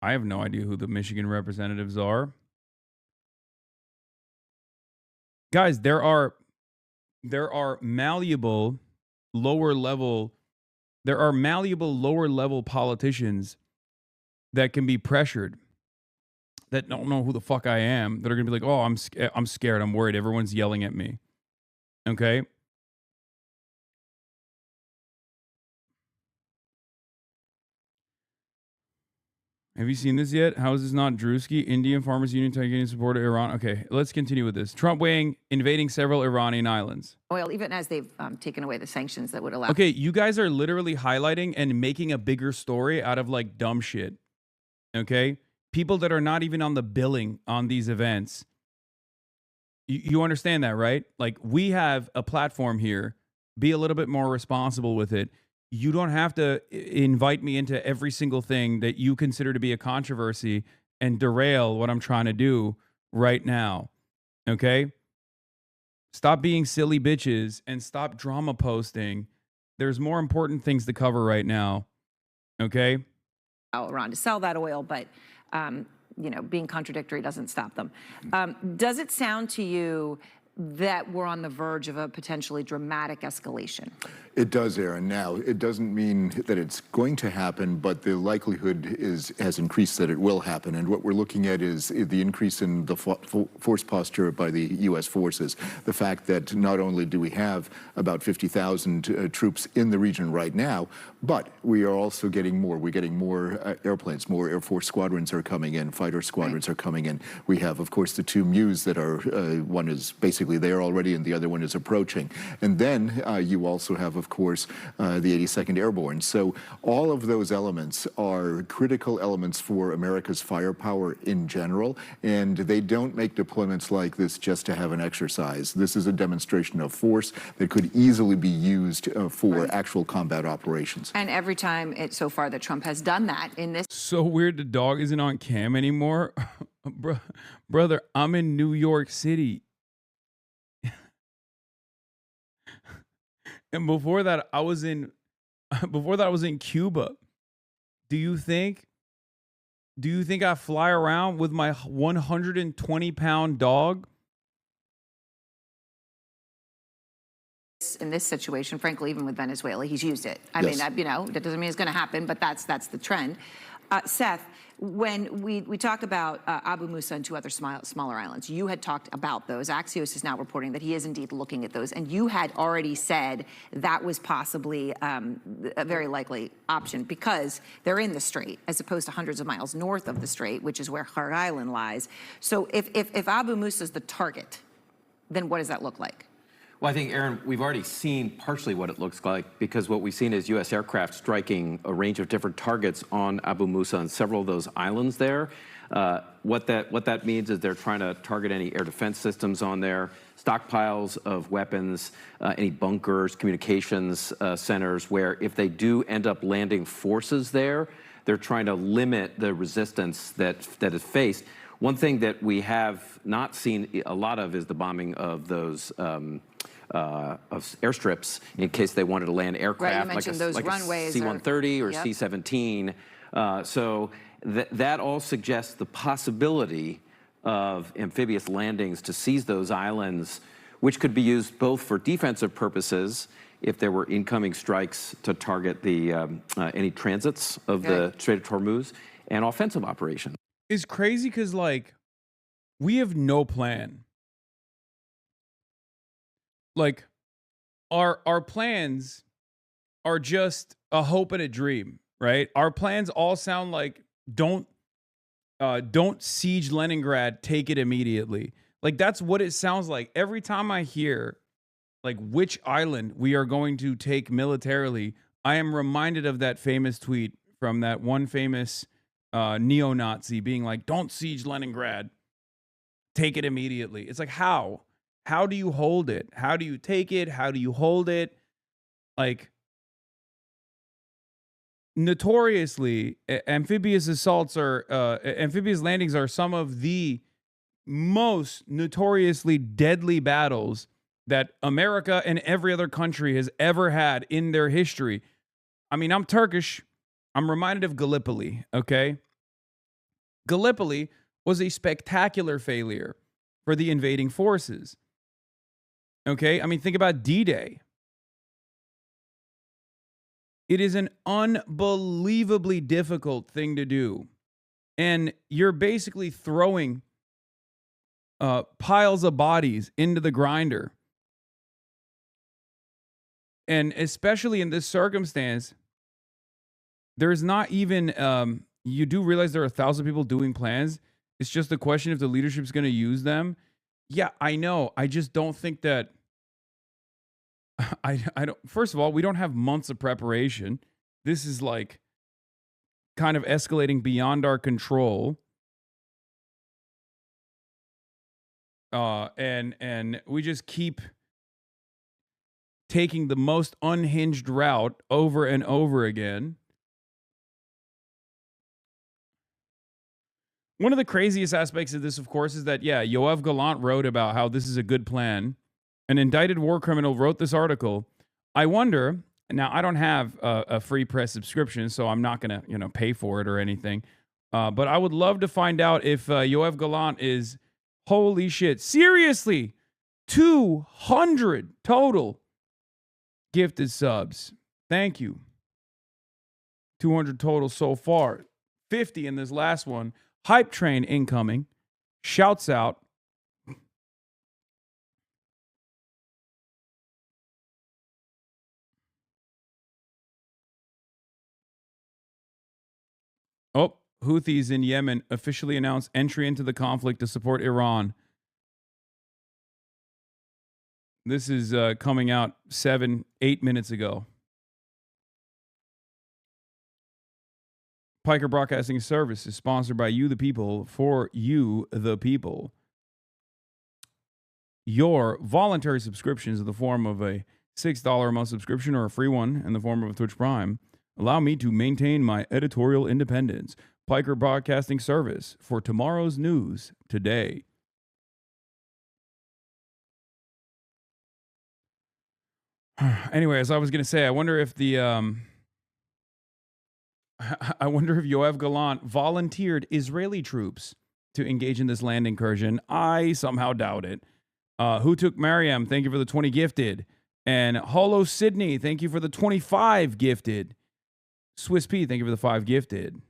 have no idea who the Michigan representatives are. Guys, there are malleable lower level politicians that can be pressured, that don't know who the fuck I am, that are going to be like, oh, I'm scared. I'm worried. Everyone's yelling at me. Okay. Have you seen this yet? How is this not Drewski? Indian Farmers Union taking support of Iran. Okay, let's continue with this. Trump invading several Iranian islands. Oil, even as they've taken away the sanctions that would allow. Okay, you guys are literally highlighting and making a bigger story out of like dumb shit. Okay? People that are not even on the billing on these events. You understand that, right? Like, we have a platform here. Be a little bit more responsible with it. You don't have to invite me into every single thing that you consider to be a controversy and derail what I'm trying to do right now. Okay? Stop being silly bitches and stop drama posting. There's more important things to cover right now. Okay? Iran to sell that oil, but being contradictory doesn't stop them. Does it sound to you that we're on the verge of a potentially dramatic escalation? It does, Aaron. Now, it doesn't mean that it's going to happen, but the likelihood has increased that it will happen. And what we're looking at is the increase in the force posture by the U.S. forces. The fact that not only do we have about 50,000 troops in the region right now, but we are also getting more. We're getting more airplanes, more Air Force squadrons are coming in, fighter squadrons are coming in. We have, of course, the two MEUs that are, one is basically there already and the other one is approaching. And then you also have, of course, the 82nd Airborne. So all of those elements are critical elements for America's firepower in general, and they don't make deployments like this just to have an exercise. This is a demonstration of force that could easily be used for actual combat operations. And every time so far that Trump has done that in this. So weird the dog isn't on cam anymore. Brother, I'm in New York City. And before that, I was in before that I was in Cuba. Do you think I fly around with my 120-pound dog? In this situation, frankly, even with Venezuela, he's used it. I Yes. mean, that doesn't mean it's going to happen, but that's the trend. Seth, when we talk about Abu Musa and two other smaller islands, you had talked about those. Axios is now reporting that he is indeed looking at those, and you had already said that was possibly a very likely option because they're in the strait as opposed to hundreds of miles north of the strait, which is where Har Island lies. So if Abu Musa is the target, then what does that look like? Well, I think, Aaron, we've already seen partially what it looks like because what we've seen is U.S. aircraft striking a range of different targets on Abu Musa and several of those islands there. What that means is they're trying to target any air defense systems on there, stockpiles of weapons, any bunkers, communications centers, where if they do end up landing forces there, they're trying to limit the resistance that is faced. One thing that we have not seen a lot of is the bombing of those of airstrips in case they wanted to land aircraft. Right, you mentioned those runways. C-130 or C-17. So that all suggests the possibility of amphibious landings to seize those islands, which could be used both for defensive purposes if there were incoming strikes to target the any transits of the Strait of Hormuz, and offensive operations. It's crazy because, like, we have no plan. Like, our plans are just a hope and a dream, right? Our plans all sound like don't siege Leningrad, take it immediately. Like, that's what it sounds like every time I hear like which island we are going to take militarily. I am reminded of that famous tweet from that one famous neo-Nazi being like, "Don't siege Leningrad, take it immediately." It's like, how? How do you hold it? How do you take it? How do you hold it? Like, notoriously, amphibious landings are some of the most notoriously deadly battles that America and every other country has ever had in their history. I mean, I'm Turkish. I'm reminded of Gallipoli, okay? Gallipoli was a spectacular failure for the invading forces. Okay? I mean, think about D-Day. It is an unbelievably difficult thing to do. And you're basically throwing piles of bodies into the grinder. And especially in this circumstance, there's not even, you do realize there are 1,000 people doing plans. It's just a question if the leadership's going to use them. Yeah, I know. I just don't think that, I don't, first of all, we don't have months of preparation. This is like kind of escalating beyond our control. And we just keep taking the most unhinged route over and over again. One of the craziest aspects of this, of course, is that, yeah, Yoav Gallant wrote about how this is a good plan. An indicted war criminal wrote this article. I wonder, now I don't have a free press subscription, so I'm not going to, pay for it or anything. But I would love to find out if Yoav Gallant is, holy shit, seriously, 200 total gifted subs. Thank you. 200 total so far. 50 in this last one. Hype train incoming. Shouts out. Oh, Houthis in Yemen officially announced entry into the conflict to support Iran. This is coming out 7-8 minutes ago. Piker Broadcasting Service is sponsored by you, the people, for you, the people. Your voluntary subscriptions in the form of a $6 a month subscription or a free one in the form of a Twitch Prime allow me to maintain my editorial independence. Piker Broadcasting Service for tomorrow's news today. Anyway, as I was going to say, I wonder if the I wonder if Yoav Gallant volunteered Israeli troops to engage in this land incursion. I somehow doubt it. Who took Mariam? Thank you for the 20 gifted. And Holo Sydney, thank you for the 25 gifted. Swiss P, thank you for the 5 gifted.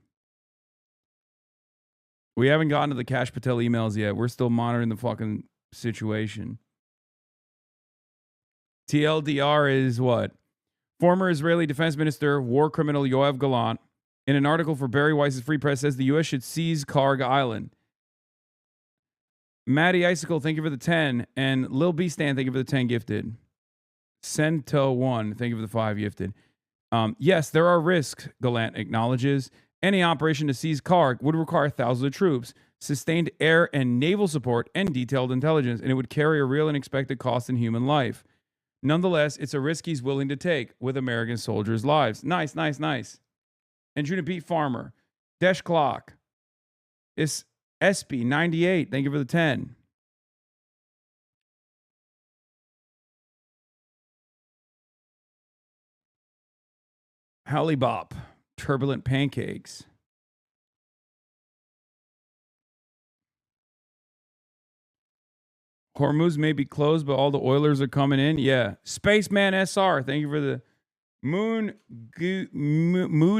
We haven't gotten to the Cash Patel emails yet. We're still monitoring the fucking situation. TLDR is what? Former Israeli Defense Minister, war criminal Yoav Gallant, in an article for Barry Weiss's Free Press, says the U.S. should seize Karg Island. Maddie Icicle, thank you for the 10. And Lil B Stan, thank you for the 10 gifted. Sento1, thank you for the 5 gifted. Yes, there are risks, Gallant acknowledges. Any operation to seize Karg would require thousands of troops, sustained air and naval support, and detailed intelligence, and it would carry a real and expected cost in human life. Nonetheless, it's a risk he's willing to take with American soldiers' lives. Nice, nice, nice. And Juna Pete Farmer, Desh Clock, it's SB98, thank you for the 10. Howley Bop, Turbulent Pancakes. Hormuz may be closed, but all the oilers are coming in. Yeah. Spaceman SR, thank you for the Mood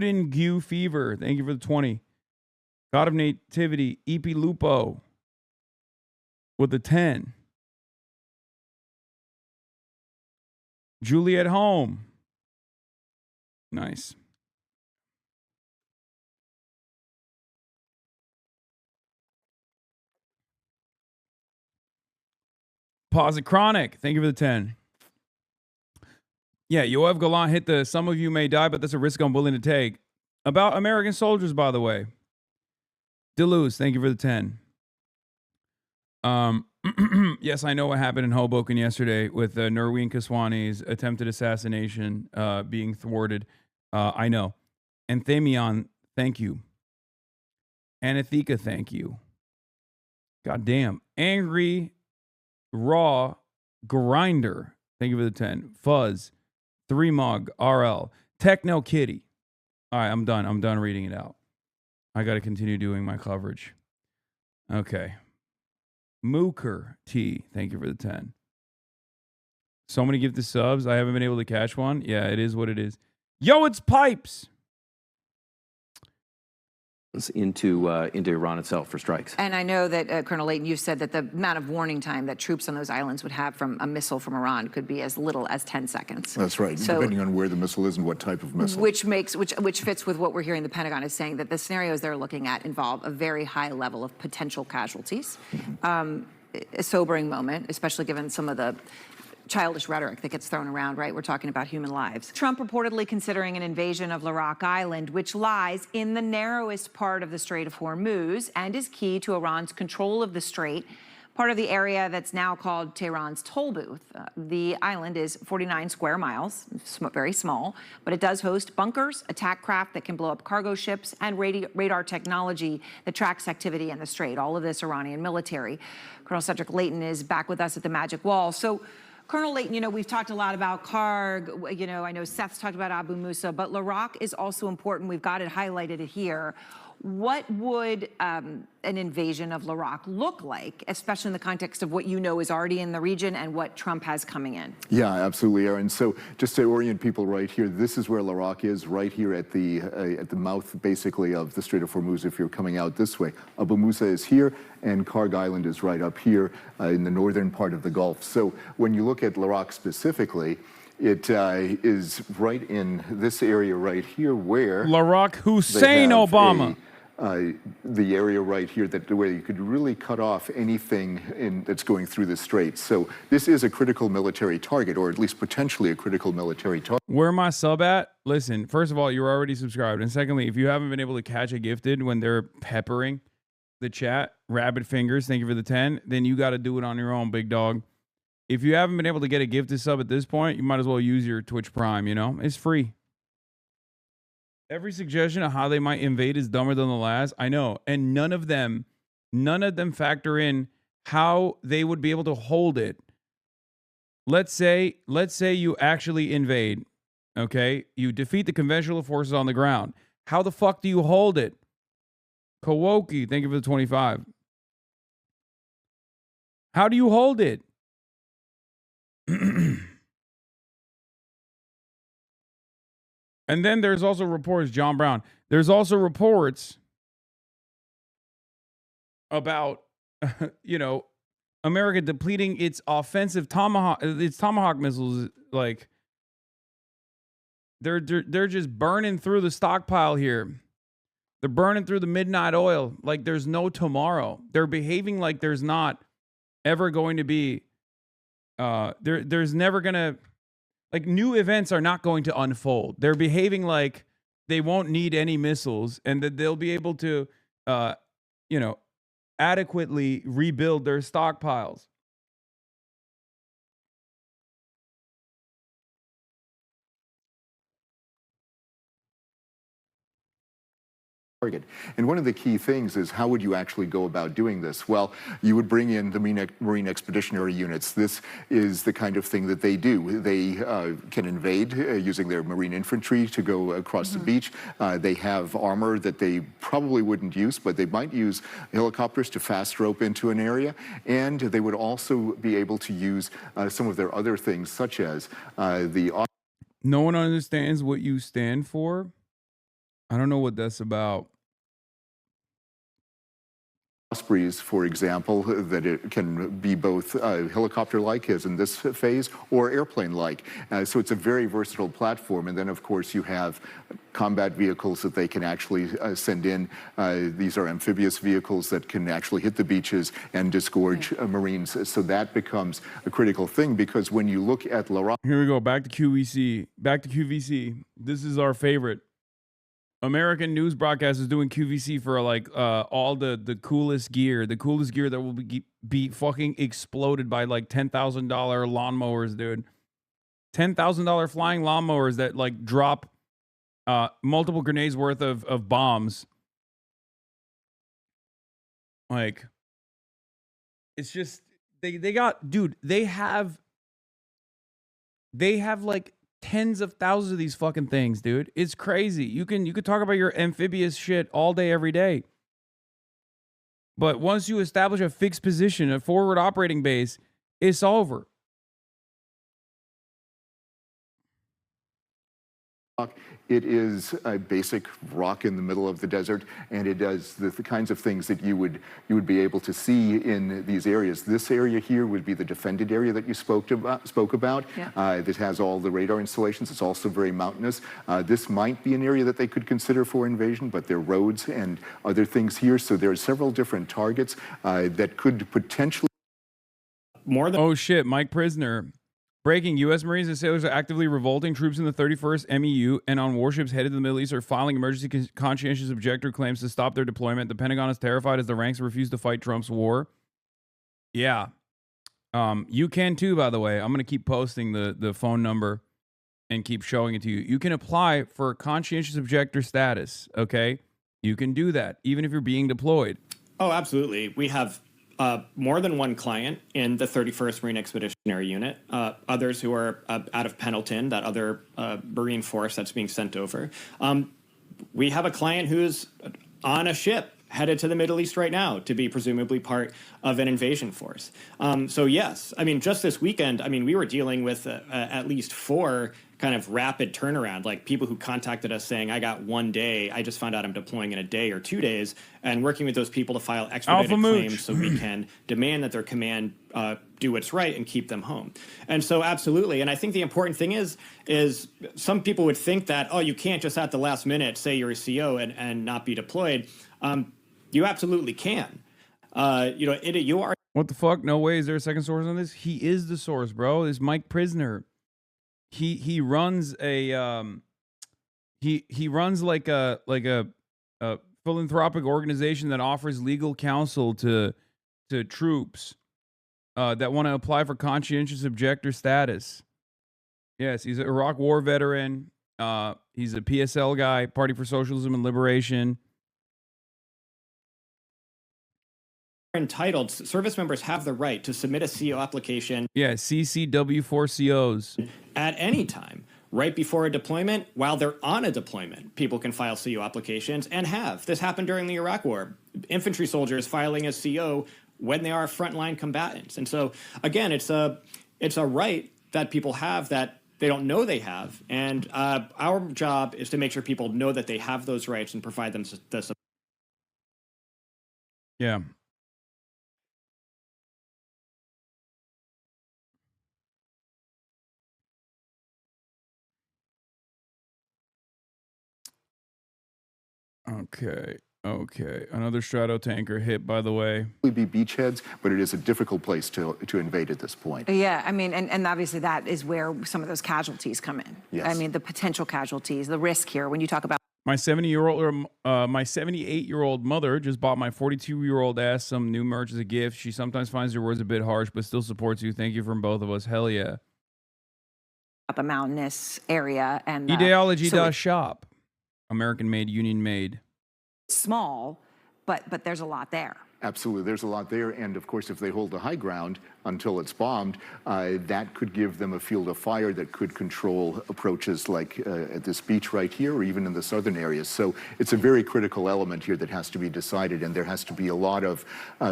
and Goo Fever. Thank you for the 20. God of Nativity, EP Lupo with the 10. Juliet Home. Nice. Pause it Chronic. Thank you for the 10. Yeah, Yoav Gallant hit the some of you may die, but that's a risk I'm willing to take. About American soldiers, by the way. Deleuze, thank you for the 10. Yes, I know what happened in Hoboken yesterday with Nurween Kaswani's attempted assassination being thwarted. I know. And Thamion, thank you. Anathika, thank you. God damn. Angry Raw Grinder, thank you for the 10. Fuzz, 3 Mug, RL, Techno Kitty. All right, I'm done. I'm done reading it out. I got to continue doing my coverage. Okay. Mooker T, thank you for the 10. So many gifted subs. I haven't been able to catch one. Yeah, it is what it is. Yo, it's Pipes. Into Iran itself for strikes. And I know that, Colonel Layton, you said that the amount of warning time that troops on those islands would have from a missile from Iran could be as little as 10 seconds. That's right, so, depending on where the missile is and what type of missile. Which fits with what we're hearing the Pentagon is saying, that the scenarios they're looking at involve a very high level of potential casualties. A sobering moment, especially given some of the childish rhetoric that gets thrown around, right? We're talking about human lives. Trump reportedly considering an invasion of Larak Island, which lies in the narrowest part of the Strait of Hormuz and is key to Iran's control of the strait, part of the area that's now called Tehran's toll booth. The island is 49 square miles, very small, but it does host bunkers, attack craft that can blow up cargo ships, and radar technology that tracks activity in the strait. All of this Iranian military. Colonel Cedric Layton is back with us at the Magic Wall. So, Colonel Layton, you know, we've talked a lot about Karg. You know, I know Seth's talked about Abu Musa, but Larak is also important. We've got it highlighted here. What would an invasion of Larak look like, especially in the context of what you know is already in the region and what Trump has coming in? Yeah, absolutely, Aaron. So just to orient people right here, this is where Larak is, right here at the mouth, basically, of the Strait of Hormuz if you're coming out this way. Abu Musa is here, and Karg Island is right up here in the northern part of the Gulf. So when you look at Larak specifically, it is right in this area right here where Larak Hussein Obama. The area right here where you could really cut off anything that's going through the strait. So this is a critical military target, or at least potentially a critical military target. Where my sub at? Listen, first of all, you're already subscribed. And secondly, if you haven't been able to catch a gifted when they're peppering the chat, rabbit fingers, thank you for the 10, then you got to do it on your own, big dog. If you haven't been able to get a gifted sub at this point, you might as well use your Twitch Prime, you know? It's free. Every suggestion of how they might invade is dumber than the last. I know. And none of them factor in how they would be able to hold it. Let's say you actually invade, okay? You defeat the conventional forces on the ground. How the fuck do you hold it? Kawoki, thank you for the 25. How do you hold it? And then there's also reports, John Brown. There's also reports about, America depleting its offensive Tomahawk missiles. Like, they're just burning through the stockpile here. They're burning through the midnight oil like there's no tomorrow. They're behaving like there's not ever going to be. There's never gonna, like, new events are not going to unfold. They're behaving like they won't need any missiles and that they'll be able to, adequately rebuild their stockpiles. Target. And one of the key things is, how would you actually go about doing this? Well, you would bring in the Marine Expeditionary Units. This is the kind of thing that they do. They can invade using their Marine infantry to go across the beach. They have armor that they probably wouldn't use, but they might use helicopters to fast rope into an area. And they would also be able to use some of their other things, such as the... No one understands what you stand for. I don't know what that's about. Ospreys, for example, that it can be both helicopter-like, as in this phase, or airplane-like. So it's a very versatile platform. And then, of course, you have combat vehicles that they can actually send in. These are amphibious vehicles that can actually hit the beaches and disgorge Marines. So that becomes a critical thing, because when you look at Here we go, back to QVC. Back to QVC. This is our favorite. American news broadcast is doing QVC for like all the coolest gear. The coolest gear that will be fucking exploded by like $10,000 lawnmowers, dude. $10,000 flying lawnmowers that like drop multiple grenades worth of bombs. Like, it's just, they got, dude, they have like tens of thousands of these fucking things, dude. It's crazy. You could talk about your amphibious shit all day, every day. But once you establish a fixed position, a forward operating base, it's over. It is a basic rock in the middle of the desert, and it does the kinds of things that you would be able to see in these areas. This area here would be the defended area that you spoke about. Yeah. That has all the radar installations. It's also very mountainous. This might be an area that they could consider for invasion, but there are roads and other things here. So there are several different targets that could potentially... Oh shit, Mike Prisoner. Breaking, U.S. Marines and sailors are actively revolting. Troops in the 31st MEU and on warships headed to the Middle East are filing emergency conscientious objector claims to stop their deployment. The Pentagon is terrified as the ranks refuse to fight Trump's war. Yeah. You can too, by the way. I'm going to keep posting the phone number and keep showing it to you. You can apply for conscientious objector status, okay? You can do that, even if you're being deployed. Oh, absolutely. We have more than one client in the 31st Marine Expeditionary Unit, others who are out of Pendleton, that other Marine force that's being sent over. We have a client who's on a ship headed to the Middle East right now to be presumably part of an invasion force. So yes, I mean, just this weekend, I mean, we were dealing with at least 4 kind of rapid turnaround, like people who contacted us saying, I got 1 day, I just found out I'm deploying in a day or 2 days, and working with those people to file expedited claims so we can demand that their command do what's right and keep them home. And so absolutely, and I think the important thing is some people would think that, oh, you can't just at the last minute say you're a CO and not be deployed. You absolutely can. You are. What the fuck? No way. Is there a second source on this? He is the source, bro. It's Mike Prisoner. He runs a he runs like a philanthropic organization that offers legal counsel to troops that want to apply for conscientious objector status. Yes, he's an Iraq War veteran. He's a PSL guy, Party for Socialism and Liberation. Entitled, service members have the right to submit a CO application. Yeah, CCW4COs. At any time, right before a deployment, while they're on a deployment, people can file CO applications and have. This happened during the Iraq War. Infantry soldiers filing a CO when they are frontline combatants. And so, again, it's a right that people have that they don't know they have. And our job is to make sure people know that they have those rights and provide them the support. Yeah. Okay. Okay. Another strato tanker hit, by the way. Be beachheads, but it is a difficult place to invade at this point. Yeah, I mean, and obviously that is where some of those casualties come in. Yes. I mean, the potential casualties, the risk here when you talk about. My 78-year-old mother just bought my 42-year-old ass some new merch as a gift. She sometimes finds her words a bit harsh, but still supports you. Thank you from both of us. Hell yeah. Up a mountainous area and Ideology.shop. American made, union made. Small, but there's a lot there. Absolutely, there's a lot there, and of course, if they hold the high ground until it's bombed, that could give them a field of fire that could control approaches like at this beach right here, or even in the southern areas. So it's a very critical element here that has to be decided, and there has to be a lot of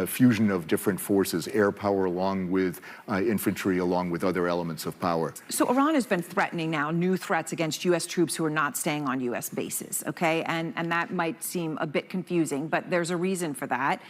fusion of different forces, air power along with infantry, along with other elements of power. So Iran has been threatening now new threats against U.S. troops who are not staying on U.S. bases, okay? And that might seem a bit confusing, but there's a reason for that.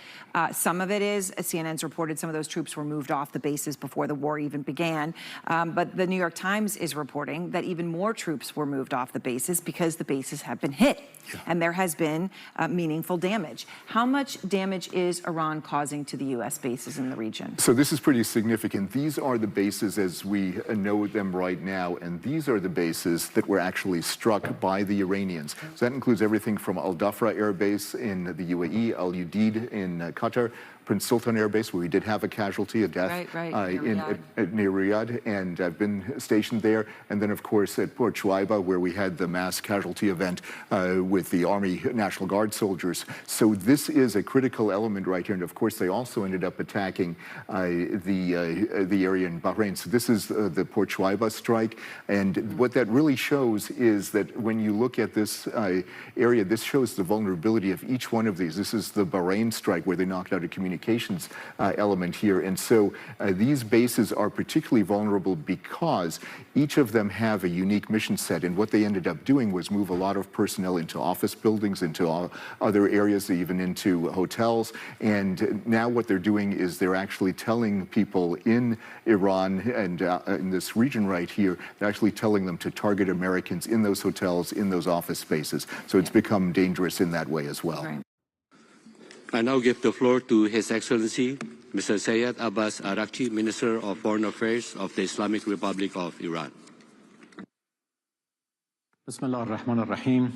Some of it is, as CNN's reported, some of those troops were moved off the bases before the war even began. But the New York Times is reporting that even more troops were moved off the bases because the bases have been hit. Yeah. And there has been meaningful damage. How much damage is Iran causing to the U.S. bases in the region? So this is pretty significant. These are the bases as we know them right now, and these are the bases that were actually struck by the Iranians. So that includes everything from Al Dhafra Air Base in the UAE, Al Udeid in Qatar, Prince Sultan Air Base, where we did have a casualty, a death near Riyadh, and I've been stationed there. And then, of course, at Port Shuaiba, where we had the mass casualty event with the Army National Guard soldiers. So this is a critical element right here. And of course, they also ended up attacking the area in Bahrain. So this is the Port Shuaiba strike. And what that really shows is that when you look at this area, this shows the vulnerability of each one of these. This is the Bahrain strike, where they knocked out a communications element here. And so these bases are particularly vulnerable because each of them have a unique mission set. And what they ended up doing was move a lot of personnel into office buildings, into other areas, even into hotels. And now what they're doing is they're actually telling people in Iran and in this region right here, they're actually telling them to target Americans in those hotels, in those office spaces. So it's become dangerous in that way as well. Right. I now give the floor to His Excellency, Mr. Sayed Abbas Arakchi, Minister of Foreign Affairs of the Islamic Republic of Iran. Bismillah ar-Rahman ar-Rahim.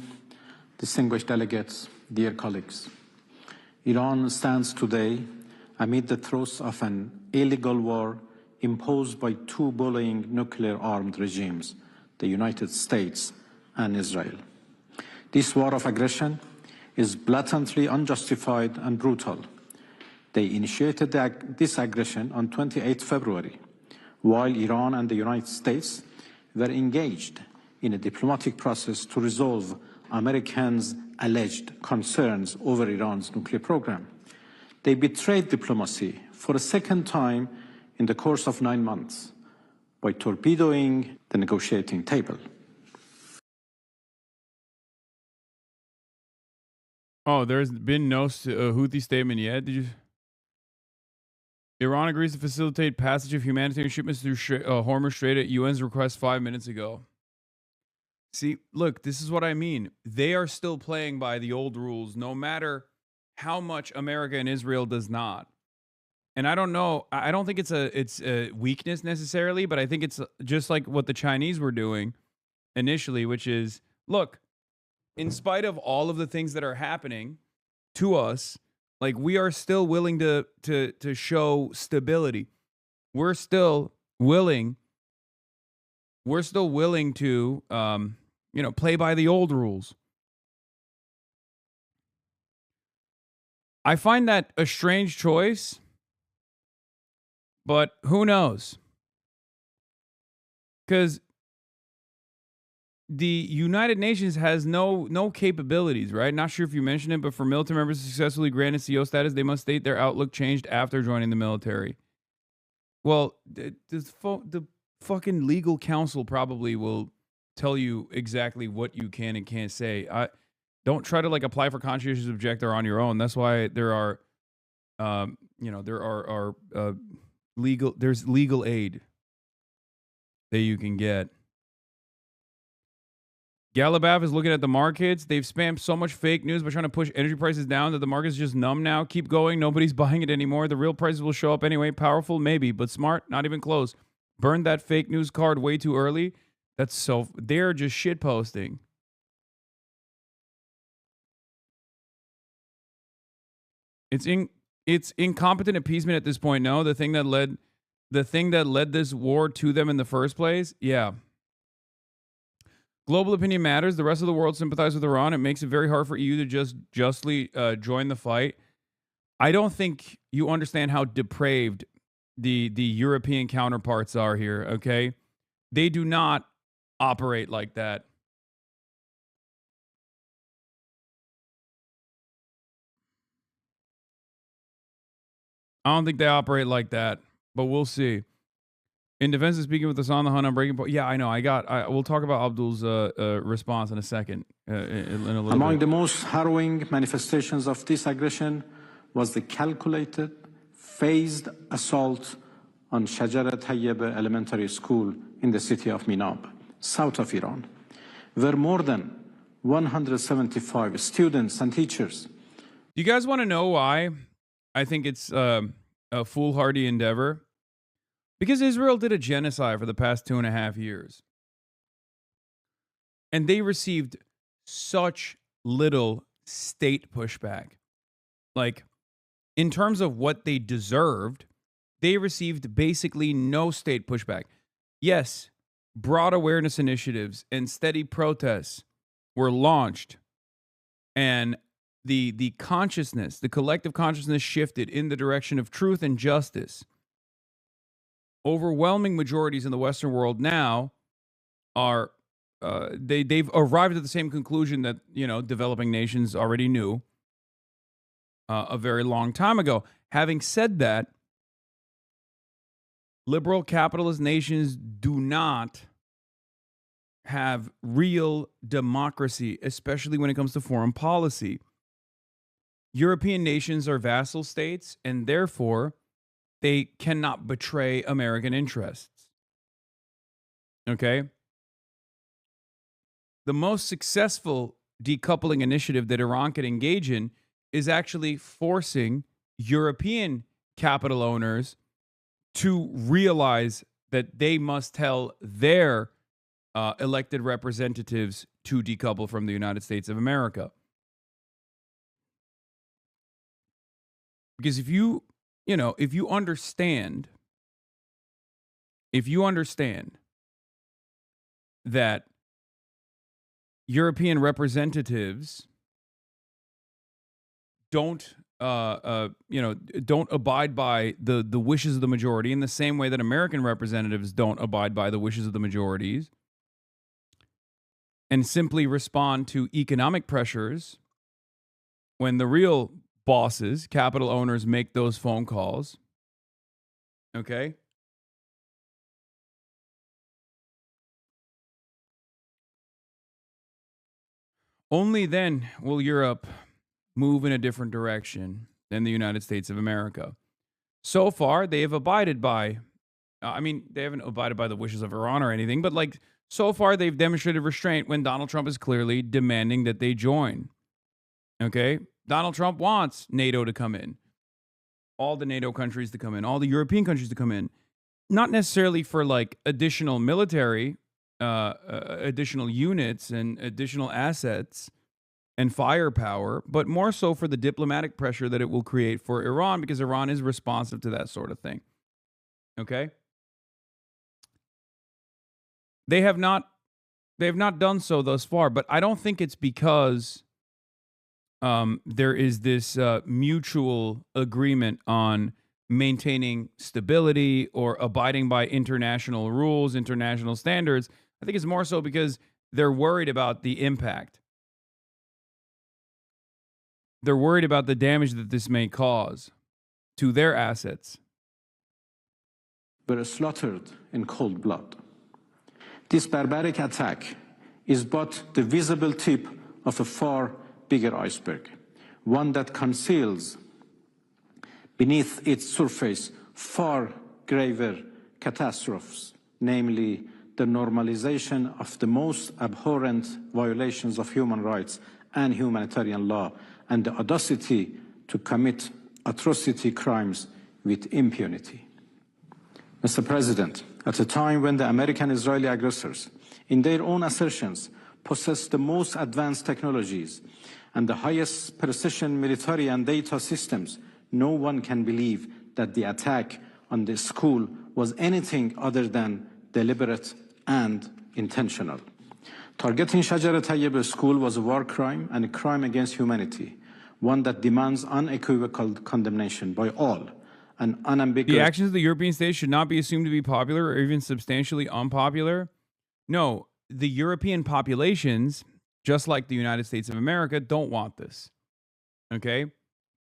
Distinguished delegates, dear colleagues. Iran stands today amid the throes of an illegal war imposed by two bullying nuclear-armed regimes, the United States and Israel. This war of aggression is blatantly unjustified and brutal. They initiated this aggression on 28 February, while Iran and the United States were engaged in a diplomatic process to resolve Americans' alleged concerns over Iran's nuclear program. They betrayed diplomacy for a second time in the course of 9 months by torpedoing the negotiating table. Oh, there's been no Houthi statement yet. Did you? Iran agrees to facilitate passage of humanitarian shipments through Hormuz Strait at UN's request 5 minutes ago. See, look, this is what I mean. They are still playing by the old rules, no matter how much America and Israel does not. And I don't know. I don't think it's a weakness necessarily, but I think it's just like what the Chinese were doing initially, which is, look, in spite of all of the things that are happening to us, like, we are still willing to show stability. We're still willing to play by the old rules. I find that a strange choice, but who knows? Because the United Nations has no capabilities, right? Not sure if you mentioned it, but for military members to successfully grant CO status, they must state their outlook changed after joining the military. Well, the fucking legal counsel probably will tell you exactly what you can and can't say. Don't try to like apply for conscientious objector on your own. That's why there are, there's legal aid that you can get. Galabav is looking at the markets. They've spammed so much fake news by trying to push energy prices down that the market's just numb now. Keep going. Nobody's buying it anymore. The real prices will show up anyway. Powerful, maybe, but smart, not even close. Burned that fake news card way too early. They're just shit posting. It's incompetent appeasement at this point. No, the thing that led this war to them in the first place. Yeah. Global opinion matters. The rest of the world sympathizes with Iran. It makes it very hard for EU to just justly join the fight. I don't think you understand how depraved the European counterparts are here, okay? They do not operate like that. I don't think they operate like that, but we'll see. In defense of speaking with Hasan, the Hun on breaking point. Yeah, I know. We'll talk about Abdul's response in a second. In a little Among bit. the most harrowing manifestations of this aggression was the calculated, phased assault on Shajara Tayyaba Elementary School in the city of Minab, south of Iran, where more than 175 students and teachers. Do you guys want to know why I think it's a foolhardy endeavor? Because Israel did a genocide for the past 2.5 years. And they received such little state pushback. Like, in terms of what they deserved, they received basically no state pushback. Yes, broad awareness initiatives and steady protests were launched. And the consciousness, the collective consciousness shifted in the direction of truth and justice. Overwhelming majorities in the Western world now are they've arrived at the same conclusion that developing nations already knew a very long time ago. Having said that, liberal capitalist nations do not have real democracy, especially when it comes to foreign policy. European nations are vassal states, and therefore they cannot betray American interests. Okay? The most successful decoupling initiative that Iran could engage in is actually forcing European capital owners to realize that they must tell their elected representatives to decouple from the United States of America. Because if you understand that European representatives don't abide by the wishes of the majority in the same way that American representatives don't abide by the wishes of the majorities, and simply respond to economic pressures when the real bosses, capital owners, make those phone calls, okay? Only then will Europe move in a different direction than the United States of America. So far, they have abided by, they haven't abided by the wishes of Iran or anything, but so far they've demonstrated restraint when Donald Trump is clearly demanding that they join. Okay? Donald Trump wants NATO to come in, all the NATO countries to come in, all the European countries to come in, not necessarily for additional military, additional units and additional assets and firepower, but more so for the diplomatic pressure that it will create for Iran, because Iran is responsive to that sort of thing. Okay? They have not done so thus far, but I don't think it's because there is this mutual agreement on maintaining stability or abiding by international rules, international standards. I think it's more so because they're worried about the impact. They're worried about the damage that this may cause to their assets. Were slaughtered in cold blood. This barbaric attack is but the visible tip of a far bigger iceberg, one that conceals beneath its surface far graver catastrophes, namely the normalization of the most abhorrent violations of human rights and humanitarian law, and the audacity to commit atrocity crimes with impunity. Mr. President, at a time when the American-Israeli aggressors, in their own assertions, possess the most advanced technologies and the highest precision military and data systems, no one can believe that the attack on the school was anything other than deliberate and intentional. Targeting Shajar Tayyib School was a war crime and a crime against humanity, one that demands unequivocal condemnation by all. And unambiguous. The actions of the European states should not be assumed to be popular or even substantially unpopular. No, the European populations, just like the United States of America, don't want this. Okay?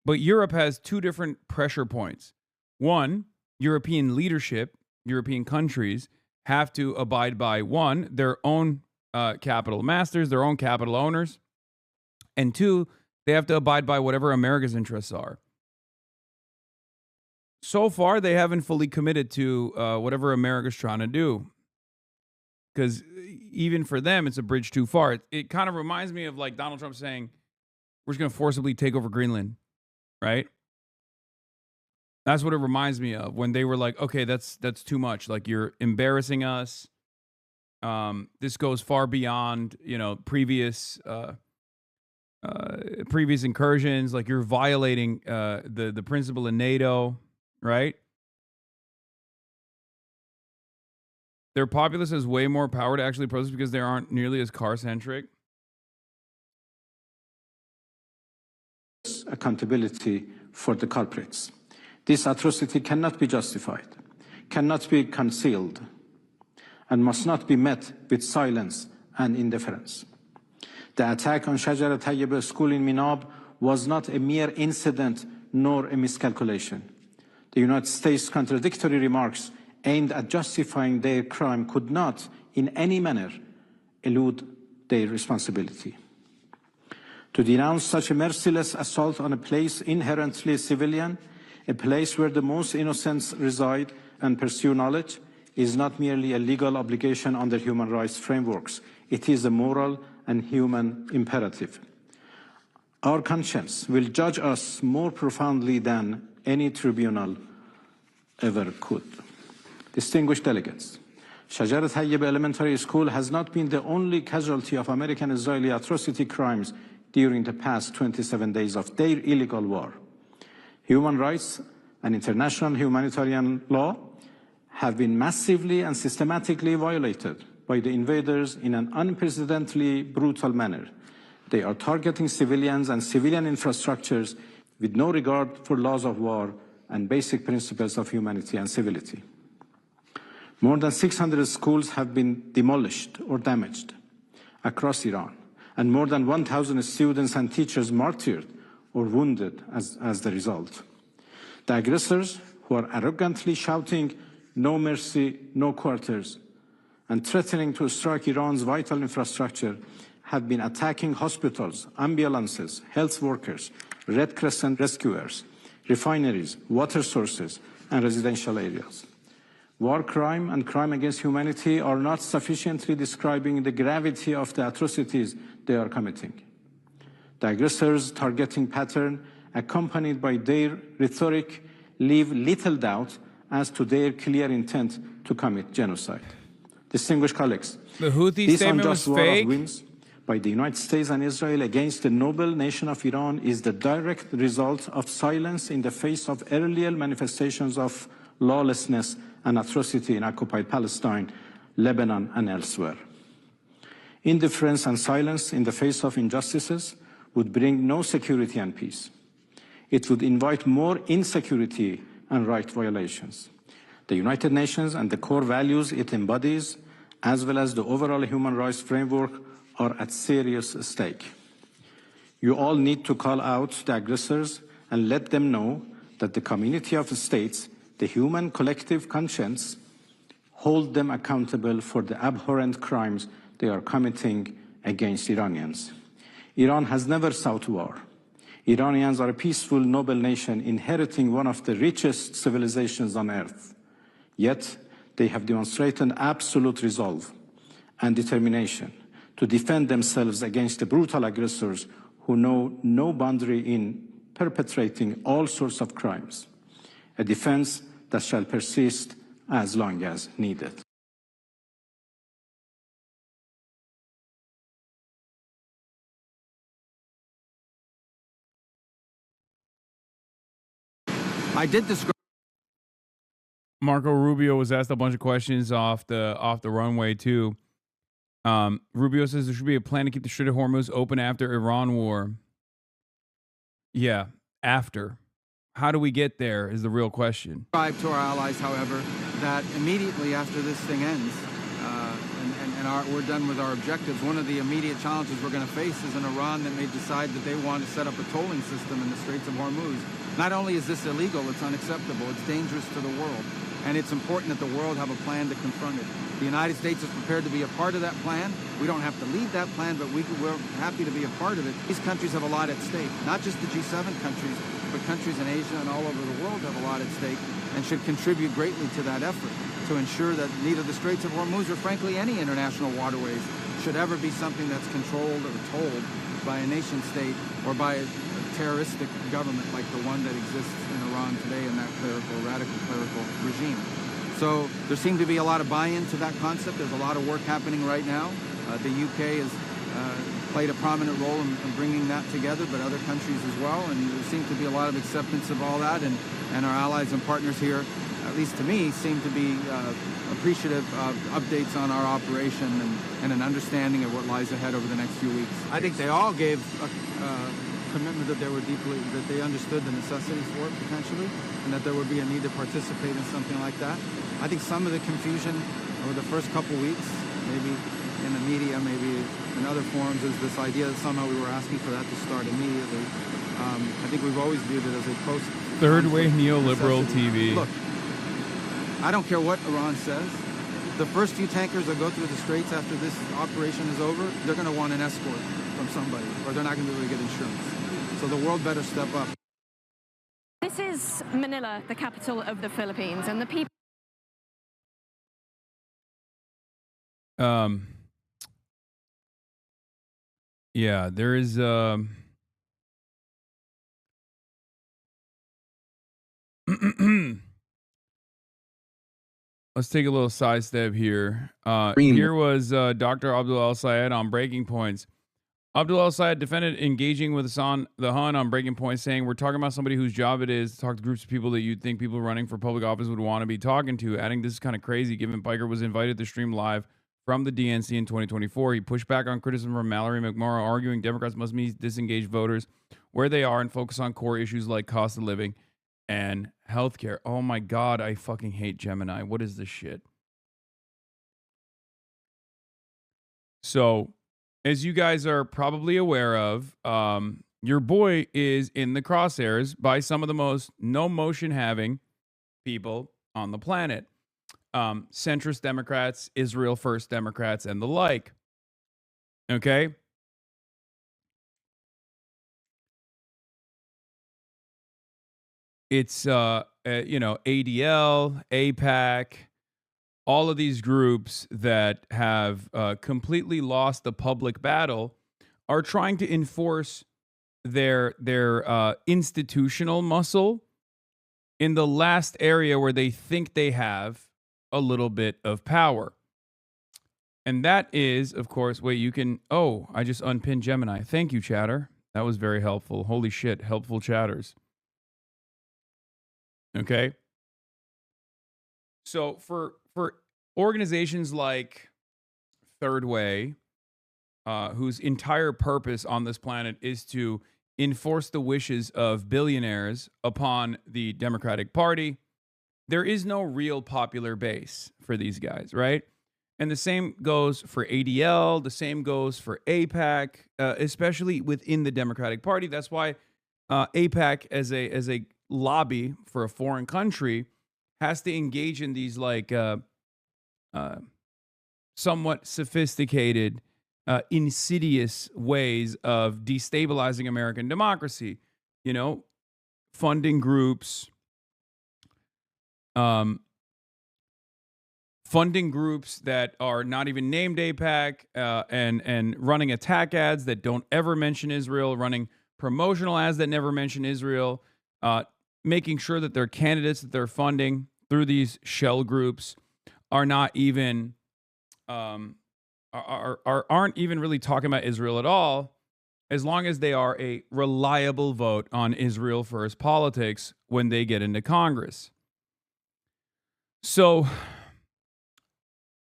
But Europe has two different pressure points. One, European leadership, European countries have to abide by, one, their own capital masters, their own capital owners. And two, they have to abide by whatever America's interests are. So far, they haven't fully committed to whatever America's trying to do. Because even for them, it's a bridge too far. It kind of reminds me of like Donald Trump saying, we're just going to forcibly take over Greenland, right? That's what it reminds me of when they were like, okay, that's too much. Like, you're embarrassing us. This goes far beyond, previous incursions. Like, you're violating the principle in NATO, right? Their populace has way more power to actually protest because they aren't nearly as car-centric. Accountability for the culprits. This atrocity cannot be justified, cannot be concealed, and must not be met with silence and indifference. The attack on Shajar Tayyib School in Minab was not a mere incident nor a miscalculation. The United States' contradictory remarks aimed at justifying their crime could not, in any manner, elude their responsibility. To denounce such a merciless assault on a place inherently civilian, a place where the most innocents reside and pursue knowledge, is not merely a legal obligation under human rights frameworks. It is a moral and human imperative. Our conscience will judge us more profoundly than any tribunal ever could. Distinguished delegates, Shajar Tayyib Elementary School has not been the only casualty of American-Israeli atrocity crimes during the past 27 days of their illegal war. Human rights and international humanitarian law have been massively and systematically violated by the invaders in an unprecedentedly brutal manner. They are targeting civilians and civilian infrastructures with no regard for laws of war and basic principles of humanity and civility. More than 600 schools have been demolished or damaged across Iran, and more than 1,000 students and teachers martyred or wounded as the result. The aggressors, who are arrogantly shouting, "No mercy, no quarters," and threatening to strike Iran's vital infrastructure, have been attacking hospitals, ambulances, health workers, Red Crescent rescuers, refineries, water sources, and residential areas. War crime and crime against humanity are not sufficiently describing the gravity of the atrocities they are committing. The aggressors' targeting pattern, accompanied by their rhetoric, leave little doubt as to their clear intent to commit genocide. Distinguished colleagues, the Houthi this statement unjust was war fake. of whims by the United States and Israel against the noble nation of Iran is the direct result of silence in the face of earlier manifestations of lawlessness and atrocity in occupied Palestine, Lebanon, and elsewhere. Indifference and silence in the face of injustices would bring no security and peace. It would invite more insecurity and right violations. The United Nations and the core values it embodies as well as the overall human rights framework, are at serious stake. You all need to call out the aggressors and let them know that the community of states, the human collective conscience, hold them accountable for the abhorrent crimes they are committing against Iranians. Iran has never sought war. Iranians are a peaceful, noble nation inheriting one of the richest civilizations on earth. Yet, they have demonstrated absolute resolve and determination to defend themselves against the brutal aggressors who know no boundary in perpetrating all sorts of crimes, a defense that shall persist as long as needed. I did describe. Marco Rubio was asked a bunch of questions off the runway too. Rubio says there should be a plan to keep the Strait of Hormuz open after Iran war. Yeah, after. How do we get there is the real question. To our allies, however, that immediately after this thing ends, we're done with our objectives, one of the immediate challenges we're going to face is an Iran that may decide that they want to set up a tolling system in the Straits of Hormuz. Not only is this illegal, it's unacceptable, it's dangerous to the world, and it's important that the world have a plan to confront it. The United States is prepared to be a part of that plan. We don't have to lead that plan, but we're happy to be a part of it. These countries have a lot at stake, not just the G7 countries, but countries in Asia and all over the world have a lot at stake and should contribute greatly to that effort to ensure that neither the Straits of Hormuz or, frankly, any international waterways should ever be something that's controlled or tolled by a nation state or by a terroristic government like the one that exists in Iran today in that radical clerical regime. So there seemed to be a lot of buy-in to that concept. There's a lot of work happening right now. The UK has played a prominent role in bringing that together, but other countries as well. And there seems to be a lot of acceptance of all that. And our allies and partners here, at least to me, seem to be appreciative of updates on our operation and an understanding of what lies ahead over the next few weeks. I think they all gave a commitment that they understood the necessity for it potentially, and that there would be a need to participate in something like that. I think some of the confusion over the first couple weeks, maybe in the media, maybe in other forums, is this idea that somehow we were asking for that to start immediately. I think we've always viewed it as a post third way neoliberal TV. Look, I don't care what Iran says. The first few tankers that go through the Straits after this operation is over, they're going to want an escort from somebody, or they're not going to be able to get insurance. So the world better step up. This is Manila, the capital of the Philippines, and the people. Yeah, there is. Let's take a little sidestep here. Here was Dr. Abdul El-Sayed on Breaking Points. Abdul El-Sayed defended engaging with the Hun on Breaking Points, saying, "We're talking about somebody whose job it is to talk to groups of people that you'd think people running for public office would want to be talking to," adding, "This is kind of crazy given Piker was invited to stream live from the DNC in 2024. He pushed back on criticism from Mallory McMorrow, arguing Democrats must meet disengaged voters where they are and focus on core issues like cost of living and healthcare." Oh my God, I fucking hate Gemini. What is this shit? So, as you guys are probably aware of, your boy is in the crosshairs by some of the most no motion having people on the planet. Centrist Democrats, Israel First Democrats, and the like. Okay? It's, ADL, AIPAC, all of these groups that have completely lost the public battle are trying to enforce their institutional muscle in the last area where they think they have a little bit of power. And that is, of course, I just unpinned Gemini. Thank you, chatter. That was very helpful. Holy shit, helpful chatters. Okay? So for organizations like Third Way, whose entire purpose on this planet is to enforce the wishes of billionaires upon the Democratic Party, there is no real popular base for these guys, right? And the same goes for ADL. The same goes for AIPAC, especially within the Democratic Party. That's why AIPAC, as a lobby for a foreign country, has to engage in these like somewhat sophisticated, insidious ways of destabilizing American democracy. You know, funding groups, that are not even named AIPAC, and running attack ads that don't ever mention Israel, running promotional ads that never mention Israel, making sure that their candidates that they're funding through these shell groups are not even aren't even really talking about Israel at all, as long as they are a reliable vote on Israel first politics when they get into Congress. So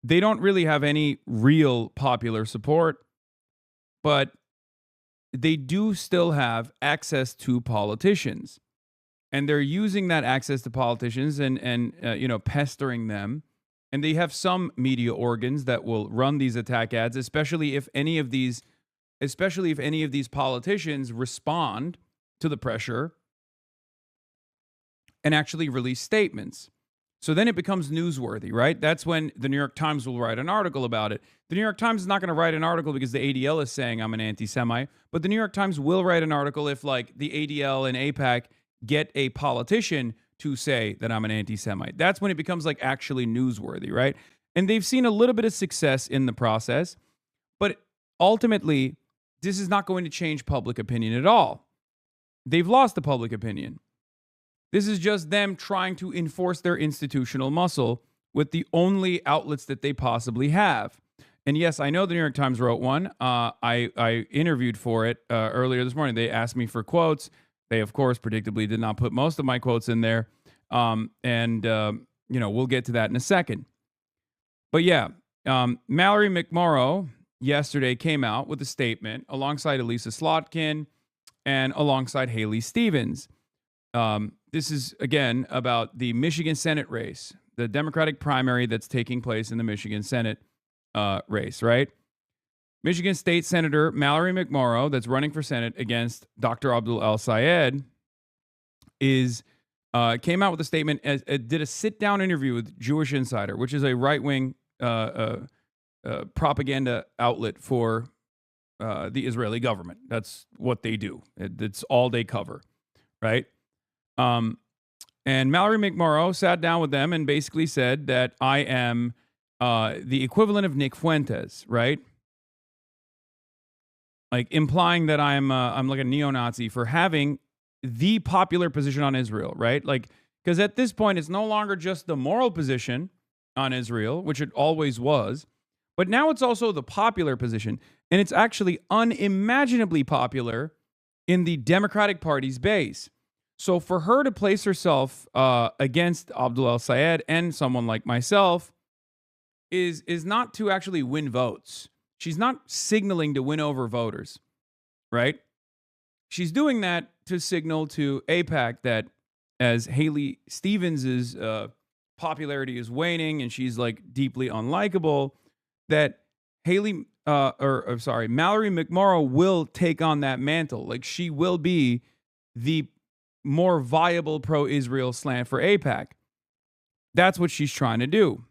they don't really have any real popular support, but they do still have access to politicians. And they're using that access to politicians and pestering them. And they have some media organs that will run these attack ads, especially if any of these politicians respond to the pressure and actually release statements. So then it becomes newsworthy, right? That's when the New York Times will write an article about it. The New York Times is not going to write an article because the ADL is saying I'm an anti-Semite, but the New York Times will write an article if, like, the ADL and AIPAC get a politician to say that I'm an anti-Semite. That's when it becomes, like, actually newsworthy, right? And they've seen a little bit of success in the process, but ultimately, this is not going to change public opinion at all. They've lost the public opinion. This is just them trying to enforce their institutional muscle with the only outlets that they possibly have. And yes, I know the New York Times wrote one. I interviewed for it earlier this morning. They asked me for quotes. They, of course, predictably did not put most of my quotes in there. We'll get to that in a second. But yeah, Mallory McMorrow yesterday came out with a statement alongside Elisa Slotkin and alongside Haley Stevens. This is, again, about the Michigan Senate race, the Democratic primary that's taking place in the Michigan Senate race, right? Michigan State Senator Mallory McMorrow, that's running for Senate against Dr. Abdul El-Sayed, came out with a statement, did a sit-down interview with Jewish Insider, which is a right-wing propaganda outlet for the Israeli government. That's what they do. It's all they cover, right? And Mallory McMorrow sat down with them and basically said that I am the equivalent of Nick Fuentes, right? Like implying that I'm like a neo-Nazi for having the popular position on Israel, right? Like, because at this point, it's no longer just the moral position on Israel, which it always was, but now it's also the popular position. And it's actually unimaginably popular in the Democratic Party's base. So for her to place herself against Abdul El-Sayed and someone like myself is not to actually win votes. She's not signaling to win over voters, right? She's doing that to signal to AIPAC that as Haley Stevens' popularity is waning and she's like deeply unlikable, that Mallory McMorrow will take on that mantle. Like she will be the more viable pro-Israel slant for AIPAC. That's what she's trying to do.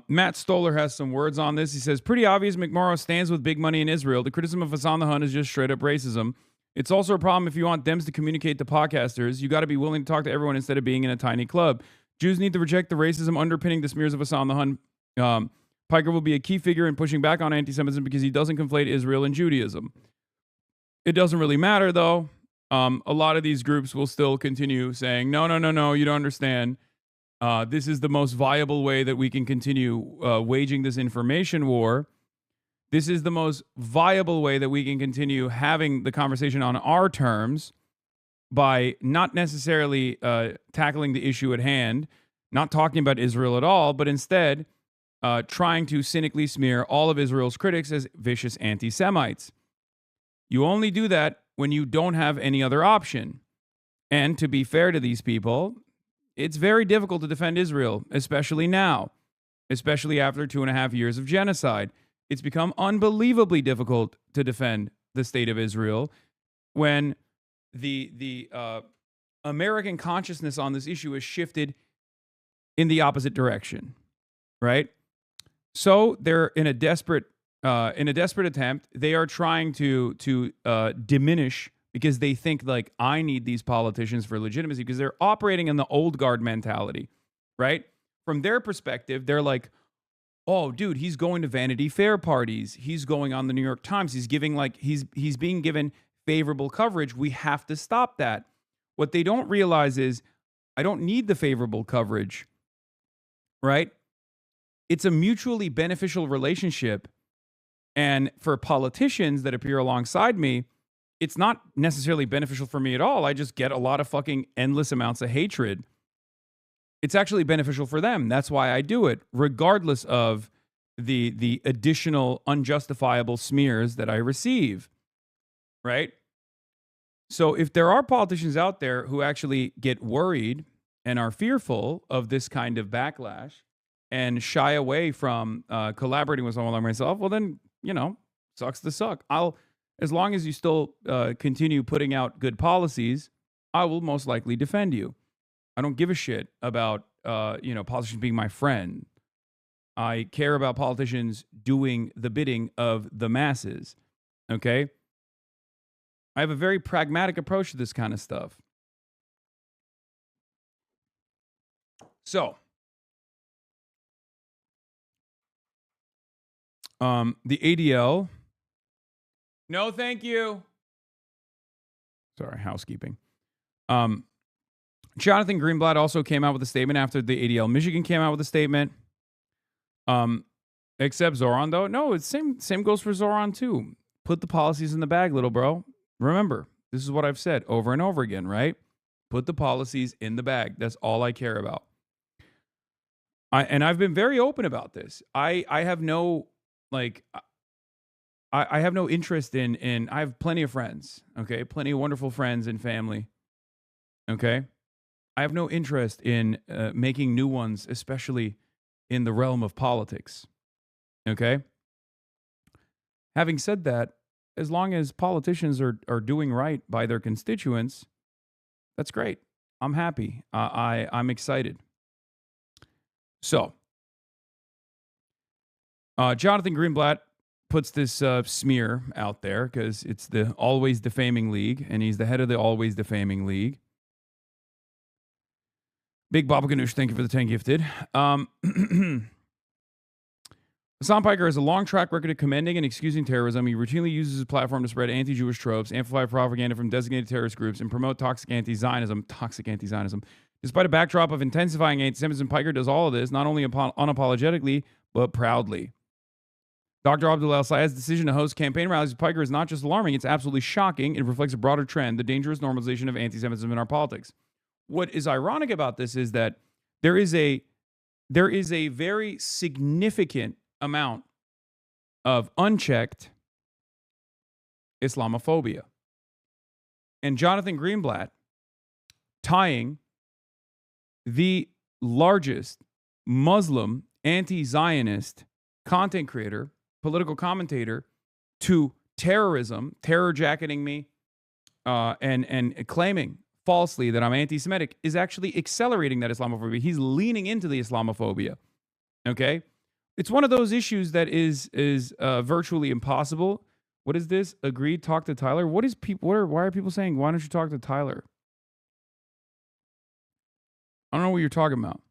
Matt Stoller has some words on this. He says, pretty obvious McMorrow stands with big money in Israel. The criticism of Hasan the Hun is just straight up racism. It's also a problem if you want Dems to communicate to podcasters. You got to be willing to talk to everyone instead of being in a tiny club. Jews need to reject the racism underpinning the smears of Hasan the Hun. Piker will be a key figure in pushing back on anti-Semitism because he doesn't conflate Israel and Judaism. It doesn't really matter, though. A lot of these groups will still continue saying, no, you don't understand. This is the most viable way that we can continue waging this information war. This is the most viable way that we can continue having the conversation on our terms by not necessarily tackling the issue at hand, not talking about Israel at all, but instead trying to cynically smear all of Israel's critics as vicious anti-Semites. You only do that when you don't have any other option. And to be fair to these people, it's very difficult to defend Israel, especially now, especially after 2.5 years of genocide. It's become unbelievably difficult to defend the state of Israel when the American consciousness on this issue has shifted in the opposite direction, right? So they're in a desperate attempt. They are trying to diminish, because they think like, I need these politicians for legitimacy, because they're operating in the old guard mentality, right? From their perspective, they're like, oh, dude, he's going to Vanity Fair parties. He's going on the New York Times. He's giving he's being given favorable coverage. We have to stop that. What they don't realize is, I don't need the favorable coverage, right? It's a mutually beneficial relationship. And for politicians that appear alongside me, it's not necessarily beneficial for me at all. I just get a lot of fucking endless amounts of hatred. It's actually beneficial for them. That's why I do it, regardless of the additional unjustifiable smears that I receive, right? So if there are politicians out there who actually get worried and are fearful of this kind of backlash and shy away from collaborating with someone like myself, well then, sucks to suck. As long as you still continue putting out good policies, I will most likely defend you. I don't give a shit about, politicians being my friend. I care about politicians doing the bidding of the masses, okay? I have a very pragmatic approach to this kind of stuff. So, the ADL... No, thank you. Sorry, housekeeping. Jonathan Greenblatt also came out with a statement after the ADL Michigan came out with a statement. Except Zoran, though. No, it's same goes for Zoran, too. Put the policies in the bag, little bro. Remember, this is what I've said over and over again, right? Put the policies in the bag. That's all I care about. I've been very open about this. I have no, I have no interest in, I have plenty of friends, okay? Plenty of wonderful friends and family, okay? I have no interest in making new ones, especially in the realm of politics, okay? Having said that, as long as politicians are doing right by their constituents, that's great. I'm happy. I'm excited. So, Jonathan Greenblatt puts this smear out there because it's the Always Defaming League, and he's the head of the Always Defaming League. Big Baba Ganoush, thank you for the 10 gifted. Hasan Piker has a long track record of commending and excusing terrorism. He routinely uses his platform to spread anti-Jewish tropes, amplify propaganda from designated terrorist groups, and promote toxic anti-Zionism. Despite a backdrop of intensifying anti-Semitism, Piker does all of this, not only unapologetically, but proudly. Dr. Abdullah El-Sayed's decision to host campaign rallies with Piker is not just alarming, it's absolutely shocking. It reflects a broader trend, the dangerous normalization of anti-Semitism in our politics. What is ironic about this is that there is a very significant amount of unchecked Islamophobia. And Jonathan Greenblatt tying the largest Muslim anti-Zionist content creator, political commentator, to terrorism, terror jacketing me, and claiming falsely that I'm anti-Semitic is actually accelerating that Islamophobia. He's leaning into the Islamophobia. Okay? It's one of those issues that is virtually impossible. What is this? Agreed, talk to Tyler. Why are people saying, why don't you talk to Tyler? I don't know what you're talking about.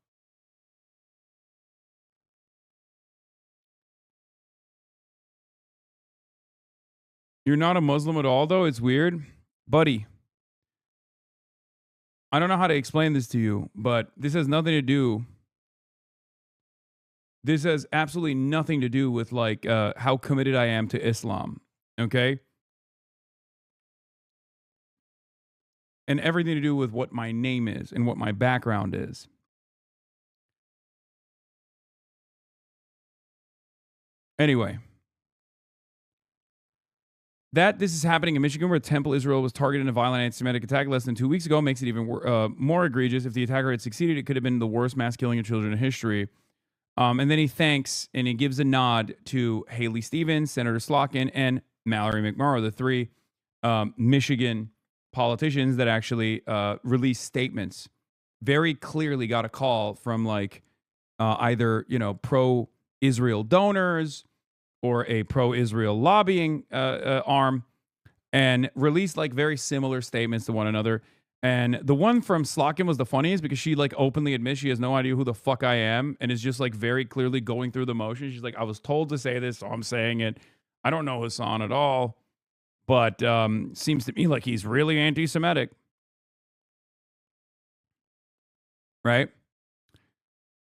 You're not a Muslim at all, though? It's weird. Buddy, I don't know how to explain this to you, but this has nothing to do. This has absolutely nothing to do with how committed I am to Islam, okay? And everything to do with what my name is and what my background is. Anyway. That this is happening in Michigan, where Temple Israel was targeted in a violent anti-Semitic attack less than 2 weeks ago, makes it even more egregious. If the attacker had succeeded, it could have been the worst mass killing of children in history. And then he thanks and he gives a nod to Haley Stevens, Senator Slotkin, and Mallory McMorrow, the three Michigan politicians that actually released statements. Very clearly got a call from like either, pro-Israel donors or a pro-Israel lobbying arm, and released like very similar statements to one another. And the one from Slotkin was the funniest because she like openly admits she has no idea who the fuck I am and is just like very clearly going through the motions. She's like, I was told to say this, so I'm saying it. I don't know Hasan at all, but seems to me like he's really anti-Semitic. Right?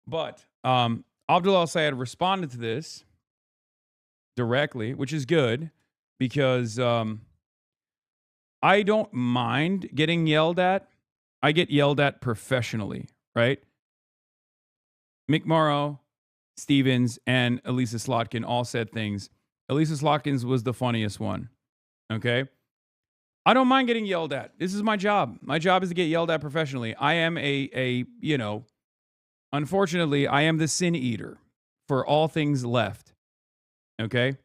But Abdul al-Sayed responded to this directly, which is good because I don't mind getting yelled at. I get yelled at professionally, right? McMorrow, Stevens, and Elisa Slotkin all said things. Elisa Slotkin's was the funniest one, okay? I don't mind getting yelled at. This is my job. My job is to get yelled at professionally. I am unfortunately, I am the sin eater for all things left. Okay?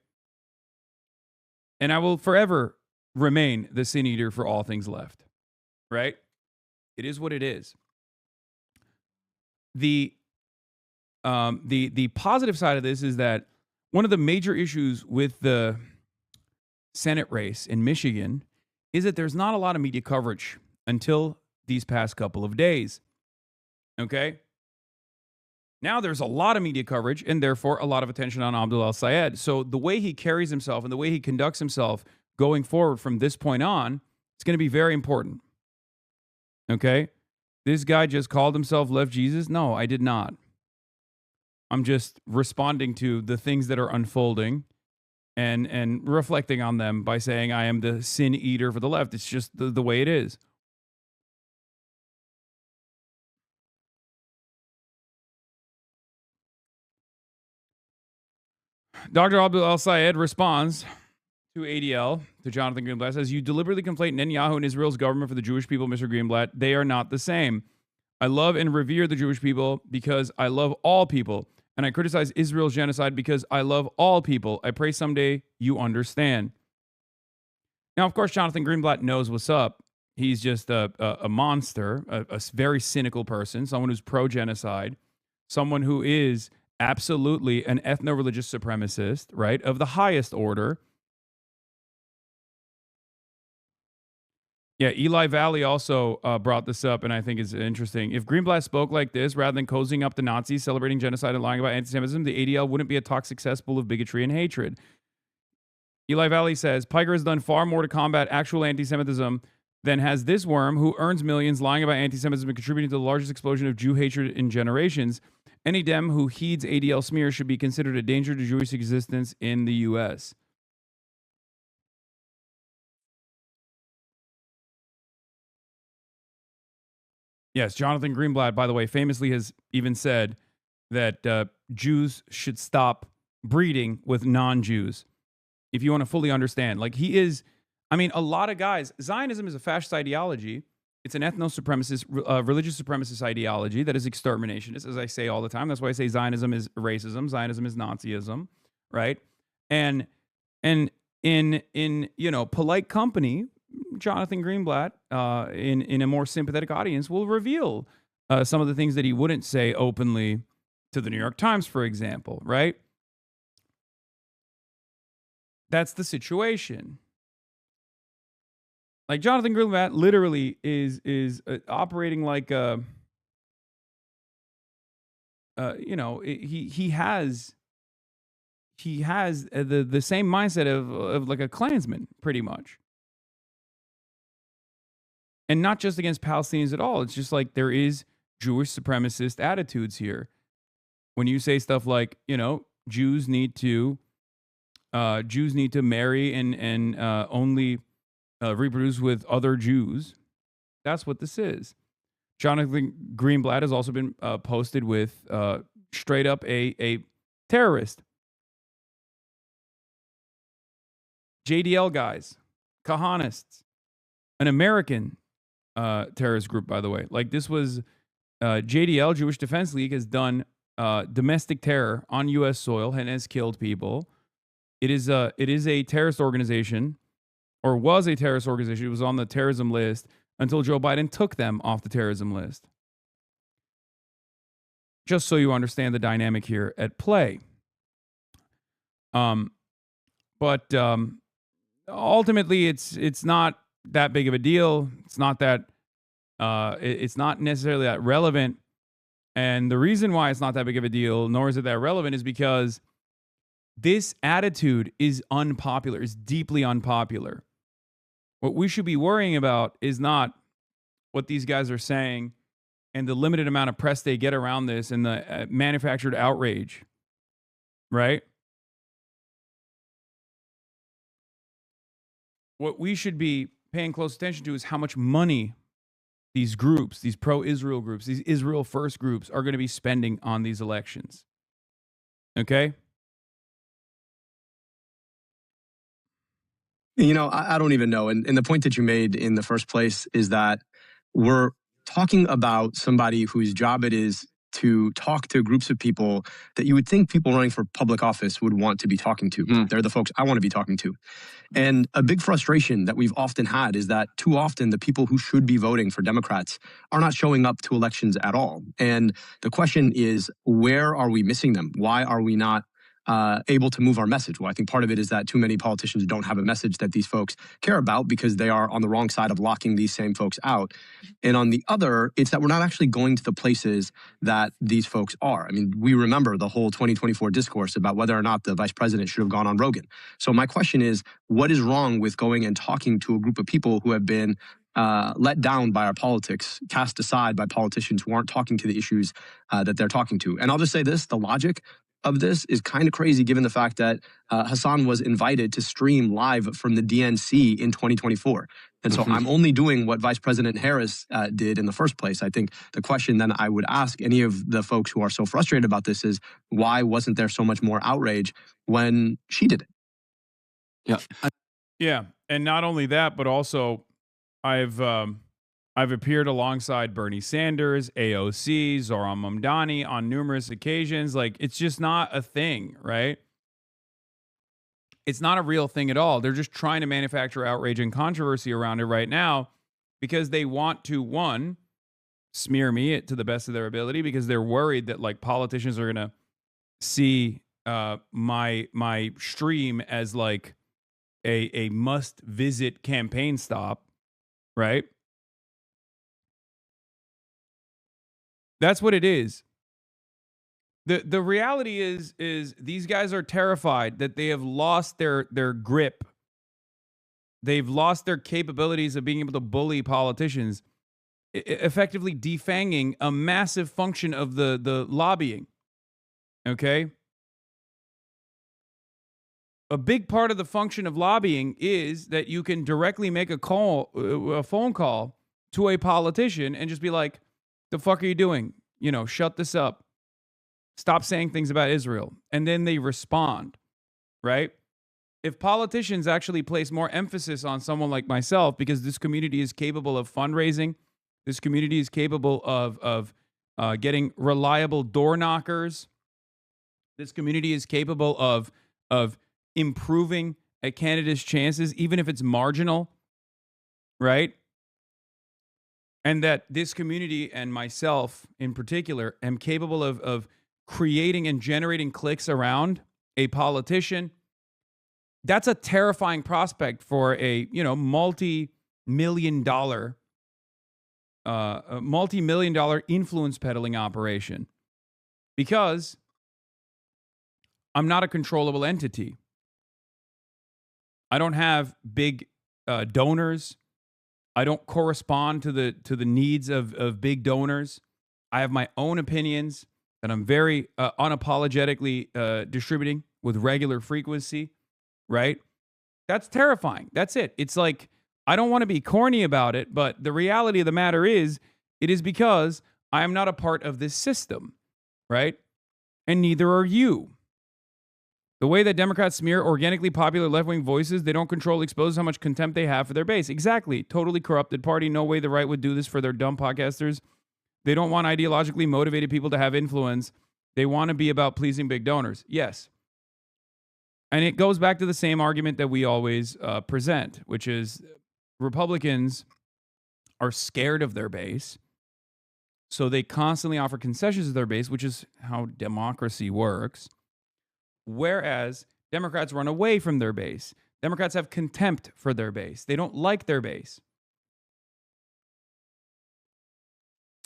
And I will forever remain the sin eater for all things left. Right? It is what it is. The positive side of this is that one of the major issues with the Senate race in Michigan is that there's not a lot of media coverage until these past couple of days. Okay? Now there's a lot of media coverage and therefore a lot of attention on Abdul al-Sayed. So the way he carries himself and the way he conducts himself going forward from this point on, it's going to be very important. Okay? This guy just called himself Left Jesus? No, I did not. I'm just responding to the things that are unfolding and reflecting on them by saying I am the sin eater for the left. It's just the way it is. Dr. Abdul al-Sayed responds to ADL, to Jonathan Greenblatt, says, you deliberately conflate Netanyahu and Israel's government for the Jewish people, Mr. Greenblatt. They are not the same. I love and revere the Jewish people because I love all people. And I criticize Israel's genocide because I love all people. I pray someday you understand. Now, of course, Jonathan Greenblatt knows what's up. He's just a monster, a very cynical person, someone who's pro-genocide, someone who is absolutely an ethno-religious supremacist, right, of the highest order. Yeah, Eli Valley also brought this up, and I think it's interesting. If Greenblatt spoke like this, rather than cozying up the Nazis, celebrating genocide, and lying about anti-Semitism, the ADL wouldn't be a toxic cesspool of bigotry and hatred. Eli Valley says, Piker has done far more to combat actual anti-Semitism than has this worm, who earns millions lying about anti-Semitism and contributing to the largest explosion of Jew hatred in generations. Any Dem who heeds ADL smears should be considered a danger to Jewish existence in the U.S. Yes, Jonathan Greenblatt, by the way, famously has even said that Jews should stop breeding with non-Jews. If you want to fully understand, like he is, I mean, a lot of guys, Zionism is a fascist ideology. It's an ethno-supremacist, religious supremacist ideology that is exterminationist, as I say all the time. That's why I say Zionism is racism. Zionism is Nazism, right? And in polite company, Jonathan Greenblatt, in a more sympathetic audience, will reveal some of the things that he wouldn't say openly to the New York Times, for example, right? That's the situation. Like Jonathan Greenblatt literally is operating like a, he has the same mindset of like a Klansman, pretty much. And not just against Palestinians at all. It's just like there is Jewish supremacist attitudes here. When you say stuff like, Jews need to marry and only reproduce with other Jews. That's what this is. Jonathan Greenblatt has also been posted with straight up a terrorist. JDL guys, Kahanists, an American terrorist group, by the way. Like, this was JDL, Jewish Defense League, has done domestic terror on U.S. soil and has killed people. It is a terrorist organization, or was a terrorist organization. It was on the terrorism list until Joe Biden took them off the terrorism list. Just so you understand the dynamic here at play. But ultimately, it's not that big of a deal. It's not that it's not necessarily that relevant. And the reason why it's not that big of a deal, nor is it that relevant, is because this attitude is unpopular, is deeply unpopular. What we should be worrying about is not what these guys are saying and the limited amount of press they get around this and the manufactured outrage, right? What we should be paying close attention to is how much money these groups, these pro-Israel groups, these Israel first groups are going to be spending on these elections. Okay? You know, I don't even know. And the point that you made in the first place is that we're talking about somebody whose job it is to talk to groups of people that you would think people running for public office would want to be talking to. They're the folks I want to be talking to. And a big frustration that we've often had is that too often the people who should be voting for Democrats are not showing up to elections at all. And the question is, where are we missing them? Why are we not able to move our message? Well, I think part of it is that too many politicians don't have a message that these folks care about because they are on the wrong side of locking these same folks out. And on the other, it's that we're not actually going to the places that these folks are. I mean, we remember the whole 2024 discourse about whether or not the vice president should have gone on Rogan. So my question is, what is wrong with going and talking to a group of people who have been let down by our politics, cast aside by politicians who aren't talking to the issues that they're talking to? And I'll just say this, the logic of this is kind of crazy given the fact that Hasan was invited to stream live from the DNC in 2024. And so I'm only doing what Vice President Harris did in the first place. I think the question then I would ask any of the folks who are so frustrated about this is, why wasn't there so much more outrage when she did it? Yeah. Yeah. And not only that, but also I've appeared alongside Bernie Sanders, AOC, Zohran Mamdani on numerous occasions. Like, it's just not a thing, right? It's not a real thing at all. They're just trying to manufacture outrage and controversy around it right now because they want to, one, smear me to the best of their ability because they're worried that, like, politicians are going to see my stream as, like, a must-visit campaign stop, right? That's what it is. The reality is these guys are terrified that they have lost their grip. They've lost their capabilities of being able to bully politicians, effectively defanging a massive function of the lobbying. Okay? A big part of the function of lobbying is that you can directly make a phone call to a politician and just be like, the fuck are you doing? You know, shut this up. Stop saying things about Israel. And then they respond, right? If politicians actually place more emphasis on someone like myself, because this community is capable of fundraising, this community is capable of getting reliable door knockers, this community is capable of improving a candidate's chances, even if it's marginal, right? And that this community and myself in particular am capable of creating and generating clicks around a politician. That's a terrifying prospect for a, multi-million dollar influence peddling operation, because I'm not a controllable entity. I don't have big donors. I don't correspond to the needs of big donors. I have my own opinions that I'm very unapologetically distributing with regular frequency, right? That's terrifying. That's it. It's like, I don't want to be corny about it, but the reality of the matter is, it is because I am not a part of this system, right? And neither are you. The way that Democrats smear organically popular left-wing voices they don't control exposes how much contempt they have for their base. Exactly. Totally corrupted party. No way the right would do this for their dumb podcasters. They don't want ideologically motivated people to have influence. They want to be about pleasing big donors. Yes. And it goes back to the same argument that we always present, which is Republicans are scared of their base. So they constantly offer concessions to their base, which is how democracy works. Whereas Democrats run away from their base. Democrats have contempt for their base. They don't like their base.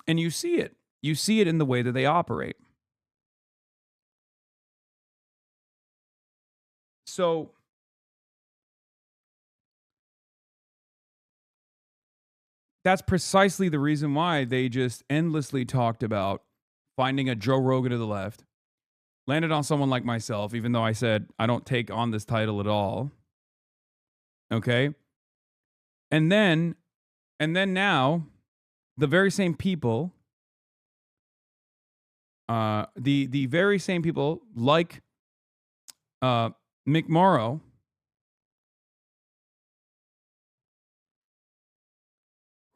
And you see it. You see it in the way that they operate. So that's precisely the reason why they just endlessly talked about finding a Joe Rogan to the left, landed on someone like myself, even though I said I don't take on this title at all. Okay? And then now, the very same people, the very same people like Mick Morrow,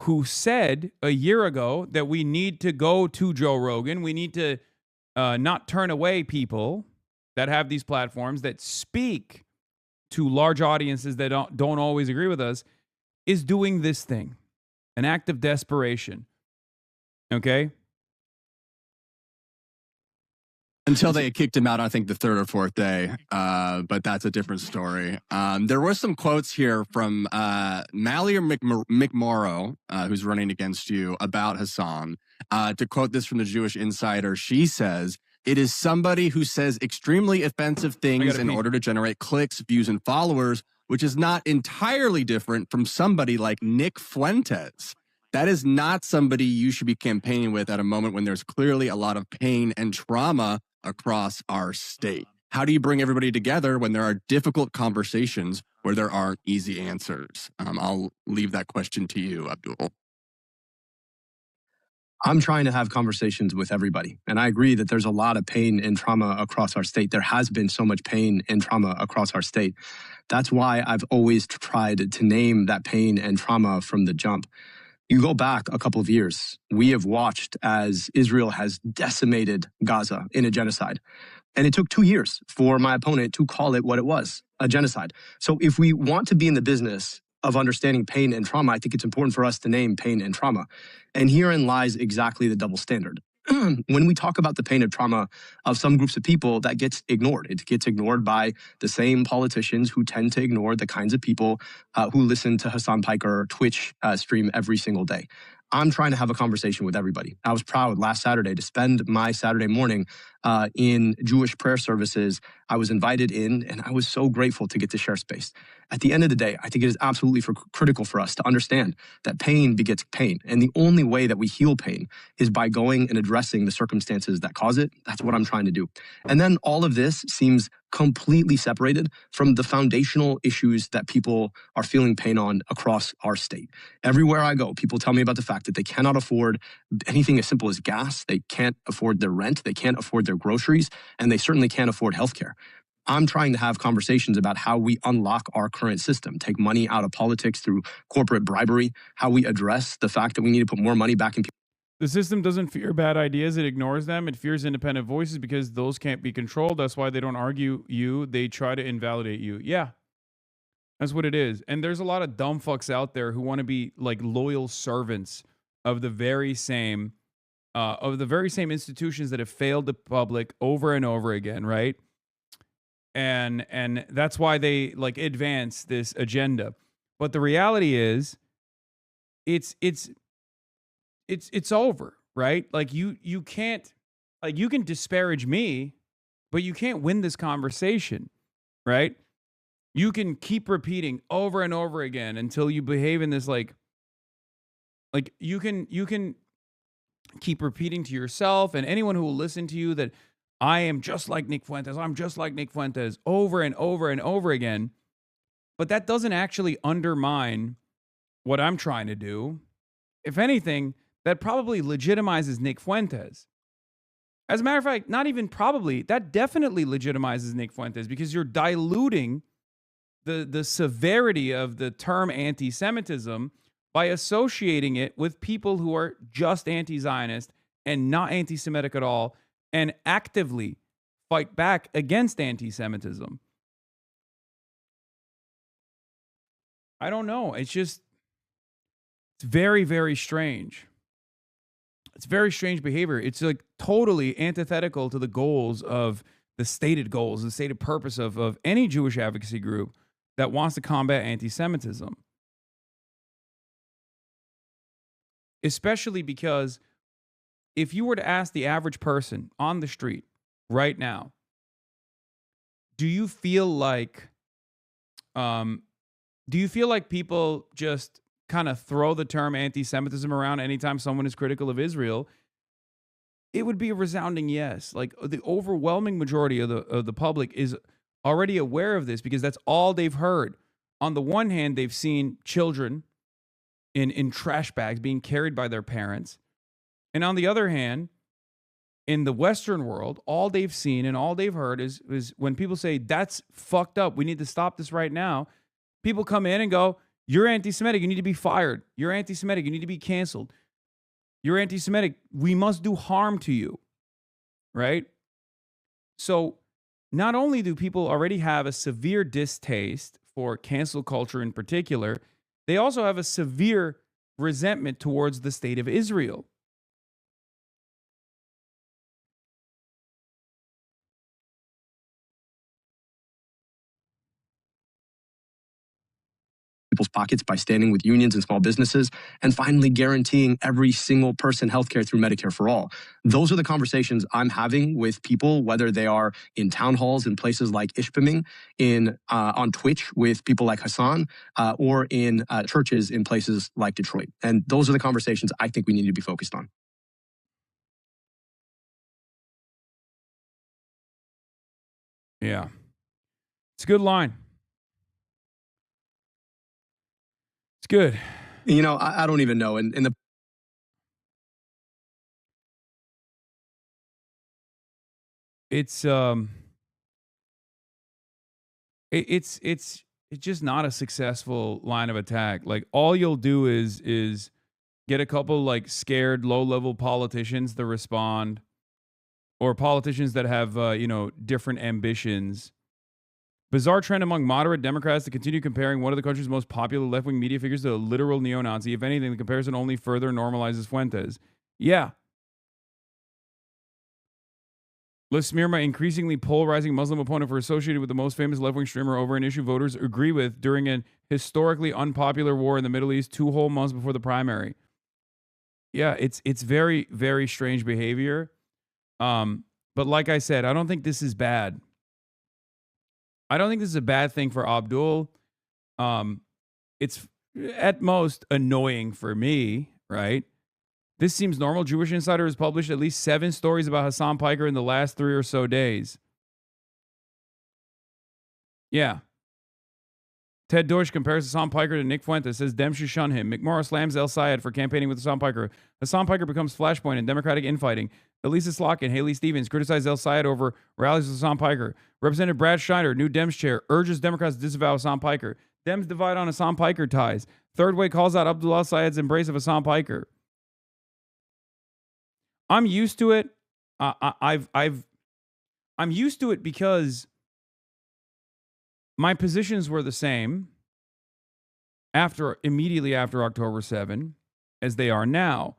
who said a year ago that we need to go to Joe Rogan, we need to not turn away people that have these platforms that speak to large audiences that don't always agree with us, is doing this thing, an act of desperation. Okay? Until they kicked him out, I think, the third or fourth day. But that's a different story. There were some quotes here from Mallory McMorrow, who's running against you, about Hasan. To quote this from the Jewish Insider, she says, "It is somebody who says extremely offensive things in order to generate clicks, views, and followers, which is not entirely different from somebody like Nick Fuentes. That is not somebody you should be campaigning with at a moment when there's clearly a lot of pain and trauma across our state. How do you bring everybody together when there are difficult conversations where there aren't easy answers?" I'll leave that question to you, Abdul. I'm trying to have conversations with everybody. And I agree that there's a lot of pain and trauma across our state. There has been so much pain and trauma across our state. That's why I've always tried to name that pain and trauma from the jump. You go back a couple of years, we have watched as Israel has decimated Gaza in a genocide. And it took 2 years for my opponent to call it what it was, a genocide. So if we want to be in the business of understanding pain and trauma, I think it's important for us to name pain and trauma. And herein lies exactly the double standard. When we talk about the pain and trauma of some groups of people, that gets ignored. It gets ignored by the same politicians who tend to ignore the kinds of people who listen to Hasan Piker Twitch stream every single day. I'm trying to have a conversation with everybody. I was proud last Saturday to spend my Saturday morning in Jewish prayer services. I was invited in, and I was so grateful to get to share space. At the end of the day, I think it is absolutely critical for us to understand that pain begets pain. And the only way that we heal pain is by going and addressing the circumstances that cause it. That's what I'm trying to do. And then all of this seems completely separated from the foundational issues that people are feeling pain on across our state. Everywhere I go, people tell me about the fact that they cannot afford anything as simple as gas. They can't afford their rent. They can't afford their groceries, and they certainly can't afford healthcare. I'm trying to have conversations about how we unlock our current system, take money out of politics through corporate bribery, how we address the fact that we need to put more money back in people. The system doesn't fear bad ideas. It ignores them. It fears independent voices because those can't be controlled. That's why they don't argue you. They try to invalidate you. Yeah, that's what it is. And there's a lot of dumb fucks out there who want to be like loyal servants of the very same institutions that have failed the public over and over again, right? And that's why they like advance this agenda. But the reality is, it's over, right? Like you can't, like you can disparage me, but you can't win this conversation, right? You can keep repeating over and over again until you behave in this like you can keep repeating to yourself and anyone who will listen to you that I am just like Nick Fuentes. I'm just like Nick Fuentes over and over and over again. But that doesn't actually undermine what I'm trying to do. If anything, that probably legitimizes Nick Fuentes. As a matter of fact, not even probably, that definitely legitimizes Nick Fuentes because you're diluting the severity of the term anti-Semitism by associating it with people who are just anti-Zionist and not anti-Semitic at all and actively fight back against anti-Semitism. I don't know. It's very, very strange. It's very strange behavior. It's like totally antithetical to the goals of the stated goals, the stated purpose of any Jewish advocacy group that wants to combat anti-Semitism. Especially because if you were to ask the average person on the street right now, do you feel like people just kind of throw the term anti-Semitism around anytime someone is critical of Israel? It would be a resounding yes. Like the overwhelming majority of the public is already aware of this because that's all they've heard. On the one hand, they've seen children in trash bags being carried by their parents. And on the other hand, in the Western world, all they've seen and all they've heard is when people say, that's fucked up, we need to stop this right now, people come in and go, you're anti-Semitic, you need to be fired. You're anti-Semitic, you need to be canceled. You're anti-Semitic, we must do harm to you, right? So not only do people already have a severe distaste for cancel culture in particular, they also have a severe resentment towards the state of Israel. People's pockets by standing with unions and small businesses, and finally guaranteeing every single person healthcare through Medicare for all. Those are the conversations I'm having with people, whether they are in town halls in places like Ishpeming, on Twitch with people like Hasan, or in churches in places like Detroit. And those are the conversations I think we need to be focused on. Yeah. It's a good line. It's good. You know, I don't even know. And the it's just not a successful line of attack. Like all you'll do is get a couple like scared low-level politicians to respond, or politicians that have different ambitions. Bizarre trend among moderate Democrats to continue comparing one of the country's most popular left-wing media figures to a literal neo-Nazi. If anything, the comparison only further normalizes Fuentes. Yeah. Let's smear my increasingly polarizing Muslim opponent for associated with the most famous left-wing streamer over an issue voters agree with during an historically unpopular war in the Middle East 2 whole months before the primary. Yeah, it's very, very strange behavior. But like I said, I don't think this is bad. I don't think this is a bad thing for Abdul. It's at most annoying for me, right? This seems normal. Jewish Insider has published at least 7 stories about Hasan Piker in the last 3 or so days. Yeah. Ted Deutsch compares Hasan Piker to Nick Fuentes, says Dem should shun him. McMorrow slams El Sayed for campaigning with Hasan Piker. Hasan Piker becomes flashpoint in Democratic infighting. Elisa Slotkin and Haley Stevens criticize El Sayed over rallies with Hasan Piker. Representative Brad Schneider, new Dems chair, urges Democrats to disavow Hasan Piker. Dems divide on Hasan Piker ties. Third Way calls out Abdullah Sayed's embrace of Hasan Piker. I'm used to it. I'm used to it because my positions were the same immediately after October 7 as they are now.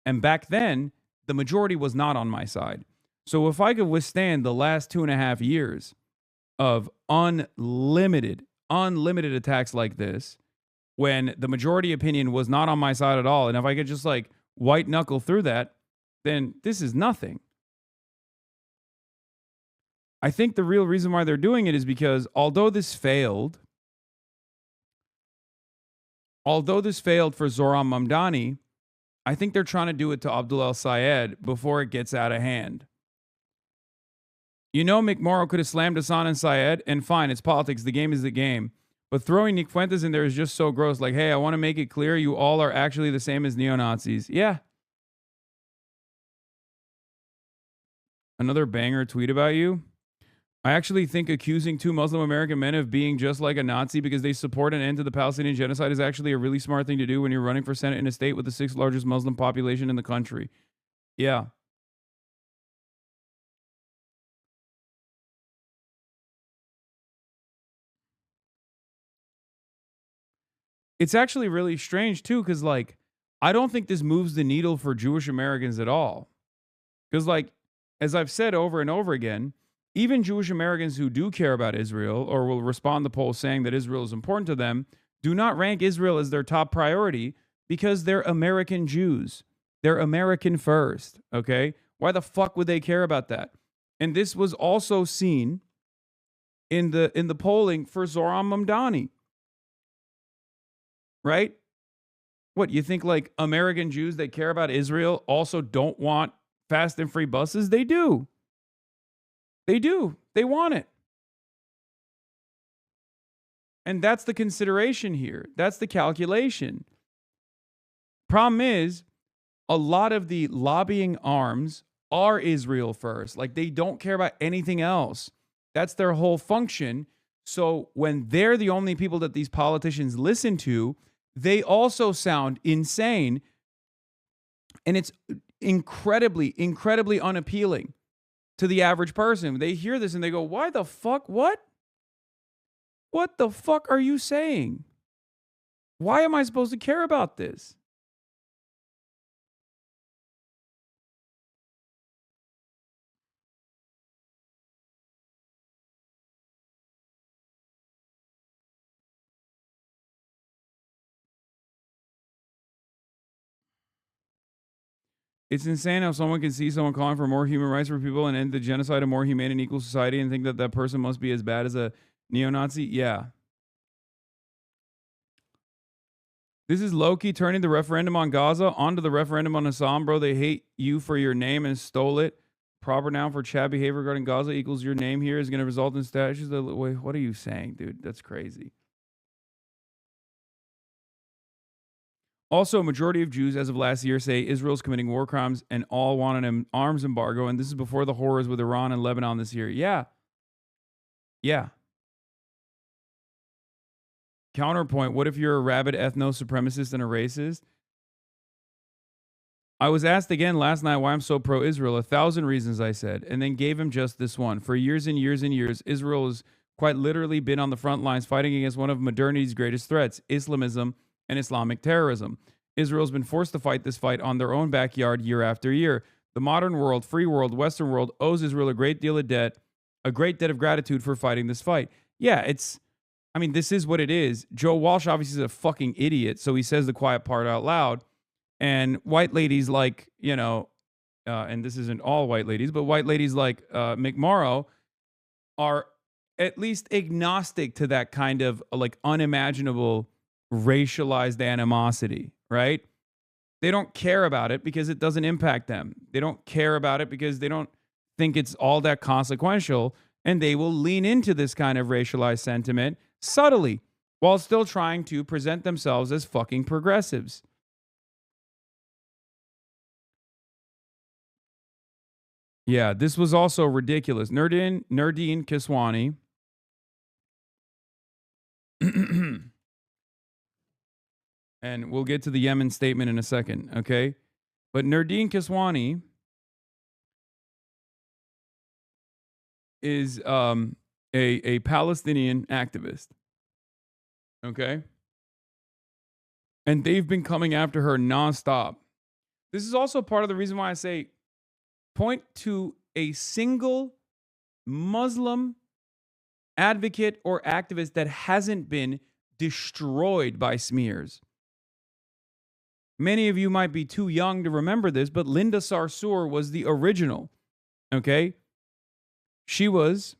And back then, the majority was not on my side. So if I could withstand the last 2.5 years of unlimited attacks like this, when the majority opinion was not on my side at all, and if I could just like white knuckle through that, then this is nothing. I think the real reason why they're doing it is because although this failed for Zohran Mamdani, I think they're trying to do it to Abdullah Sayed before it gets out of hand. You know, McMorrow could have slammed Hasan and Sayed, and fine, it's politics. The game is the game. But throwing Nick Fuentes in there is just so gross. Like, hey, I want to make it clear you all are actually the same as neo-Nazis. Yeah. Another banger tweet about you. I actually think accusing 2 Muslim American men of being just like a Nazi because they support an end to the Palestinian genocide is actually a really smart thing to do when you're running for Senate in a state with the 6th largest Muslim population in the country. Yeah. It's actually really strange, too, because, like, I don't think this moves the needle for Jewish Americans at all. Because, like, as I've said over and over again, even Jewish Americans who do care about Israel or will respond to polls saying that Israel is important to them do not rank Israel as their top priority because they're American Jews. They're American first, okay? Why the fuck would they care about that? And this was also seen in the polling for Zohran Mamdani. Right? What, you think like American Jews that care about Israel also don't want fast and free buses? They do. They do. They want it. And that's the consideration here. That's the calculation. Problem is, a lot of the lobbying arms are Israel first. Like, they don't care about anything else. That's their whole function. So when they're the only people that these politicians listen to, they also sound insane. And it's incredibly, incredibly unappealing to the average person. They hear this and they go, why the fuck? What? What the fuck are you saying? Why am I supposed to care about this? It's insane how someone can see someone calling for more human rights for people and end the genocide, a more humane and equal society, and think that that person must be as bad as a neo-Nazi. Yeah. This is Loki turning the referendum on Gaza onto the referendum on Hasan, bro. They hate you for your name and stole it. Proper noun for Chad behavior regarding Gaza equals your name here is going to result in statues. Wait, what are you saying, dude? That's crazy. Also, a majority of Jews as of last year say Israel's committing war crimes and all want an arms embargo. And this is before the horrors with Iran and Lebanon this year. Yeah. Yeah. Counterpoint, what if you're a rabid ethno-supremacist and a racist? I was asked again last night why I'm so pro-Israel. 1,000 reasons, I said, and then gave him just this one. For years and years and years, Israel has quite literally been on the front lines fighting against one of modernity's greatest threats, Islamism and Islamic terrorism. Israel's been forced to fight this fight on their own backyard year after year. The modern world, free world, Western world owes Israel a great deal of debt, a great debt of gratitude for fighting this fight. Yeah, this is what it is. Joe Walsh obviously is a fucking idiot, so he says the quiet part out loud. And white ladies like, and this isn't all white ladies, but white ladies like McMorrow are at least agnostic to that kind of like unimaginable racialized animosity, right? They don't care about it because it doesn't impact them. They don't care about it because they don't think it's all that consequential, and they will lean into this kind of racialized sentiment subtly while still trying to present themselves as fucking progressives. Yeah, this was also ridiculous. Nurdin Kiswani. And we'll get to the Yemen statement in a second, okay? But Nurdin Kiswani is a Palestinian activist, okay? And they've been coming after her nonstop. This is also part of the reason why I say point to a single Muslim advocate or activist that hasn't been destroyed by smears. Many of you might be too young to remember this, but Linda Sarsour was the original, okay? Linda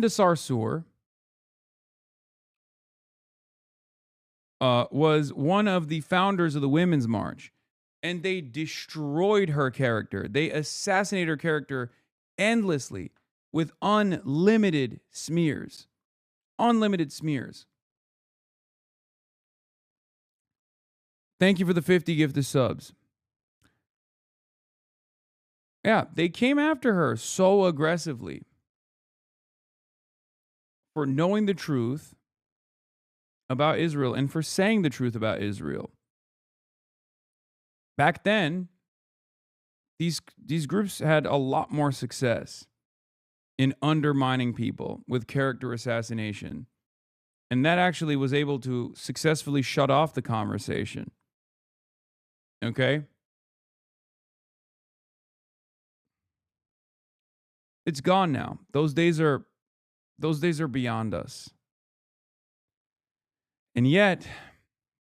Sarsour was one of the founders of the Women's March, and they destroyed her character. They assassinated her character endlessly with unlimited smears. Unlimited smears. Thank you for the 50 gifted subs. Yeah, they came after her so aggressively for knowing the truth about Israel and for saying the truth about Israel. Back then, these groups had a lot more success in undermining people with character assassination. And that actually was able to successfully shut off the conversation. Okay? It's gone now. Those days are beyond us. And yet,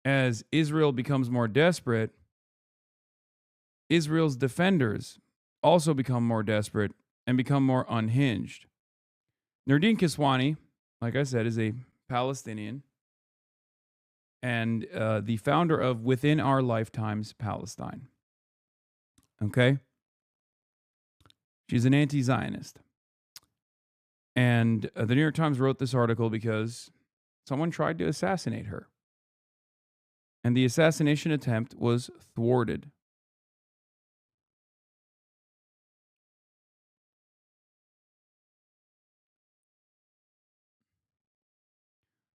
as Israel becomes more desperate, Israel's defenders also become more desperate and become more unhinged. Nordine Kiswani, like I said, is a Palestinian and the founder of Within Our Lifetimes Palestine. Okay? She's an anti-Zionist. And the New York Times wrote this article because someone tried to assassinate her. And the assassination attempt was thwarted.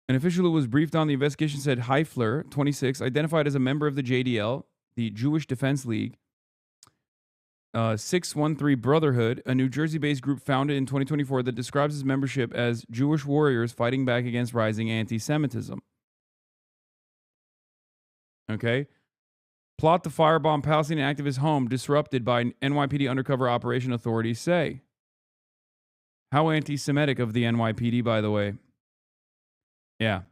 An official who was briefed on the investigation said Heifler, 26, identified as a member of the JDL, the Jewish Defense League, 613 Brotherhood, a New Jersey-based group founded in 2024 that describes its membership as Jewish warriors fighting back against rising anti-Semitism. Okay? Plot to firebomb Palestinian activist home disrupted by NYPD undercover operation, authorities say. How anti-Semitic of the NYPD, by the way. Yeah.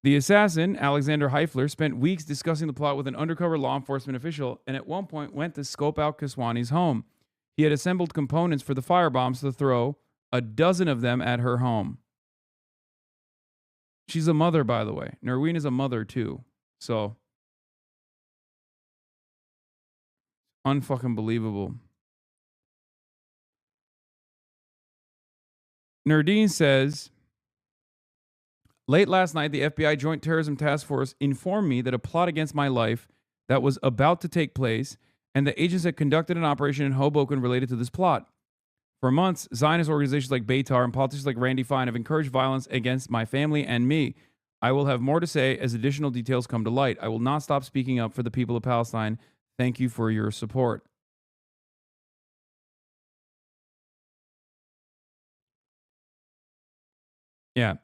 The assassin, Alexander Heifler, spent weeks discussing the plot with an undercover law enforcement official and at one point went to scope out Kiswani's home. He had assembled components for the firebombs to throw, a dozen of them at her home. She's a mother, by the way. Noreen is a mother, too. So, unfucking believable. Nordine says, late last night, the FBI Joint Terrorism Task Force informed me that a plot against my life that was about to take place and the agents had conducted an operation in Hoboken related to this plot. For months, Zionist organizations like Beitar and politicians like Randy Fine have encouraged violence against my family and me. I will have more to say as additional details come to light. I will not stop speaking up for the people of Palestine. Thank you for your support. Yeah.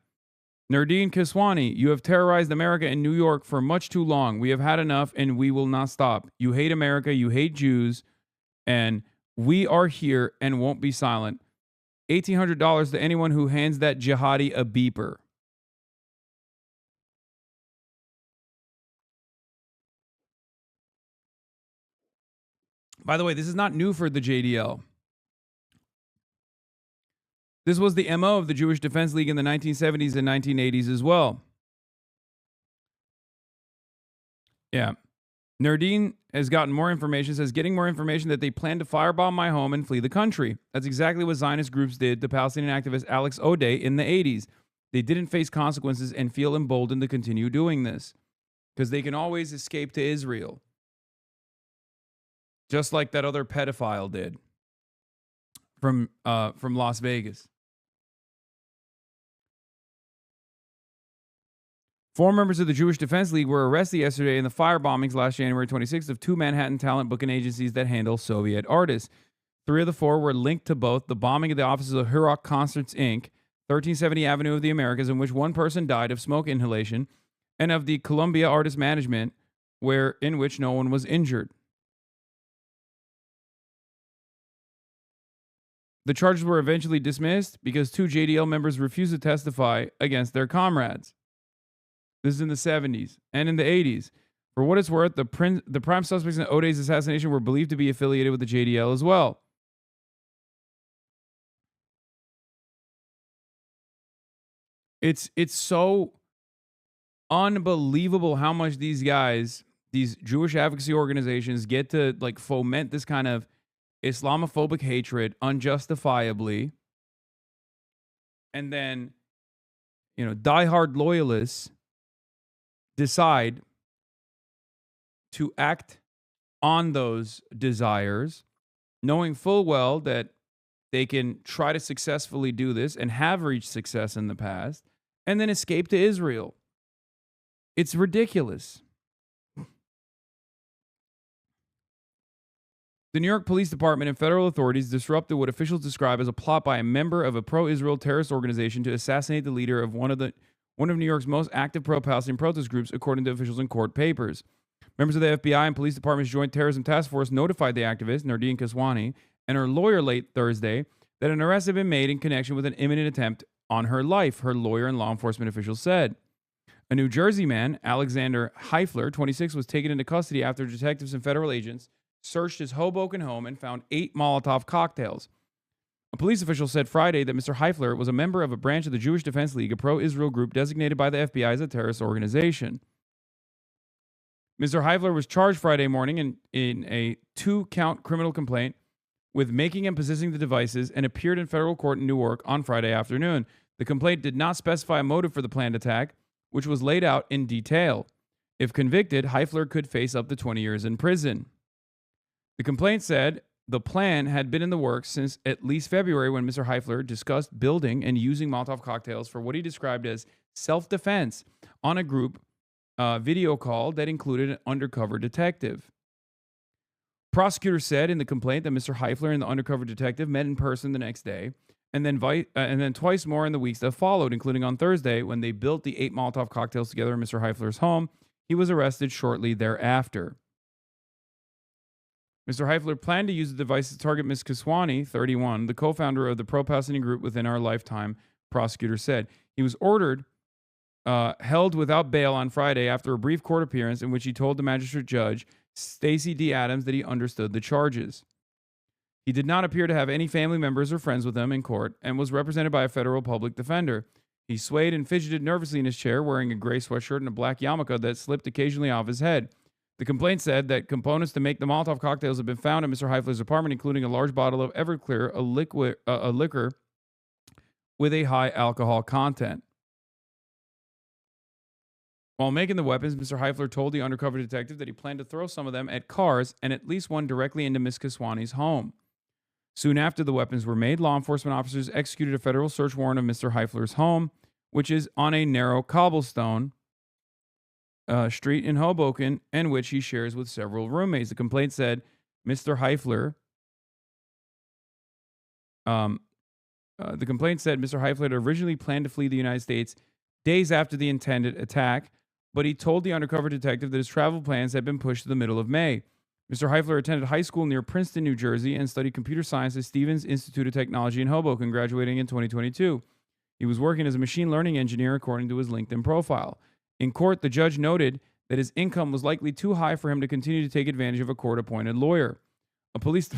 Nordine Kiswani, you have terrorized America and New York for much too long. We have had enough and we will not stop. You hate America, you hate Jews, and we are here and won't be silent. $1,800 to anyone who hands that jihadi a beeper. By the way, this is not new for the JDL. This was the MO of the Jewish Defense League in the 1970s and 1980s as well. Yeah. Nordine has gotten more information, says getting more information that they plan to firebomb my home and flee the country. That's exactly what Zionist groups did to Palestinian activist Alex Odeh in the 80s. They didn't face consequences and feel emboldened to continue doing this because they can always escape to Israel. Just like that other pedophile did from Las Vegas. Four members of the Jewish Defense League were arrested yesterday in the firebombings last January 26th of two Manhattan talent booking agencies that handle Soviet artists. Three of the four were linked to both the bombing of the offices of Hurock Concerts, Inc., 1370 Avenue of the Americas, in which one person died of smoke inhalation, and of the Columbia Artist Management, in which no one was injured. The charges were eventually dismissed because two JDL members refused to testify against their comrades. This is in the 70s and in the 80s. For what it's worth, the prime suspects in Odeh's assassination were believed to be affiliated with the JDL as well. It's so unbelievable how much these guys, these Jewish advocacy organizations, get to like foment this kind of Islamophobic hatred unjustifiably. And then, diehard loyalists decide to act on those desires, knowing full well that they can try to successfully do this and have reached success in the past, and then escape to Israel. It's ridiculous. The New York Police Department and federal authorities disrupted what officials describe as a plot by a member of a pro-Israel terrorist organization to assassinate the leader of one of New York's most active pro-Palestinian protest groups, according to officials in court papers. Members of the FBI and police department's Joint Terrorism Task Force notified the activist, Nardine Kaswani, and her lawyer late Thursday that an arrest had been made in connection with an imminent attempt on her life, her lawyer and law enforcement officials said. A New Jersey man, Alexander Heifler, 26, was taken into custody after detectives and federal agents searched his Hoboken home and found 8 Molotov cocktails. A police official said Friday that Mr. Heifler was a member of a branch of the Jewish Defense League, a pro-Israel group designated by the FBI as a terrorist organization. Mr. Heifler was charged Friday morning in a 2-count criminal complaint with making and possessing the devices and appeared in federal court in Newark on Friday afternoon. The complaint did not specify a motive for the planned attack, which was laid out in detail. If convicted, Heifler could face up to 20 years in prison. The complaint said the plan had been in the works since at least February, when Mr. Heifler discussed building and using Molotov cocktails for what he described as self-defense on a group video call that included an undercover detective. Prosecutors said in the complaint that Mr. Heifler and the undercover detective met in person the next day, and then twice more in the weeks that followed, including on Thursday when they built the 8 Molotov cocktails together in Mr. Heifler's home. He was arrested shortly thereafter. Mr. Heifler planned to use the device to target Ms. Kaswani, 31, the co-founder of the pro-Palestinian group Within Our Lifetime, prosecutors said. He was ordered held without bail on Friday after a brief court appearance in which he told the magistrate judge, Stacey D. Adams, that he understood the charges. He did not appear to have any family members or friends with him in court and was represented by a federal public defender. He swayed and fidgeted nervously in his chair, wearing a gray sweatshirt and a black yarmulke that slipped occasionally off his head. The complaint said that components to make the Molotov cocktails had been found in Mr. Heifler's apartment, including a large bottle of Everclear, a liquor with a high alcohol content. While making the weapons, Mr. Heifler told the undercover detective that he planned to throw some of them at cars and at least one directly into Ms. Kaswani's home. Soon after the weapons were made, law enforcement officers executed a federal search warrant of Mr. Heifler's home, which is on a narrow cobblestone street in Hoboken, and which he shares with several roommates. The complaint said Mr. Heifler had originally planned to flee the United States days after the intended attack, but he told the undercover detective that his travel plans had been pushed to the middle of May. Mr. Heifler attended high school near Princeton, New Jersey, and studied computer science at Stevens Institute of Technology in Hoboken, graduating in 2022. He was working as a machine learning engineer, according to his LinkedIn profile. In court, the judge noted that his income was likely too high for him to continue to take advantage of a court-appointed lawyer. A police...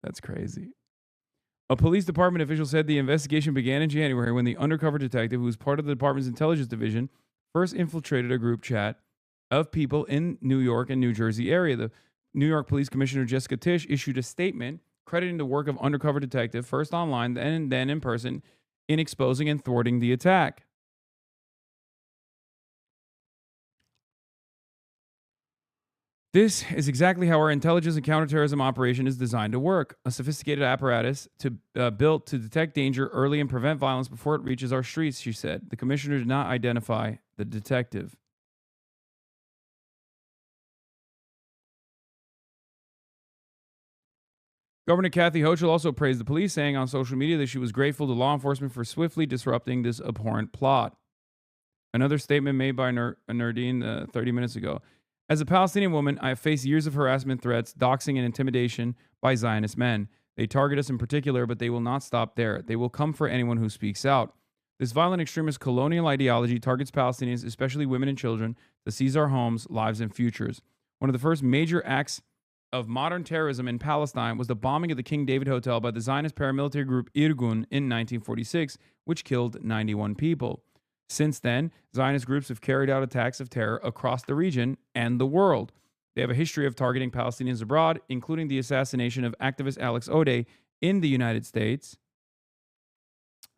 That's crazy. A police department official said the investigation began in January when the undercover detective, who was part of the department's intelligence division, first infiltrated a group chat of people in New York and New Jersey area. The New York Police Commissioner Jessica Tisch issued a statement crediting the work of undercover detective, first online and then in person, in exposing and thwarting the attack. This is exactly how our intelligence and counterterrorism operation is designed to work. A sophisticated apparatus built to detect danger early and prevent violence before it reaches our streets, she said. The commissioner did not identify the detective. Governor Kathy Hochul also praised the police, saying on social media that she was grateful to law enforcement for swiftly disrupting this abhorrent plot. Another statement made by Nardine 30 minutes ago. As a Palestinian woman, I have faced years of harassment, threats, doxing, and intimidation by Zionist men. They target us in particular, but they will not stop there. They will come for anyone who speaks out. This violent extremist colonial ideology targets Palestinians, especially women and children, to seize our homes, lives, and futures. One of the first major acts of modern terrorism in Palestine was the bombing of the King David Hotel by the Zionist paramilitary group Irgun in 1946, which killed 91 people. Since then, Zionist groups have carried out attacks of terror across the region and the world. They have a history of targeting Palestinians abroad, including the assassination of activist Alex Odeh in the United States,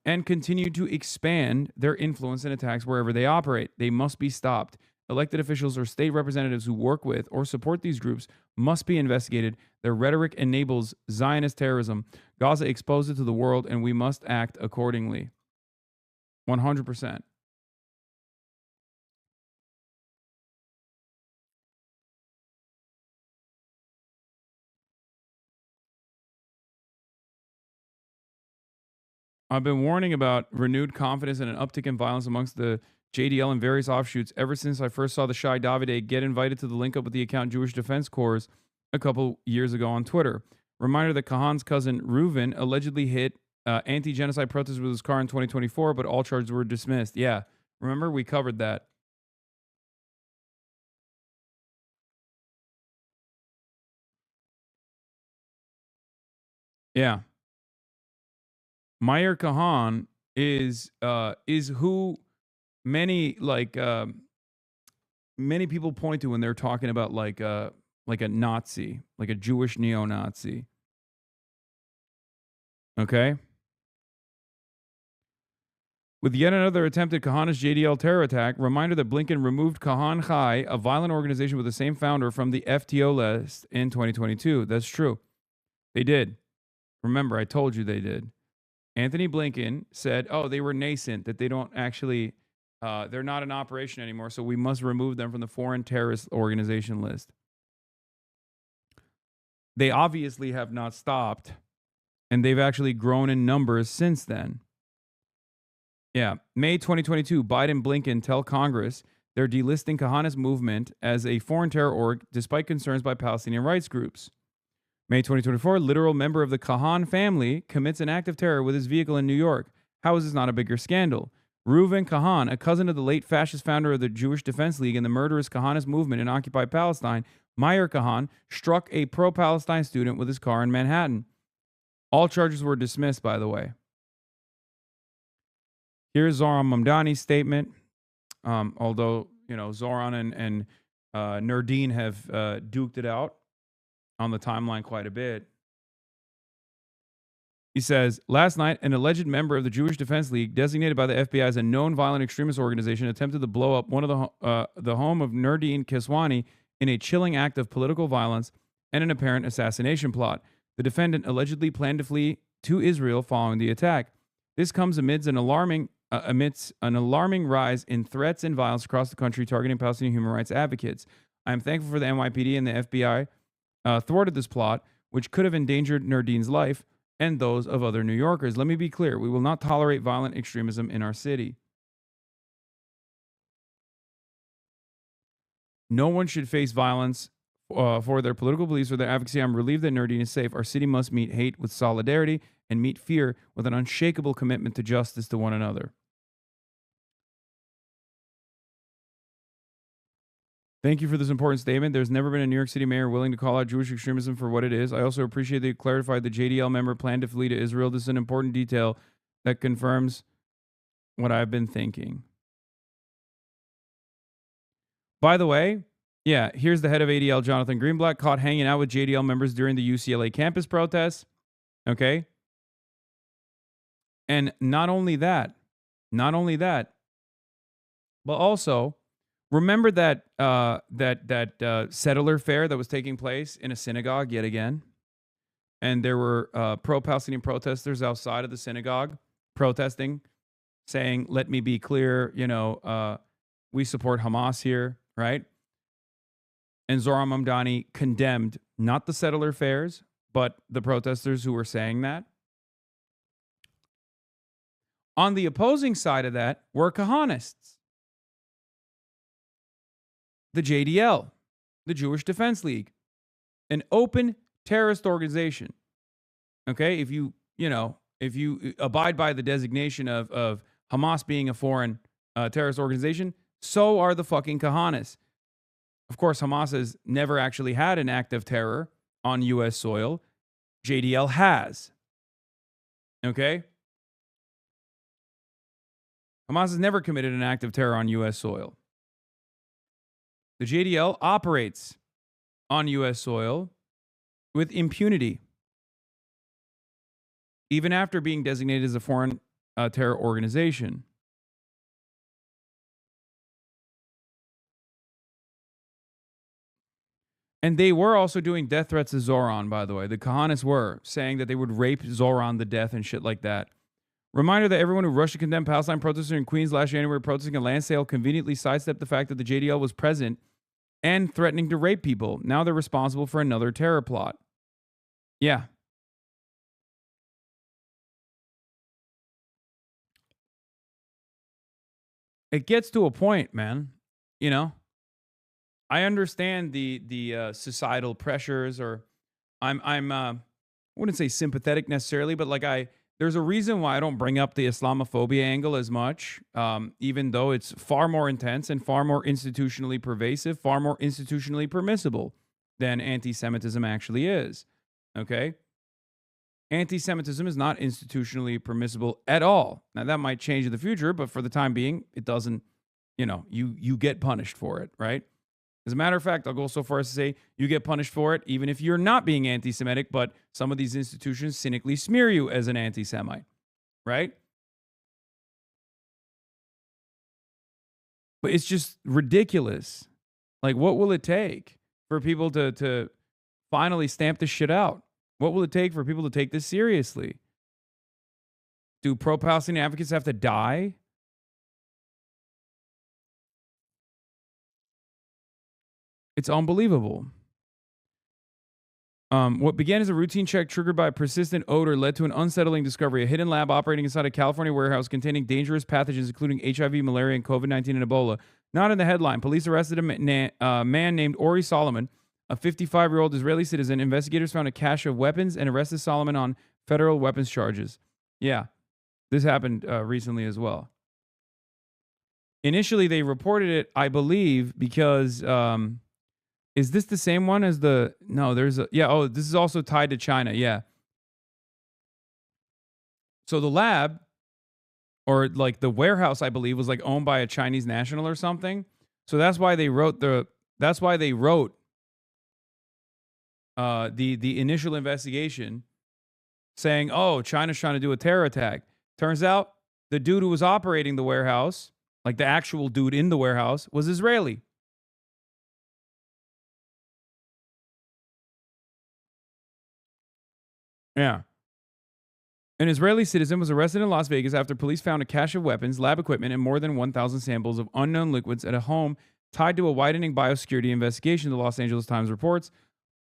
and continue to expand their influence and attacks wherever they operate. They must be stopped. Elected officials or state representatives who work with or support these groups must be investigated. Their rhetoric enables Zionist terrorism. Gaza exposed it to the world, and we must act accordingly. 100%. I've been warning about renewed confidence and an uptick in violence amongst the JDL and various offshoots ever since I first saw the Shai Davide get invited to the link up with the account Jewish Defense Corps a couple years ago on Twitter. Reminder that Kahan's cousin Reuven allegedly hit anti-genocide protesters with his car in 2024, but all charges were dismissed. Yeah, remember we covered that. Yeah. Meir Kahan is who many many people point to when they're talking about like a Nazi, like a Jewish neo-Nazi. Okay? With yet another attempted Kahanist JDL terror attack, reminder that Blinken removed Kahan Chai, a violent organization with the same founder, from the FTO list in 2022. That's true. They did. Remember, I told you they did. Anthony Blinken said, oh, they were nascent, that they don't actually, they're not in operation anymore, so we must remove them from the foreign terrorist organization list. They obviously have not stopped, and they've actually grown in numbers since then. Yeah. May 2022, Biden Blinken tell Congress they're delisting Kahanist movement as a foreign terror org despite concerns by Palestinian rights groups. May 2024, literal member of the Kahan family commits an act of terror with his vehicle in New York. How is this not a bigger scandal? Reuven Kahan, a cousin of the late fascist founder of the Jewish Defense League and the murderous Kahanist movement in occupied Palestine, Meir Kahan, struck a pro-Palestine student with his car in Manhattan. All charges were dismissed, by the way. Here's Zoran Mamdani's statement. Although, Zoran and Nurdin have duked it out on the timeline quite a bit. He says, last night, an alleged member of the Jewish Defense League, designated by the FBI as a known violent extremist organization, attempted to blow up one of the home of Nurdin Keswani in a chilling act of political violence and an apparent assassination plot. The defendant allegedly planned to flee to Israel following the attack. This comes amidst an alarming rise in threats and violence across the country targeting Palestinian human rights advocates. I am thankful for the NYPD and the FBI thwarted this plot, which could have endangered Nurdin's life and those of other New Yorkers. Let me be clear. We will not tolerate violent extremism in our city. No one should face violence for their political beliefs or their advocacy. I'm relieved that Nurdin is safe. Our city must meet hate with solidarity and meet fear with an unshakable commitment to justice to one another. Thank you for this important statement. There's never been a New York City mayor willing to call out Jewish extremism for what it is. I also appreciate that you clarified the JDL member planned to flee to Israel. This is an important detail that confirms what I've been thinking. By the way, yeah, here's the head of ADL, Jonathan Greenblatt, caught hanging out with JDL members during the UCLA campus protests. Okay? And not only that, but also, remember that settler fair that was taking place in a synagogue yet again? And there were pro-Palestinian protesters outside of the synagogue protesting, saying, let me be clear, we support Hamas here, right? And Zoran Mamdani condemned not the settler fairs, but the protesters who were saying that. On the opposing side of that were Kahanists. The JDL, the Jewish Defense League, an open terrorist organization. Okay, if you abide by the designation of Hamas being a foreign terrorist organization, so are the fucking Kahanists. Of course, Hamas has never actually had an act of terror on U.S. soil. JDL has. Okay? Hamas has never committed an act of terror on U.S. soil. The JDL operates on U.S. soil with impunity, even after being designated as a foreign terror organization. And they were also doing death threats to Zoran, by the way. The Kahanists were saying that they would rape Zoran to death and shit like that. Reminder that everyone who rushed to condemn Palestine protesters in Queens last January protesting a land sale conveniently sidestepped the fact that the JDL was present and threatening to rape people. Now they're responsible for another terror plot. Yeah. It gets to a point, man. You know? I understand the societal pressures, or I wouldn't say sympathetic necessarily, but like there's a reason why I don't bring up the Islamophobia angle as much, even though it's far more intense and far more institutionally pervasive, far more institutionally permissible than anti-Semitism actually is. Okay? Anti-Semitism is not institutionally permissible at all. Now that might change in the future, but for the time being, it doesn't, you get punished for it, right? As a matter of fact, I'll go so far as to say you get punished for it even if you're not being anti-Semitic, but some of these institutions cynically smear you as an anti-Semite, right? But it's just ridiculous. Like, what will it take for people to finally stamp this shit out? What will it take for people to take this seriously? Do pro-Palestinian advocates have to die? It's unbelievable. What began as a routine check triggered by a persistent odor led to an unsettling discovery. A hidden lab operating inside a California warehouse containing dangerous pathogens, including HIV, malaria, and COVID-19 and Ebola. Not in the headline. Police arrested a man named Ori Solomon, a 55-year-old Israeli citizen. Investigators found a cache of weapons and arrested Solomon on federal weapons charges. Yeah, this happened recently as well. Initially, they reported it, I believe, because... is this the same one as the... No, there's a... Yeah, oh, this is also tied to China. Yeah. So the lab, or like the warehouse, I believe, was like owned by a Chinese national or something. So that's why they wrote the... That's why they wrote the initial investigation saying, oh, China's trying to do a terror attack. Turns out the dude who was operating the warehouse, like the actual dude in the warehouse, was Israeli. Yeah. An Israeli citizen was arrested in Las Vegas after police found a cache of weapons, lab equipment, and more than 1,000 samples of unknown liquids at a home tied to a widening biosecurity investigation, the Los Angeles Times reports.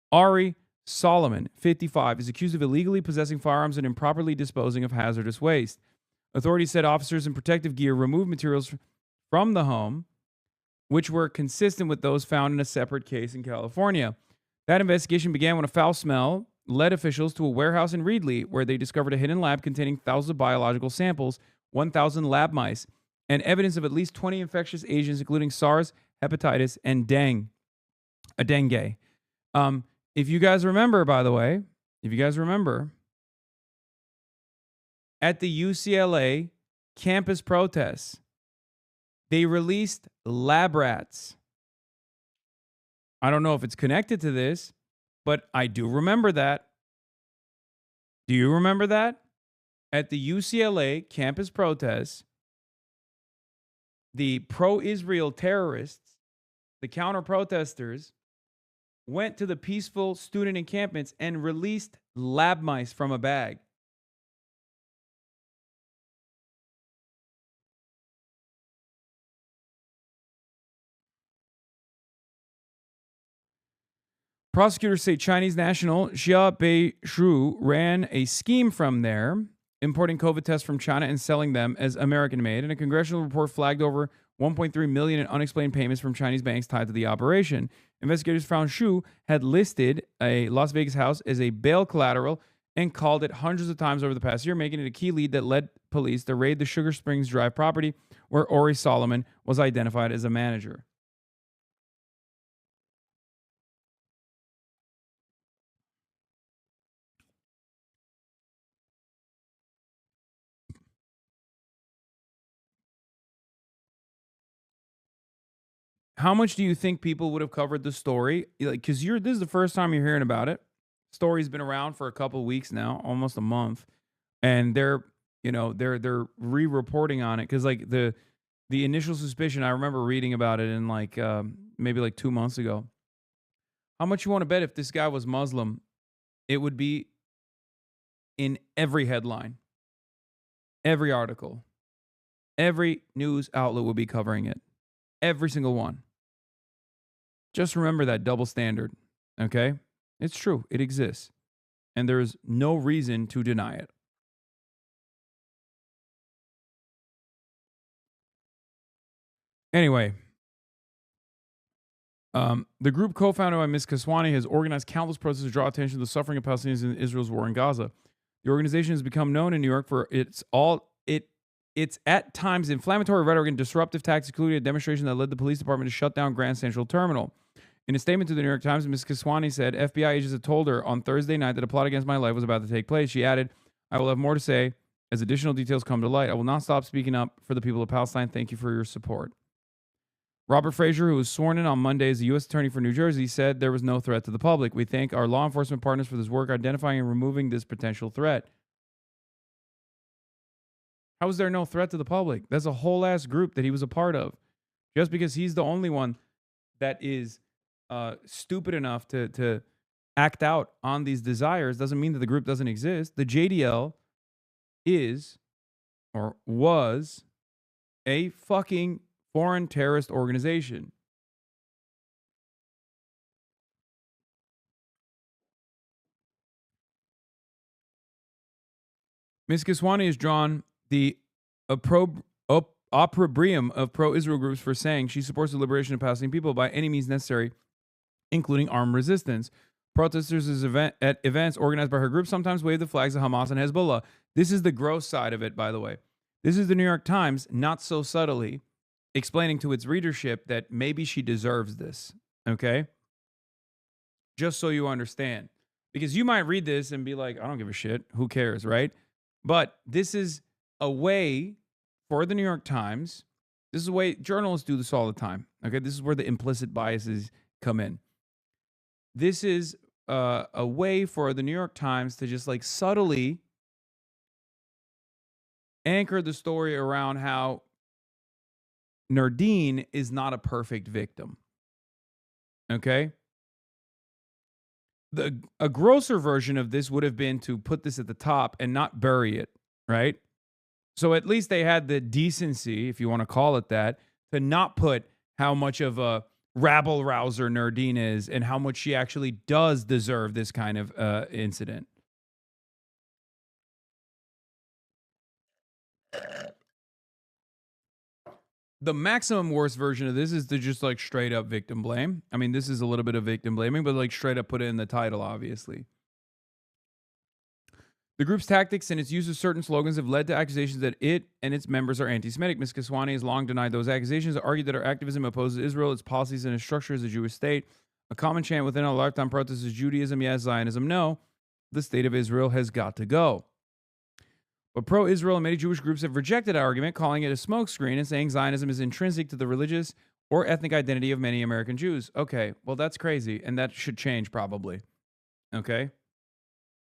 Ari Solomon, 55, is accused of illegally possessing firearms and improperly disposing of hazardous waste. Authorities said officers in protective gear removed materials from the home, which were consistent with those found in a separate case in California. That investigation began when a foul smell led officials to a warehouse in Reedley, where they discovered a hidden lab containing thousands of biological samples, 1,000 lab mice, and evidence of at least 20 infectious agents, including SARS, hepatitis, and dengue. If you guys remember, by the way, at the UCLA campus protests, they released lab rats. I don't know if it's connected to this, but I do remember that. Do you remember that? At the UCLA campus protests, the pro-Israel terrorists, the counter-protesters, went to the peaceful student encampments and released lab mice from a bag. Prosecutors say Chinese national Xia Beishu ran a scheme from there, importing COVID tests from China and selling them as American-made. And a congressional report flagged over $1.3 million in unexplained payments from Chinese banks tied to the operation. Investigators found Xu had listed a Las Vegas house as a bail collateral and called it hundreds of times over the past year, making it a key lead that led police to raid the Sugar Springs Drive property, where Ori Solomon was identified as a manager. How much do you think people would have covered the story? Like, because this is the first time you're hearing about it. Story's been around for a couple of weeks now, almost a month, and they're You know, they're re-reporting on it because like the initial suspicion, I remember reading about it in like maybe like 2 months ago. How much you want to bet if this guy was Muslim, it would be in every headline, every article, every news outlet would be covering it, every single one. Just remember that double standard, okay? It's true, it exists, and there is no reason to deny it. Anyway, the group co-founded by Ms. Kaswani has organized countless protests to draw attention to the suffering of Palestinians in Israel's war in Gaza. The organization has become known in New York for its at times inflammatory rhetoric and disruptive tactics, including a demonstration that led the police department to shut down Grand Central Terminal. In a statement to the New York Times, Ms. Kaswani said FBI agents had told her on Thursday night that a plot against my life was about to take place. She added, "I will have more to say as additional details come to light. I will not stop speaking up for the people of Palestine. Thank you for your support." Robert Frazier, who was sworn in on Monday as the U.S. Attorney for New Jersey, said there was no threat to the public. "We thank our law enforcement partners for this work identifying and removing this potential threat." How is there no threat to the public? That's a whole ass group that he was a part of. Just because he's the only one that is stupid enough to act out on these desires doesn't mean that the group doesn't exist. The JDL is or was a fucking foreign terrorist organization. Ms. Kiswani has drawn the opprobrium of pro-Israel groups for saying she supports the liberation of Palestinian people by any means necessary, including armed resistance. Protesters at events organized by her group sometimes wave the flags of Hamas and Hezbollah. This is the gross side of it, by the way. This is the New York Times, not so subtly, explaining to its readership that maybe she deserves this, okay? Just so you understand. Because you might read this and be like, I don't give a shit. Who cares, right? But this is a way for the New York Times. This is a way journalists do this all the time, okay? This is where the implicit biases come in. This is a way for the New York Times to just like subtly anchor the story around how Nardine is not a perfect victim. Okay? A grosser version of this would have been to put this at the top and not bury it, right? So at least they had the decency, if you want to call it that, to not put how much of a rabble rouser Nardine is and how much she actually does deserve this kind of incident. The maximum worst version of this is to just like straight up victim blame. I mean, this is a little bit of victim blaming, but like straight up put it in the title, obviously. The group's tactics and its use of certain slogans have led to accusations that it and its members are anti-Semitic. Ms. Kaswani has long denied those accusations, argued that her activism opposes Israel, its policies, and its structure as a Jewish state. A common chant within our lifetime protests is Judaism, yes, Zionism, no. The state of Israel has got to go. But pro-Israel and many Jewish groups have rejected our argument, calling it a smokescreen and saying Zionism is intrinsic to the religious or ethnic identity of many American Jews. Okay, well, that's crazy, and that should change probably. Okay?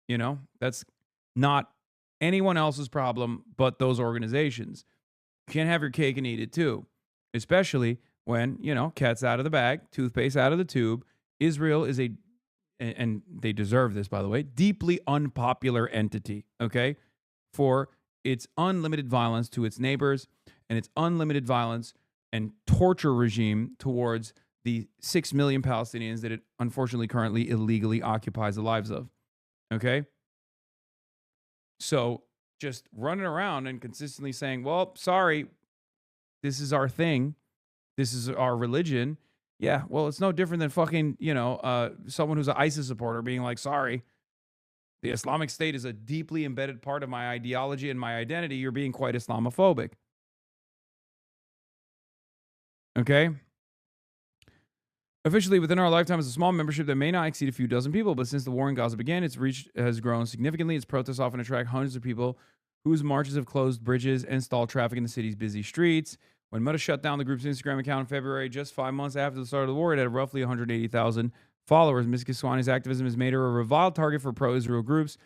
You know, that's not anyone else's problem but those organizations. You can't have your cake and eat it too, especially when, you know, cat's out of the bag, toothpaste out of the tube. Israel is and they deserve this, by the way, deeply unpopular entity, okay, for its unlimited violence to its neighbors and its unlimited violence and torture regime towards the 6 million Palestinians that it unfortunately currently illegally occupies the lives of, okay? So just running around and consistently saying, well, sorry, this is our thing. This is our religion. Yeah, well, it's no different than fucking, you know, someone who's an ISIS supporter being like, sorry, the Islamic State is a deeply embedded part of my ideology and my identity. You're being quite Islamophobic. Okay? Officially, within our lifetime is a small membership that may not exceed a few dozen people, but since the war in Gaza began, its reach has grown significantly. Its protests often attract hundreds of people whose marches have closed bridges and stalled traffic in the city's busy streets. When Meta shut down the group's Instagram account in February, just 5 months after the start of the war, it had roughly 180,000 followers. Ms. Kiswani's activism has made her a reviled target for pro-Israel groups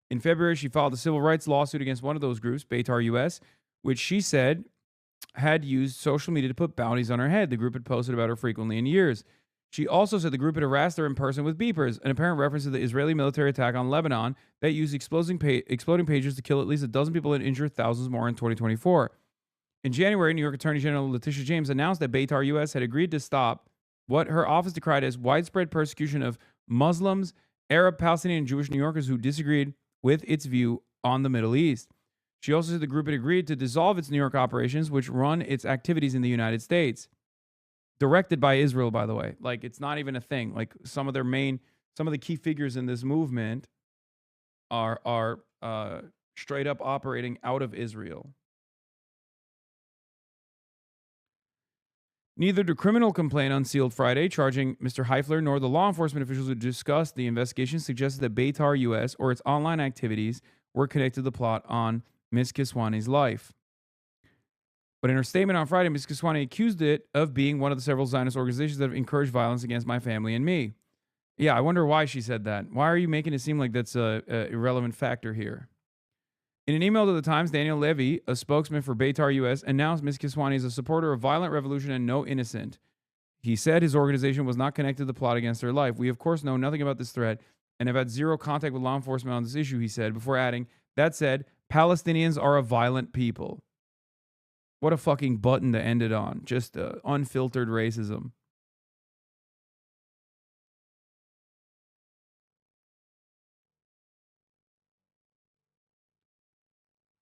In February, she filed a civil rights lawsuit against one of those groups, Beitar US, which she said had used social media to put bounties on her head. The group had posted about her frequently in years. She also said the group had harassed her in person with beepers, an apparent reference to the Israeli military attack on Lebanon that used exploding pages to kill at least a dozen people and injure thousands more in 2024. In January, New York Attorney General Letitia James announced that Beitar US had agreed to stop what her office decried as widespread persecution of Muslims, Arab, Palestinian, and Jewish New Yorkers who disagreed with its view on the Middle East. She also said the group had agreed to dissolve its New York operations, which run its activities in the United States. Directed by Israel, by the way. Like, it's not even a thing. Like, some of the key figures in this movement are straight up operating out of Israel. Neither the criminal complaint unsealed Friday charging Mr. Heifler nor the law enforcement officials who discussed the investigation suggested that Beitar US or its online activities were connected to the plot on Ms. Kiswani's life. But in her statement on Friday, Ms. Kiswani accused it of being one of the several Zionist organizations that have encouraged violence against my family and me. Yeah, I wonder why she said that. Why are you making it seem like that's a irrelevant factor here? In an email to the Times, Daniel Levy, a spokesman for Beitar US, announced Ms. Kiswani is a supporter of violent revolution and no innocent. He said his organization was not connected to the plot against her life. We, of course, know nothing about this threat and have had zero contact with law enforcement on this issue, he said, before adding, that said, Palestinians are a violent people. What a fucking button to end it on. Just unfiltered racism.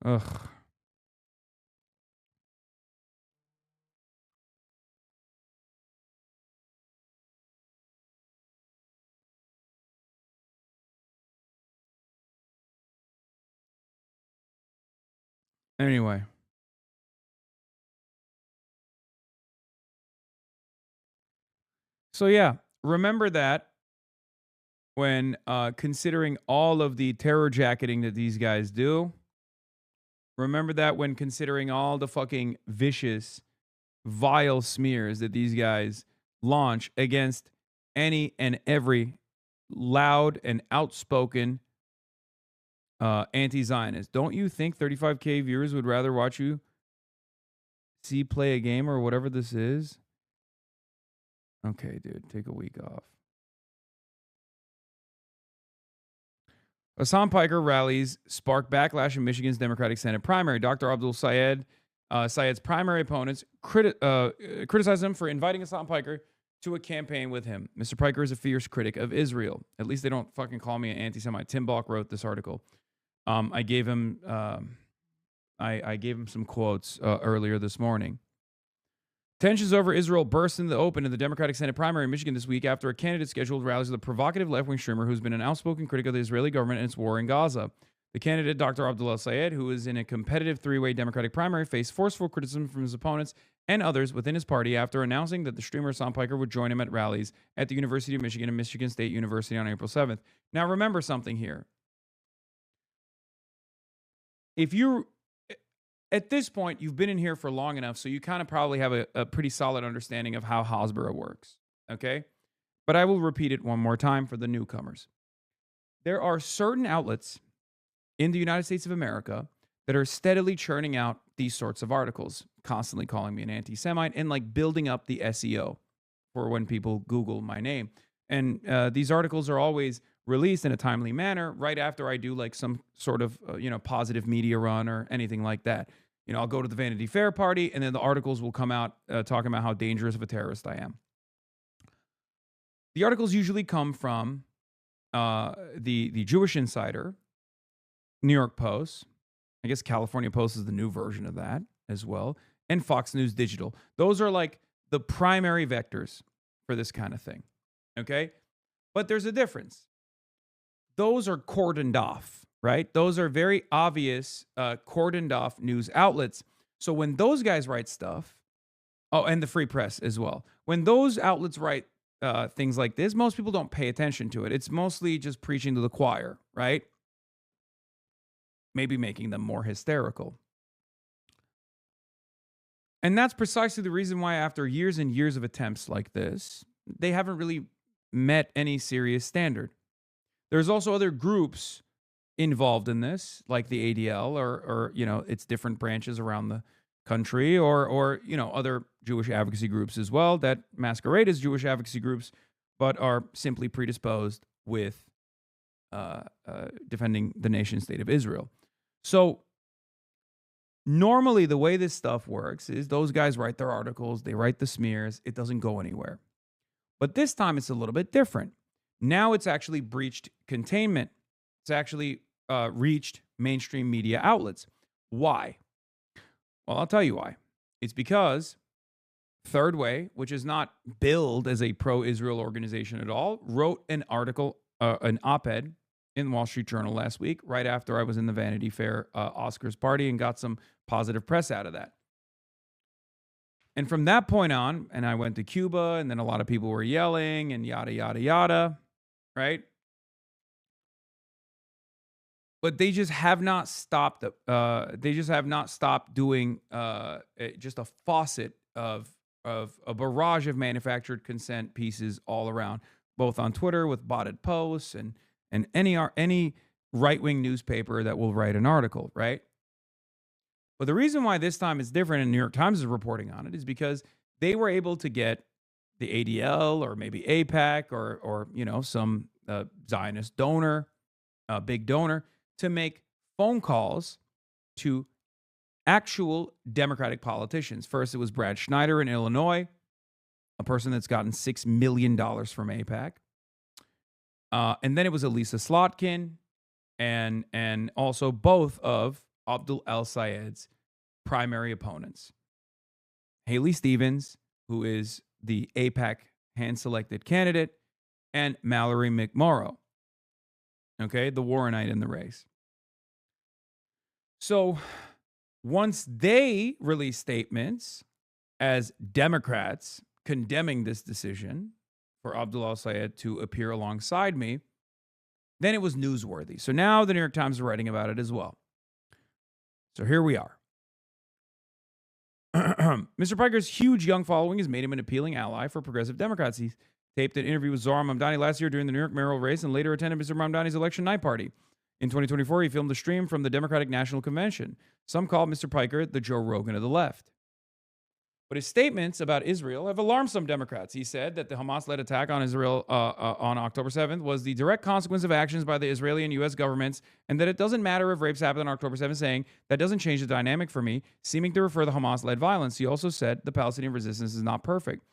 Ugh. Anyway. So yeah, remember that when considering all of the terror jacketing that these guys do. Remember that when considering all the fucking vicious, vile smears that these guys launch against any and every loud and outspoken anti-Zionist. Don't you think 35K viewers would rather watch you play a game or whatever this is? Okay, dude, take a week off. Hasan Piker rallies spark backlash in Michigan's Democratic Senate primary. Dr. Abdul Sayed's primary opponents criticized him for inviting Hasan Piker to a campaign with him. Mr. Piker is a fierce critic of Israel. At least they don't fucking call me an anti-Semite. Tim Balk wrote this article. I gave him some quotes earlier this morning. Tensions over Israel burst into the open in the Democratic Senate primary in Michigan this week after a candidate scheduled rallies with a provocative left-wing streamer who's been an outspoken critic of the Israeli government and its war in Gaza. The candidate, Dr. Abdullah Sayed, who is in a competitive three-way Democratic primary, faced forceful criticism from his opponents and others within his party after announcing that the streamer Hasan Piker would join him at rallies at the University of Michigan and Michigan State University on April 7th. Now, remember something here. If you at this point, you've been in here for long enough, so you kind of probably have a pretty solid understanding of how Hasbara works, okay? But I will repeat it one more time for the newcomers. There are certain outlets in the United States of America that are steadily churning out these sorts of articles, constantly calling me an anti-Semite and like building up the SEO for when people Google my name. And these articles are always released in a timely manner right after I do like some sort of, positive media run or anything like that. I'll go to the Vanity Fair party and then the articles will come out talking about how dangerous of a terrorist I am. The articles usually come from the Jewish Insider, New York Post, I guess California Post is the new version of that as well, and Fox News Digital. Those are like the primary vectors for this kind of thing, okay? But there's a difference. Those are cordoned off, right? Those are very obvious cordoned off news outlets. So when those guys write stuff, and the Free Press as well, when those outlets write things like this, most people don't pay attention to it. It's mostly just preaching to the choir, right? Maybe making them more hysterical. And that's precisely the reason why after years and years of attempts like this, they haven't really met any serious standard. There's also other groups involved in this, like the ADL or its different branches around the country, or other Jewish advocacy groups as well that masquerade as Jewish advocacy groups, but are simply predisposed with defending the nation state of Israel. So normally the way this stuff works is those guys write their articles, they write the smears, it doesn't go anywhere. But this time it's a little bit different. Now it's actually breached containment. It's actually reached mainstream media outlets. Why? Well, I'll tell you why. It's because Third Way, which is not billed as a pro-Israel organization at all, wrote an article, an op-ed in the Wall Street Journal last week, right after I was in the Vanity Fair Oscars party and got some positive press out of that. And from that point on, and I went to Cuba, and then a lot of people were yelling and yada, yada, yada, right? But they just have not stopped. They just have not stopped doing just a faucet of a barrage of manufactured consent pieces all around, both on Twitter with botted posts and any right-wing newspaper that will write an article, right? But the reason why this time is different, and New York Times is reporting on it, is because they were able to get the ADL or maybe AIPAC or some Zionist donor, big donor, to make phone calls to actual Democratic politicians. First, it was Brad Schneider in Illinois, a person that's gotten $6 million from AIPAC. And then it was Elisa Slotkin and also both of Abdul El-Sayed's primary opponents. Haley Stevens, who is the AIPAC hand-selected candidate, and Mallory McMorrow, okay, the Warrenite in the race. So once they release statements as Democrats condemning this decision for Abdul El-Sayed to appear alongside me, then it was newsworthy. So now the New York Times is writing about it as well. So here we are. Mr. Piker's huge young following has made him an appealing ally for progressive Democrats. He taped an interview with Zohar Mamdani last year during the New York mayoral race and later attended Mr. Mamdani's election night party. In 2024, he filmed a stream from the Democratic National Convention. Some call Mr. Piker the Joe Rogan of the left. But his statements about Israel have alarmed some Democrats. He said that the Hamas-led attack on Israel on October 7th was the direct consequence of actions by the Israeli and U.S. governments, and that it doesn't matter if rapes happened on October 7th, saying, that doesn't change the dynamic for me, seeming to refer to Hamas-led violence. He also said the Palestinian resistance is not perfect.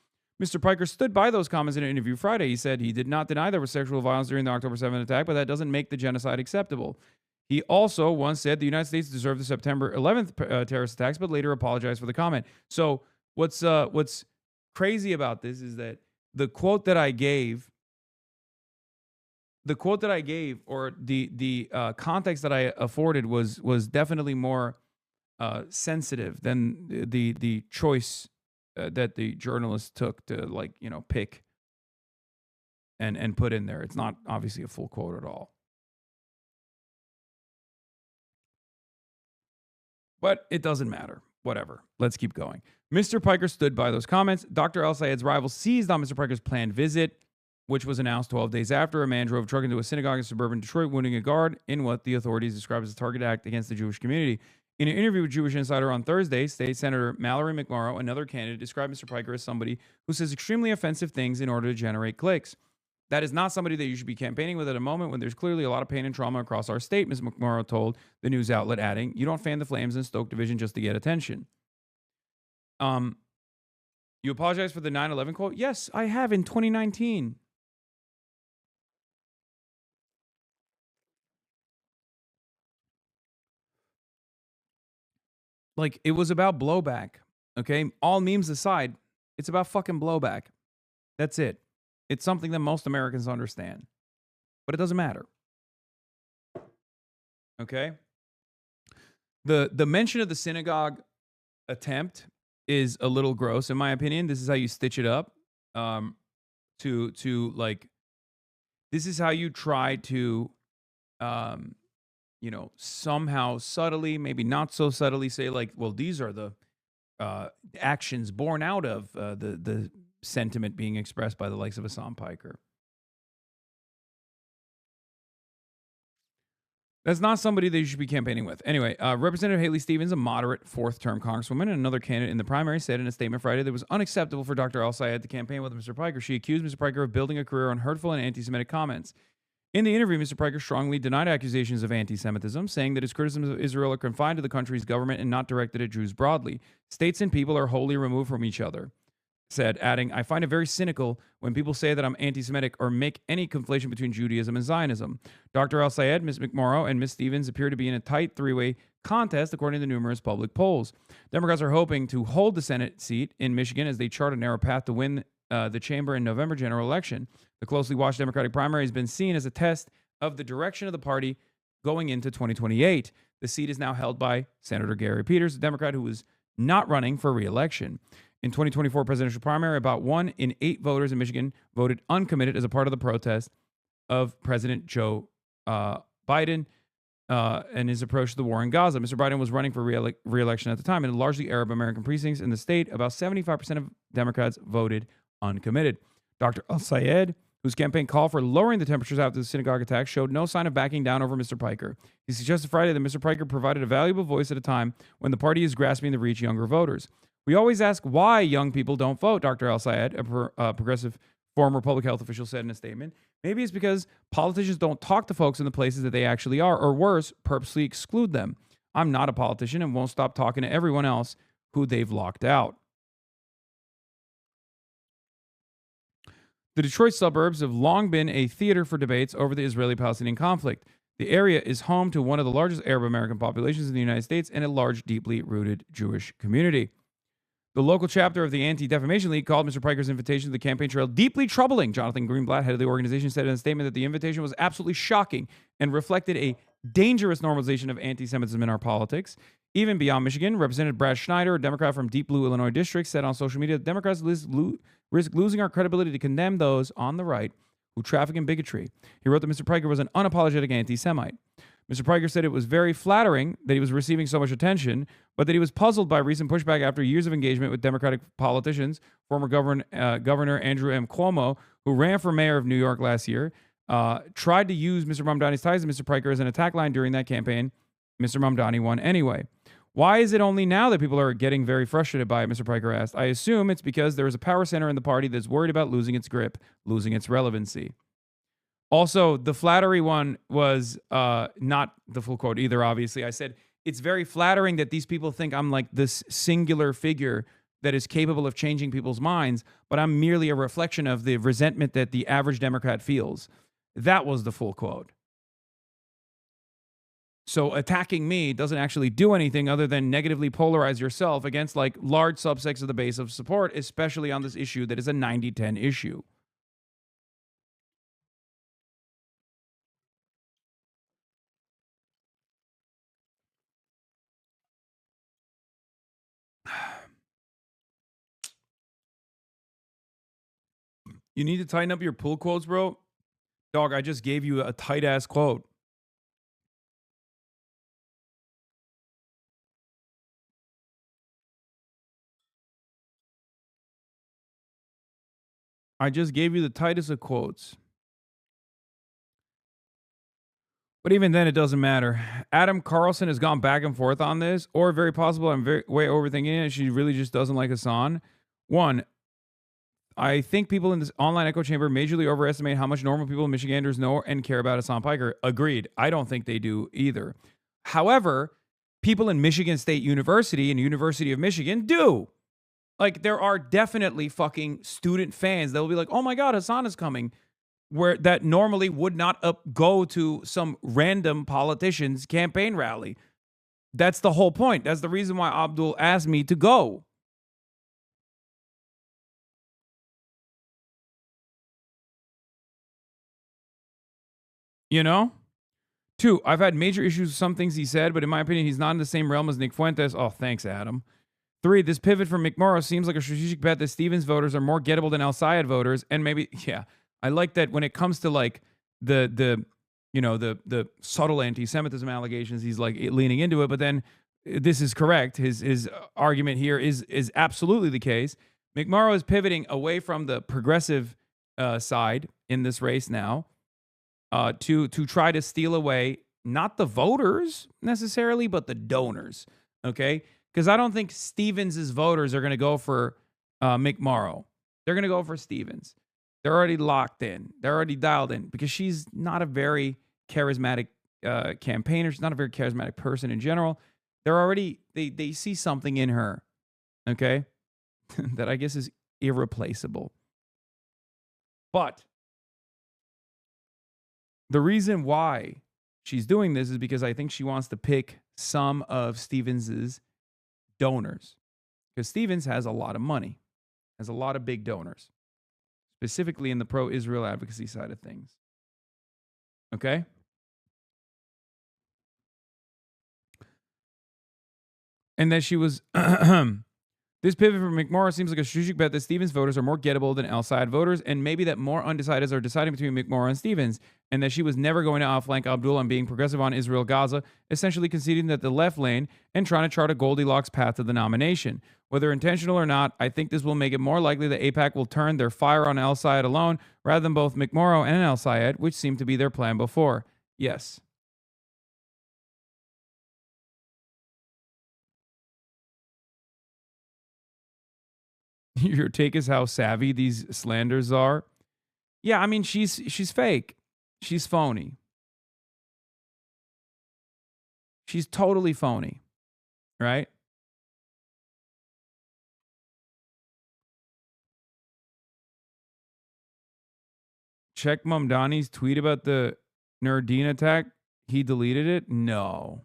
Mr. Piker stood by those comments in an interview Friday. He said he did not deny there was sexual violence during the October 7th attack, but that doesn't make the genocide acceptable. He also once said the United States deserved the September 11th terrorist attacks, but later apologized for the comment. So what's crazy about this is that the quote that I gave, or the context that I afforded was definitely more sensitive than the choice that the journalist took to pick and put in there. It's not obviously a full quote at all. But it doesn't matter. Whatever. Let's keep going. Mr. Piker stood by those comments. Dr. El-Sayed's rival seized on Mr. Piker's planned visit, which was announced 12 days after a man drove a truck into a synagogue in suburban Detroit, wounding a guard in what the authorities described as a target act against the Jewish community. In an interview with Jewish Insider on Thursday, State Senator Mallory McMorrow, another candidate, described Mr. Piker as somebody who says extremely offensive things in order to generate clicks. That is not somebody that you should be campaigning with at a moment when there's clearly a lot of pain and trauma across our state, Ms. McMorrow told the news outlet, adding, you don't fan the flames and stoke division just to get attention. You apologize for the 9/11 quote? Yes, I have in 2019. Like, it was about blowback, okay? All memes aside, it's about fucking blowback. That's it. It's something that most Americans understand. But it doesn't matter. Okay? The mention of the synagogue attempt is a little gross, in my opinion. This is how you stitch it up. This is how you try to somehow subtly, maybe not so subtly, say well, these are the actions born out of the sentiment being expressed by the likes of Hasan Piker. That's not somebody that you should be campaigning with. Anyway, Representative Haley Stevens, a moderate fourth-term congresswoman and another candidate in the primary, said in a statement Friday that it was unacceptable for Dr. El-Sayed to campaign with Mr. Piker. She accused Mr. Piker of building a career on hurtful and anti-Semitic comments. In the interview, Mr. Piker strongly denied accusations of anti-Semitism, saying that his criticisms of Israel are confined to the country's government and not directed at Jews broadly. States and people are wholly removed from each other. Said, adding, I find it very cynical when people say that I'm anti-Semitic or make any conflation between Judaism and Zionism. Dr. El-Sayed, Ms. McMorrow, and Ms. Stevens appear to be in a tight three-way contest, according to numerous public polls. Democrats are hoping to hold the Senate seat in Michigan as they chart a narrow path to win the chamber in November general election. The closely watched Democratic primary has been seen as a test of the direction of the party going into 2028. The seat is now held by Senator Gary Peters, a Democrat who was not running for re-election. In 2024 presidential primary, about 1 in 8 voters in Michigan voted uncommitted as a part of the protest of President Joe Biden and his approach to the war in Gaza. Mr. Biden was running for re-election at the time. In largely Arab American precincts in the state, about 75% of Democrats voted uncommitted. Dr. El-Sayed, whose campaign called for lowering the temperatures after the synagogue attack, showed no sign of backing down over Mr. Piker. He suggested Friday that Mr. Piker provided a valuable voice at a time when the party is grasping to reach younger voters. We always ask why young people don't vote, Dr. El-Sayed, a progressive former public health official, said in a statement. Maybe it's because politicians don't talk to folks in the places that they actually are, or worse, purposely exclude them. I'm not a politician and won't stop talking to everyone else who they've locked out. The Detroit suburbs have long been a theater for debates over the Israeli-Palestinian conflict. The area is home to one of the largest Arab American populations in the United States and a large, deeply rooted Jewish community. The local chapter of the Anti-Defamation League called Mr. Piker's invitation to the campaign trail deeply troubling. Jonathan Greenblatt, head of the organization, said in a statement that the invitation was absolutely shocking and reflected a dangerous normalization of anti-Semitism in our politics. Even beyond Michigan, Representative Brad Schneider, a Democrat from Deep Blue, Illinois District, said on social media that Democrats risk losing our credibility to condemn those on the right who traffic in bigotry. He wrote that Mr. Piker was an unapologetic anti-Semite. Mr. Piker said it was very flattering that he was receiving so much attention, but that he was puzzled by recent pushback after years of engagement with Democratic politicians. Former Governor Andrew M. Cuomo, who ran for mayor of New York last year, tried to use Mr. Mamdani's ties to Mr. Piker as an attack line during that campaign. Mr. Mamdani won anyway. Why is it only now that people are getting very frustrated by it, Mr. Piker asked. I assume it's because there is a power center in the party that's worried about losing its grip, losing its relevancy. Also, the flattery one was not the full quote either, obviously. I said, it's very flattering that these people think I'm like this singular figure that is capable of changing people's minds, but I'm merely a reflection of the resentment that the average Democrat feels. That was the full quote. So attacking me doesn't actually do anything other than negatively polarize yourself against like large subsects of the base of support, especially on this issue that is a 90-10 issue. You need to tighten up your pull quotes, bro. Dog, I just gave you a tight-ass quote. I just gave you the tightest of quotes. But even then, it doesn't matter. Adam Carlson has gone back and forth on this, or very possible I'm way overthinking it. She really just doesn't like Hasan. One, I think people in this online echo chamber majorly overestimate how much normal people in Michiganders know and care about Hasan Piker. Agreed. I don't think they do either. However, people in Michigan State University and University of Michigan do. Like, there are definitely fucking student fans that will be like, oh my God, Hasan is coming, where that normally would not go to some random politician's campaign rally. That's the whole point. That's the reason why Abdul asked me to go. You know? 2, I've had major issues with some things he said, but in my opinion, he's not in the same realm as Nick Fuentes. Oh, thanks, Adam. 3, this pivot from McMorrow seems like a strategic bet that Stevens voters are more gettable than El-Sayed voters, and maybe, yeah, I like that when it comes to like the subtle anti-Semitism allegations, he's like leaning into it. But then this is correct. His argument here is absolutely the case. McMorrow is pivoting away from the progressive side in this race now to try to steal away not the voters necessarily, but the donors, okay? Because I don't think Stevens' voters are going to go for McMorrow. They're going to go for Stevens. They're already locked in. They're already dialed in because she's not a very charismatic campaigner. She's not a very charismatic person in general. They're already, they see something in her, okay, that I guess is irreplaceable. But the reason why she's doing this is because I think she wants to pick some of Stevens's donors. Because Stevens has a lot of money, has a lot of big donors, specifically in the pro-Israel advocacy side of things. Okay? And that she was... This pivot from McMorrow seems like a strategic bet that Stevens voters are more gettable than El-Sayed voters, and maybe that more undecideds are deciding between McMorrow and Stevens, and that she was never going to outflank Abdul on being progressive on Israel-Gaza, essentially conceding that the left lane and trying to chart a Goldilocks path to the nomination. Whether intentional or not, I think this will make it more likely that AIPAC will turn their fire on El-Sayed alone, rather than both McMorrow and El-Sayed, which seemed to be their plan before. Yes. Your take is how savvy these slanders are. Yeah, I mean, she's fake. She's phony. She's totally phony, right? Check Mamdani's tweet about the Nurdin attack. He deleted it? No.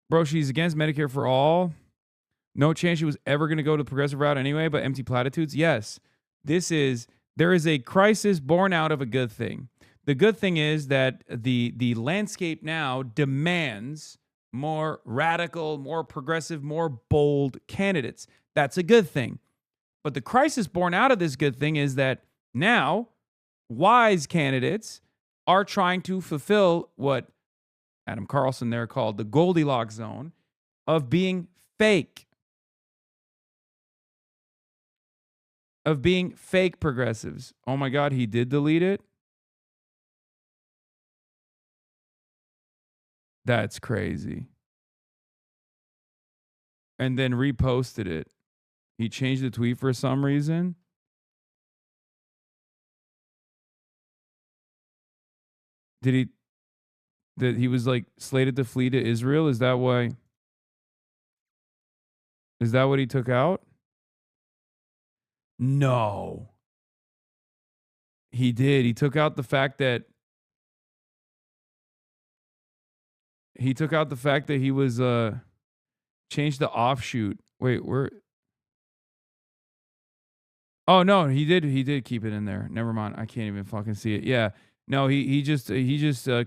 Bro, she's against Medicare for all. No chance she was ever going to go to the progressive route anyway, but empty platitudes? Yes. There is a crisis born out of a good thing. The good thing is that the landscape now demands more radical, more progressive, more bold candidates. That's a good thing. But the crisis born out of this good thing is that now wise candidates are trying to fulfill what Adam Carlson there called the Goldilocks zone of being fake. Of being fake progressives. Oh my God, he did delete it? That's crazy. And then reposted it. He changed the tweet for some reason. That he was like slated to flee to Israel? Is that why? Is that what he took out? No. He did. He took out the fact that he was changed the offshoot. Wait, where? Oh no, he did keep it in there. Never mind. I can't even fucking see it. Yeah. No, he just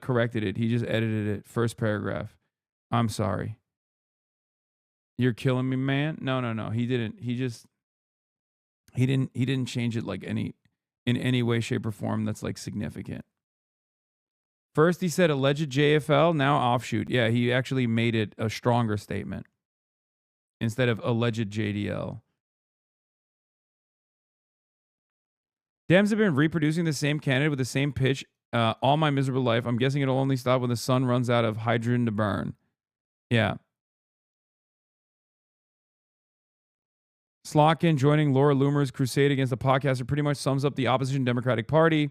corrected it. He just edited it. First paragraph. I'm sorry. You're killing me, man. No. He didn't. He didn't change it like in any way, shape, or form that's like significant. First he said alleged JFL, now offshoot. Yeah, he actually made it a stronger statement instead of alleged JDL. Dems have been reproducing the same candidate with the same pitch all my miserable life. I'm guessing it'll only stop when the sun runs out of hydrogen to burn. Yeah. Slotkin joining Laura Loomer's crusade against the podcaster pretty much sums up the opposition Democratic Party.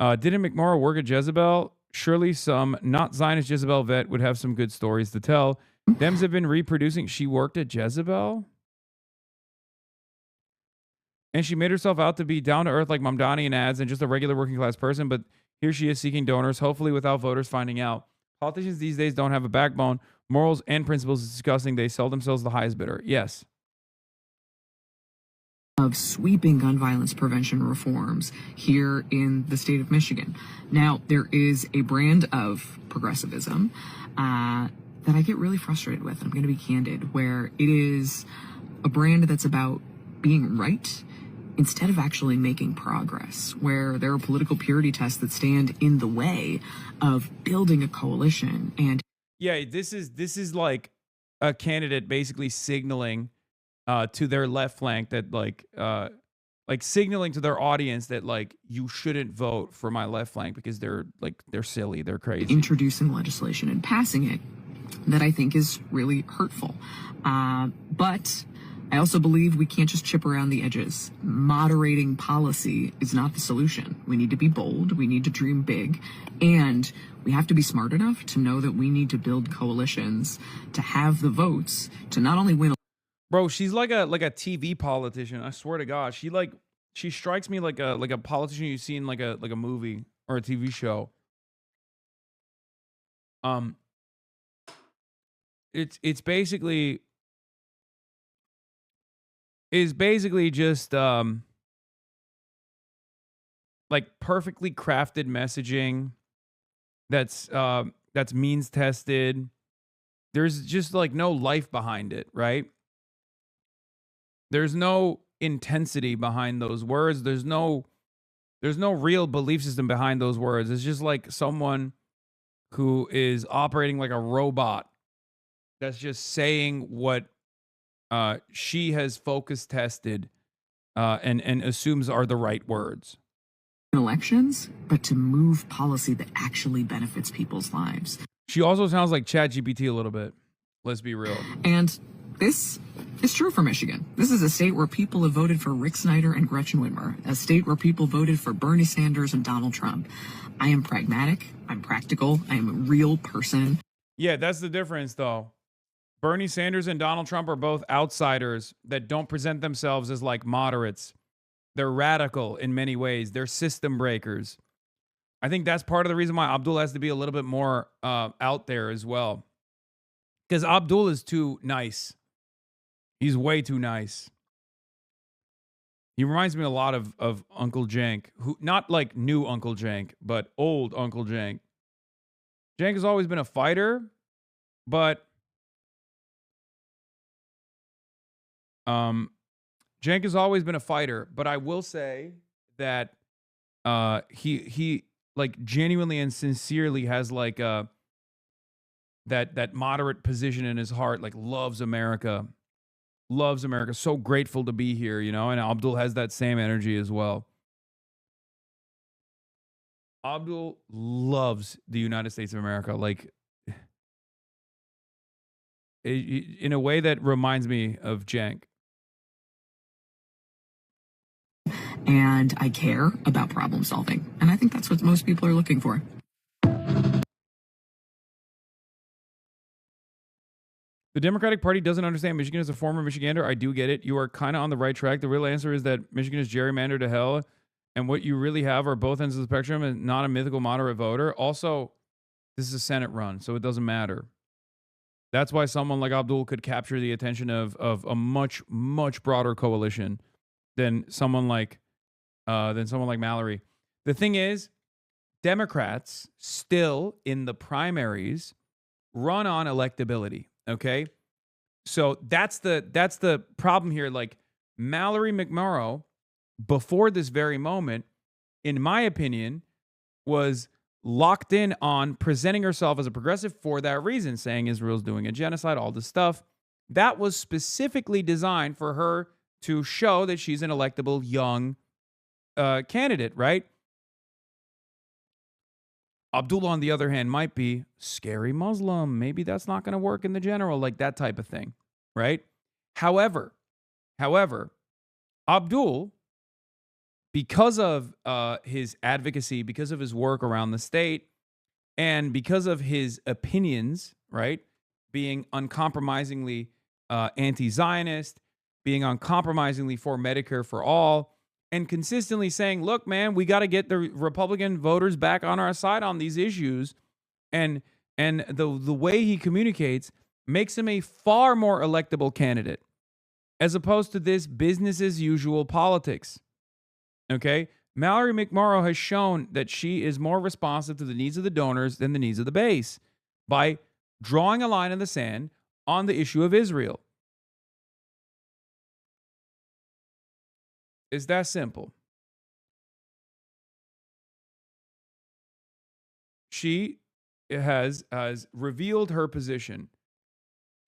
Didn't McMorrow work at Jezebel? Surely some not Zionist Jezebel vet would have some good stories to tell. Dems have been reproducing. She worked at Jezebel? And she made herself out to be down to earth like Mamdani in ads and just a regular working class person, but here she is seeking donors, hopefully without voters finding out. Politicians these days don't have a backbone. Morals and principles is disgusting. They sell themselves the highest bidder. Yes. Of sweeping gun violence prevention reforms here in the state of Michigan. Now, there is a brand of progressivism that I get really frustrated with. I'm going to be candid, where it is a brand that's about being right instead of actually making progress, where there are political purity tests that stand in the way of building a coalition. And yeah, this is like a candidate basically signaling to their left flank that like like signaling to their audience that like you shouldn't vote for my left flank because they're silly, they're crazy. Introducing legislation and passing it that I think is really hurtful. But I also believe we can't just chip around the edges. Moderating policy is not the solution. We need to be bold. We need to dream big. And we have to be smart enough to know that we need to build coalitions to have the votes to not only win. Bro, she's like a TV politician. I swear to God, she strikes me like a politician you see in like a movie or a TV show. It's basically just like perfectly crafted messaging that's means tested. There's just like no life behind it, right? There's no intensity behind those words. There's no real belief system behind those words. It's just like someone who is operating like a robot that's just saying what she has focus tested and assumes are the right words. Elections, but to move policy that actually benefits people's lives. She also sounds like ChatGPT a little bit. Let's be real. And this is true for Michigan. This is a state where people have voted for Rick Snyder and Gretchen Whitmer, a state where people voted for Bernie Sanders and Donald Trump. I am pragmatic. I'm practical. I am a real person. Yeah, that's the difference, though. Bernie Sanders and Donald Trump are both outsiders that don't present themselves as like moderates. They're radical in many ways. They're system breakers. I think that's part of the reason why Abdul has to be a little bit more out there as well. Because Abdul is too nice. He's way too nice. He reminds me a lot of Uncle Jank, who not like new Uncle Jank, but old Uncle Jank. Jank has always been a fighter, but Jank has always been a fighter, but I will say that he like genuinely and sincerely has like that moderate position in his heart, like loves America, so grateful to be here, you know, and Abdul has that same energy as well. Abdul loves the United States of America, like in a way that reminds me of Jank. And I care about problem solving. And I think that's what most people are looking for. The Democratic Party doesn't understand Michigan as a former Michigander. I do get it. You are kind of on the right track. The real answer is that Michigan is gerrymandered to hell. And what you really have are both ends of the spectrum and not a mythical moderate voter. Also, this is a Senate run, so it doesn't matter. That's why someone like Abdul could capture the attention of a much, much broader coalition than someone like Mallory. The thing is, Democrats still in the primaries run on electability. Okay, so that's the problem here. Like Mallory McMorrow, before this very moment, in my opinion, was locked in on presenting herself as a progressive for that reason, saying Israel's doing a genocide, all this stuff. That was specifically designed for her to show that she's an electable young candidate, right? Abdullah, on the other hand, might be scary Muslim. Maybe that's not going to work in the general, like that type of thing, right? However, Abdul, because of his advocacy, because of his work around the state, and because of his opinions, right, being uncompromisingly anti-Zionist, being uncompromisingly for Medicare for all, and consistently saying, look, man, we got to get the Republican voters back on our side on these issues. And the way he communicates makes him a far more electable candidate as opposed to this business as usual politics. Okay? Mallory McMorrow has shown that she is more responsive to the needs of the donors than the needs of the base by drawing a line in the sand on the issue of Israel. It's that simple. She has revealed her position.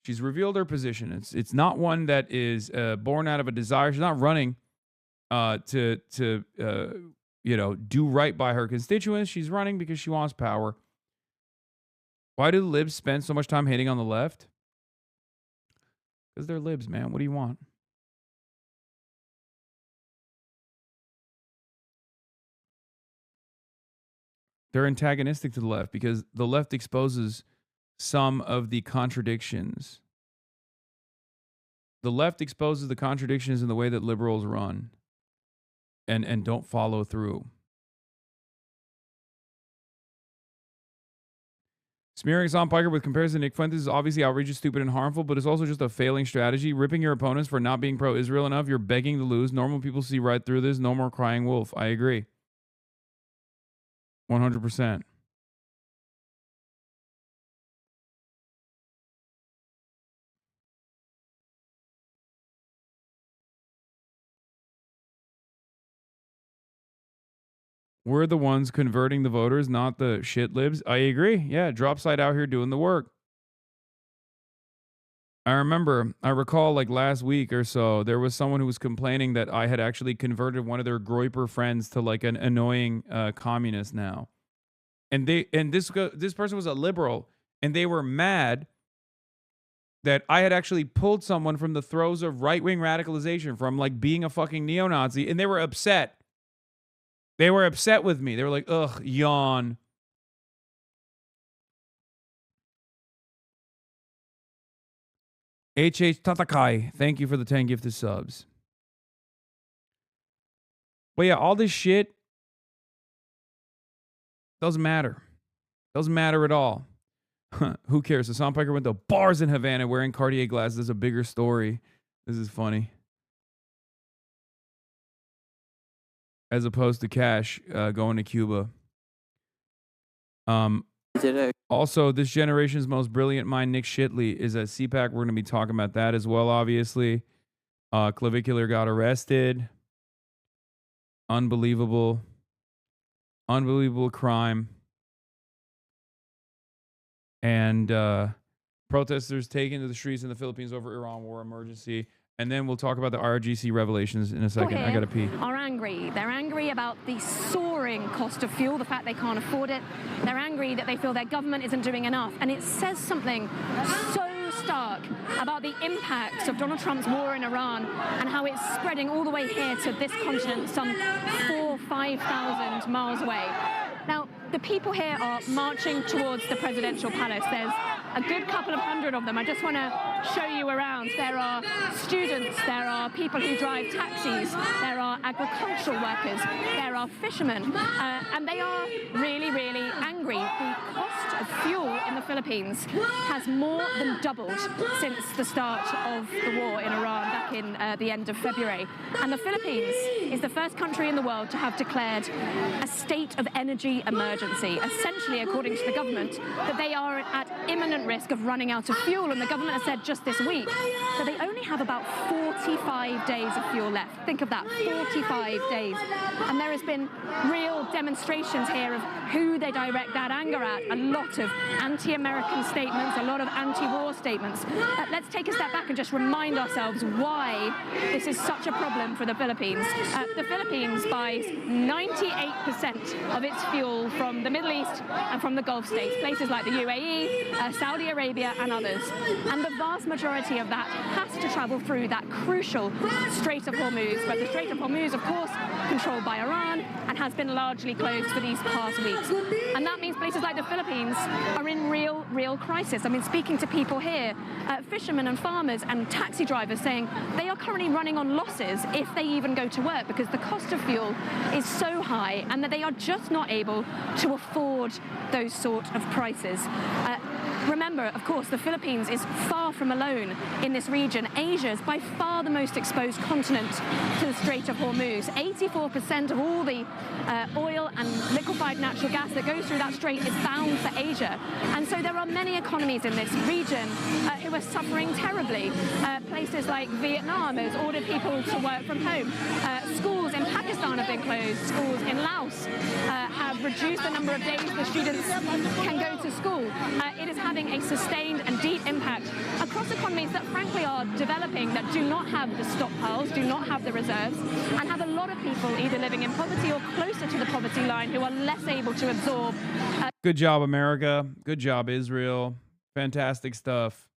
She's revealed her position. It's not one that is born out of a desire. She's not running to you know, do right by her constituents. She's running because she wants power. Why do the libs spend so much time hating on the left? Because they're libs, man. What do you want? They're antagonistic to the left because the left exposes some of the contradictions. The left exposes the contradictions in the way that liberals run and don't follow through. Smearing Hasan Piker with comparison to Nick Fuentes is obviously outrageous, stupid, and harmful, but it's also just a failing strategy. Ripping your opponents for not being pro-Israel enough, you're begging to lose. Normal people see right through this. No more crying wolf. I agree. 100%. We're the ones converting the voters, not the shit libs. I agree. Yeah, drop side out here doing the work. I recall like last week or so, there was someone who was complaining that I had actually converted one of their Groyper friends to like an annoying communist now. And this person was a liberal, and they were mad that I had actually pulled someone from the throes of right-wing radicalization, from like being a fucking neo-Nazi, and they were upset. They were upset with me. They were like, ugh, yawn. HH Tatakai, thank you for the 10 gifted subs. But yeah, all this shit doesn't matter. Doesn't matter at all. Who cares? Hasan Piker went to bars in Havana wearing Cartier glasses. There's a bigger story. This is funny. As opposed to Cash going to Cuba. Also, this generation's most brilliant mind, Nick Shitley, is at CPAC. We're going to be talking about that as well, obviously. Clavicular got arrested. Unbelievable. Unbelievable crime. And protesters taken to the streets in the Philippines over Iran war emergency. And then we'll talk about the RGC revelations in a second. I gotta pee. Are angry. They're angry about the soaring cost of fuel, the fact they can't afford it. They're angry that they feel their government isn't doing enough. And it says something so stark about the impacts of Donald Trump's war in Iran and how it's spreading all the way here to this continent, some 4,000 or 5,000 miles away. Now, the people here are marching towards the presidential palace. There's a good couple of hundred of them. I just want to show you around. There are students, there are people who drive taxis, there are agricultural workers, there are fishermen, and they are really, really angry. The cost of fuel in the Philippines has more than doubled since the start of the war in Iran back in the end of February. And the Philippines is the first country in the world to have declared a state of energy emergency, essentially, according to the government, that they are at imminent risk of running out of fuel. And the government has said just this week that they only have about 45 days of fuel left. Think of that, 45 days. And there has been real demonstrations here of who they direct that anger at. A lot of anti-American statements, a lot of anti-war statements. Let's take a step back and just remind ourselves why this is such a problem for the Philippines. The Philippines buys 98% of its fuel from the Middle East and from the Gulf states, places like the UAE, Saudi Arabia, and others. And the vast majority of that has to travel through that crucial Strait of Hormuz. But the Strait of Hormuz, of course, controlled by Iran and has been largely closed for these past weeks. And that means places like the Philippines are in real crisis. I mean, speaking to people here, fishermen and farmers and taxi drivers saying they are currently running on losses if they even go to work because the cost of fuel is so high and that they are just not able to afford those sort of prices. Remember, of course, the Philippines is far from alone in this region. Asia is by far the most exposed continent to the Strait of Hormuz. 84% of all the oil and liquefied natural gas that goes through that strait is bound for Asia. And so there are many economies in this region who are suffering terribly. Places like Vietnam has ordered people to work from home. Schools in Pakistan have been closed. Schools in Laos House have reduced the number of days the students can go to school. It is having a sustained and deep impact across economies that frankly are developing, that do not have the stockpiles, do not have the reserves, and have a lot of people either living in poverty or closer to the poverty line who are less able to absorb. Good job, America. Good job, Israel. Fantastic stuff.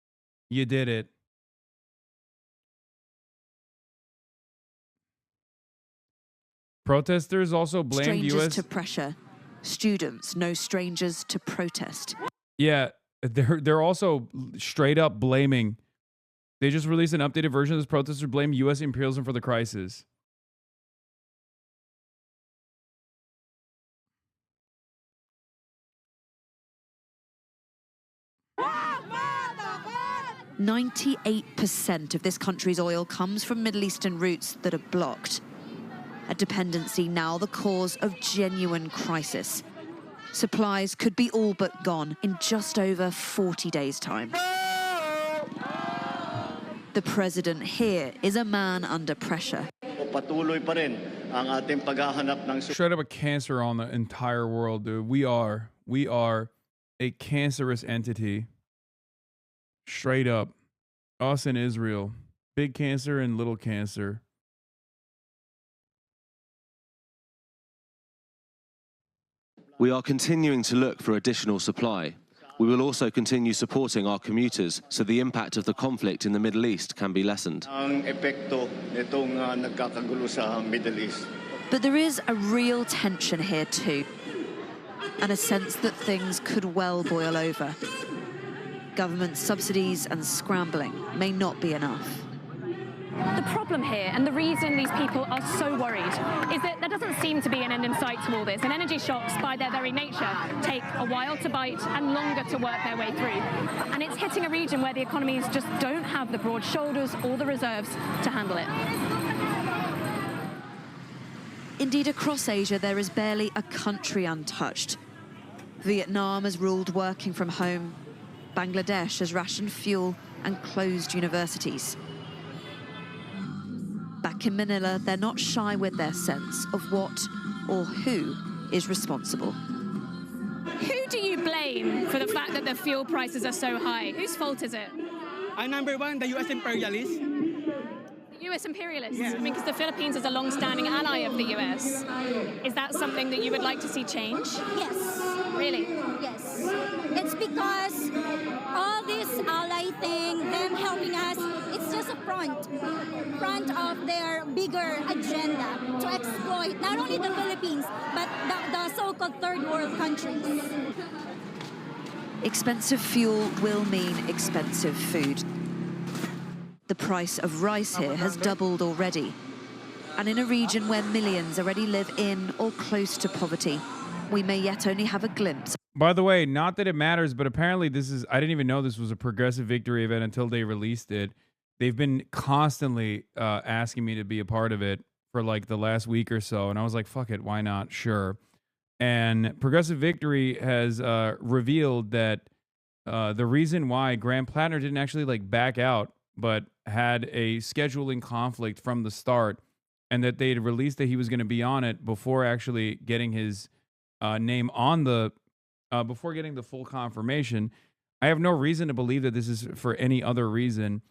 You did it. Protesters also blamed Strangers U.S. to pressure. Students, no strangers to protest. Yeah, they're also straight up blaming. They just released an updated version of this. Protesters blame U.S. imperialism for the crisis. "98% of this country's oil comes from Middle Eastern routes that are blocked. A dependency now the cause of genuine crisis. Supplies could be all but gone in just over 40 days' time. The president here is a man under pressure. Straight up a cancer on the entire world, dude. We are a cancerous entity. Straight up. Us and Israel. Big cancer and little cancer. We are continuing to look for additional supply. We will also continue supporting our commuters so the impact of the conflict in the Middle East can be lessened. But there is a real tension here too, and a sense that things could well boil over. Government subsidies and scrambling may not be enough. The problem here, and the reason these people are so worried, is that there doesn't seem to be an end in sight to all this, and energy shocks, by their very nature, take a while to bite and longer to work their way through. And it's hitting a region where the economies just don't have the broad shoulders or the reserves to handle it. Indeed, across Asia, there is barely a country untouched. Vietnam has ruled working from home. Bangladesh has rationed fuel and closed universities. Back in Manila, they're not shy with their sense of what or who is responsible. Who do you blame for the fact that the fuel prices are so high? Whose fault is it? Number one, the U.S. imperialists. The U.S. imperialists? Yeah. I mean, because the Philippines is a long-standing ally of the U.S. Is that something that you would like to see change? Yes. Really? Yes. It's because all this ally thing, them helping us, it's just a front of their bigger agenda to exploit not only the Philippines, but the so-called third world countries. Expensive fuel will mean expensive food. The price of rice here has doubled already. And in a region where millions already live in or close to poverty, we may yet only have a glimpse. By the way, not that it matters, but apparently I didn't even know this was a progressive victory event until they released it. They've been constantly asking me to be a part of it for like the last week or so. And I was like, fuck it, why not? Sure. And Progressive Victory has revealed that the reason why Graham Plattner didn't actually like back out, but had a scheduling conflict from the start, and that they had released that he was going to be on it before actually getting his name on the, before getting the full confirmation. I have no reason to believe that this is for any other reason.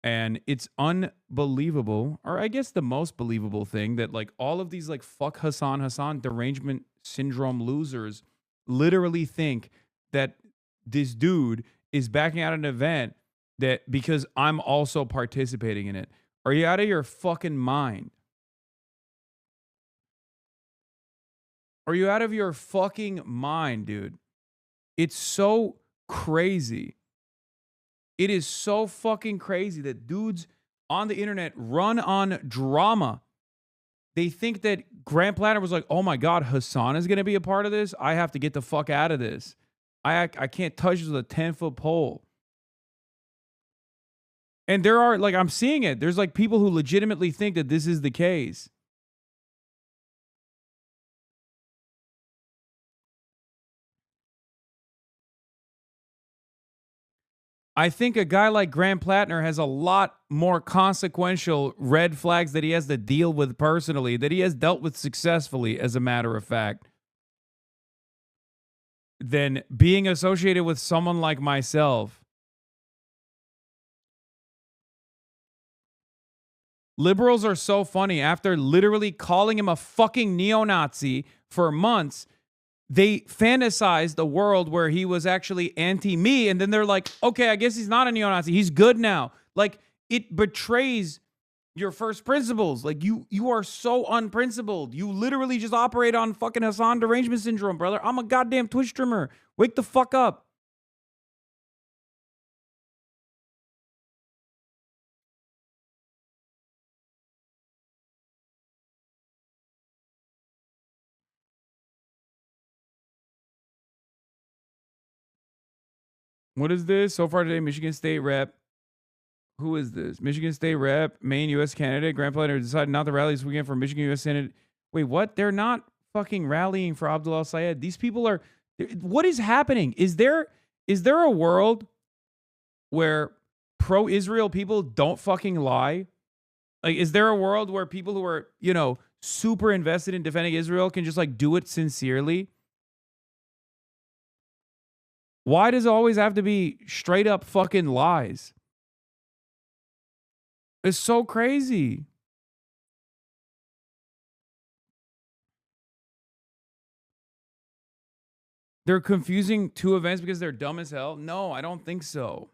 And it's unbelievable, or I guess the most believable thing, that like all of these like fuck Hasan derangement syndrome losers literally think that this dude is backing out an event that because I'm also participating in it. Are you out of your fucking mind? Are you out of your fucking mind, dude? It's so crazy. It is so fucking crazy that dudes on the internet run on drama. They think that Graham Plattner was like, oh my God, Hasan is going to be a part of this? I have to get the fuck out of this. I can't touch this with a 10-foot pole. And there are, like, I'm seeing it. There's like people who legitimately think that this is the case. I think a guy like Graham Plattner has a lot more consequential red flags that he has to deal with personally, that he has dealt with successfully, as a matter of fact, than being associated with someone like myself. Liberals are so funny. After literally calling him a fucking neo-Nazi for months, they fantasized a world where he was actually anti-me, and then they're like, okay, I guess he's not a neo-Nazi. He's good now. Like, it betrays your first principles. Like, you are so unprincipled. You literally just operate on fucking Hasan derangement syndrome, brother. I'm a goddamn Twitch streamer. Wake the fuck up. What is this? So far today, Michigan State rep. Who is this? Michigan State rep, Maine U.S. candidate. Graham Plattner decided not to rally this weekend for Michigan U.S. Senate. Wait, what? They're not fucking rallying for Abdullah Syed. These people are... What is happening? Is there a world where pro-Israel people don't fucking lie? Like, is there a world where people who are, you know, super invested in defending Israel can just, like, do it sincerely? Why does it always have to be straight up fucking lies? It's so crazy. They're confusing two events because they're dumb as hell? No, I don't think so.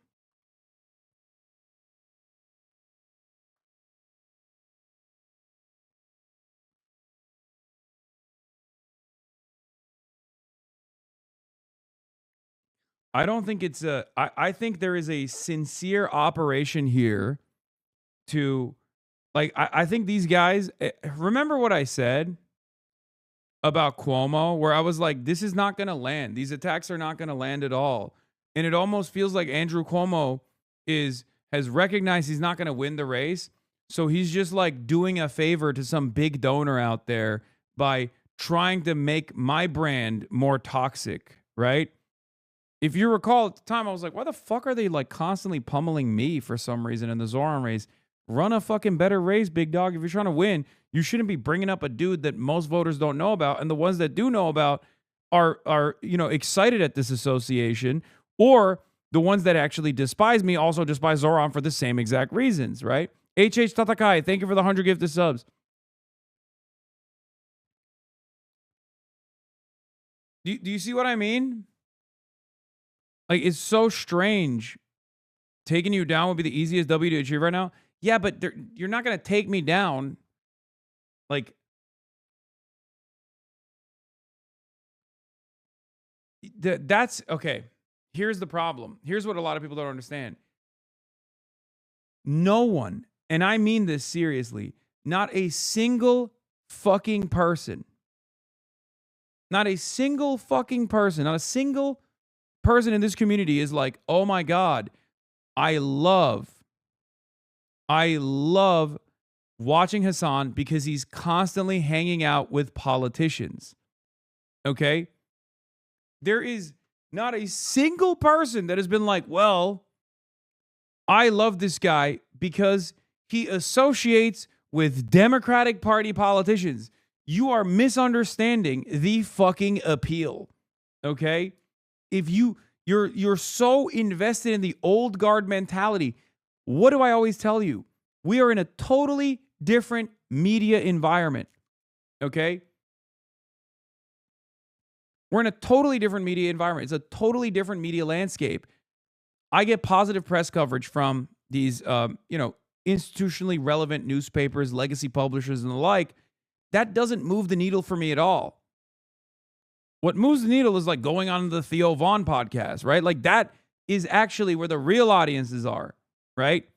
I don't think it's a... I think there is a sincere operation here to... Like, I think these guys... Remember what I said about Cuomo, where I was like, this is not going to land. These attacks are not going to land at all. And it almost feels like Andrew Cuomo has recognized he's not going to win the race. So he's just like doing a favor to some big donor out there by trying to make my brand more toxic, right? If you recall at the time, I was like, why the fuck are they like constantly pummeling me for some reason in the Zoran race? Run a fucking better race, big dog. If you're trying to win, you shouldn't be bringing up a dude that most voters don't know about. And the ones that do know about are you know, excited at this association, or the ones that actually despise me also despise Zoran for the same exact reasons, right? HH Tatakai, thank you for the 100 gifted subs. Do you see what I mean? Like, it's so strange. Taking you down would be the easiest W to achieve right now. Yeah, but you're not going to take me down. Like, that's okay. Here's the problem. Here's what a lot of people don't understand. No one, and I mean this seriously, not a single fucking person, not a single fucking person, not a single person in this community is like, oh my God, I love watching Hasan because he's constantly hanging out with politicians. Okay? There is not a single person that has been like, well, I love this guy because he associates with Democratic Party politicians. You are misunderstanding the fucking appeal. Okay? If you're so invested in the old guard mentality, what do I always tell you? We are in a totally different media environment. Okay? We're in a totally different media environment. It's a totally different media landscape. I get positive press coverage from these, you know, institutionally relevant newspapers, legacy publishers, and the like. That doesn't move the needle for me at all. What moves the needle is like going on the Theo Vaughn podcast, right? Like, that is actually where the real audiences are, right?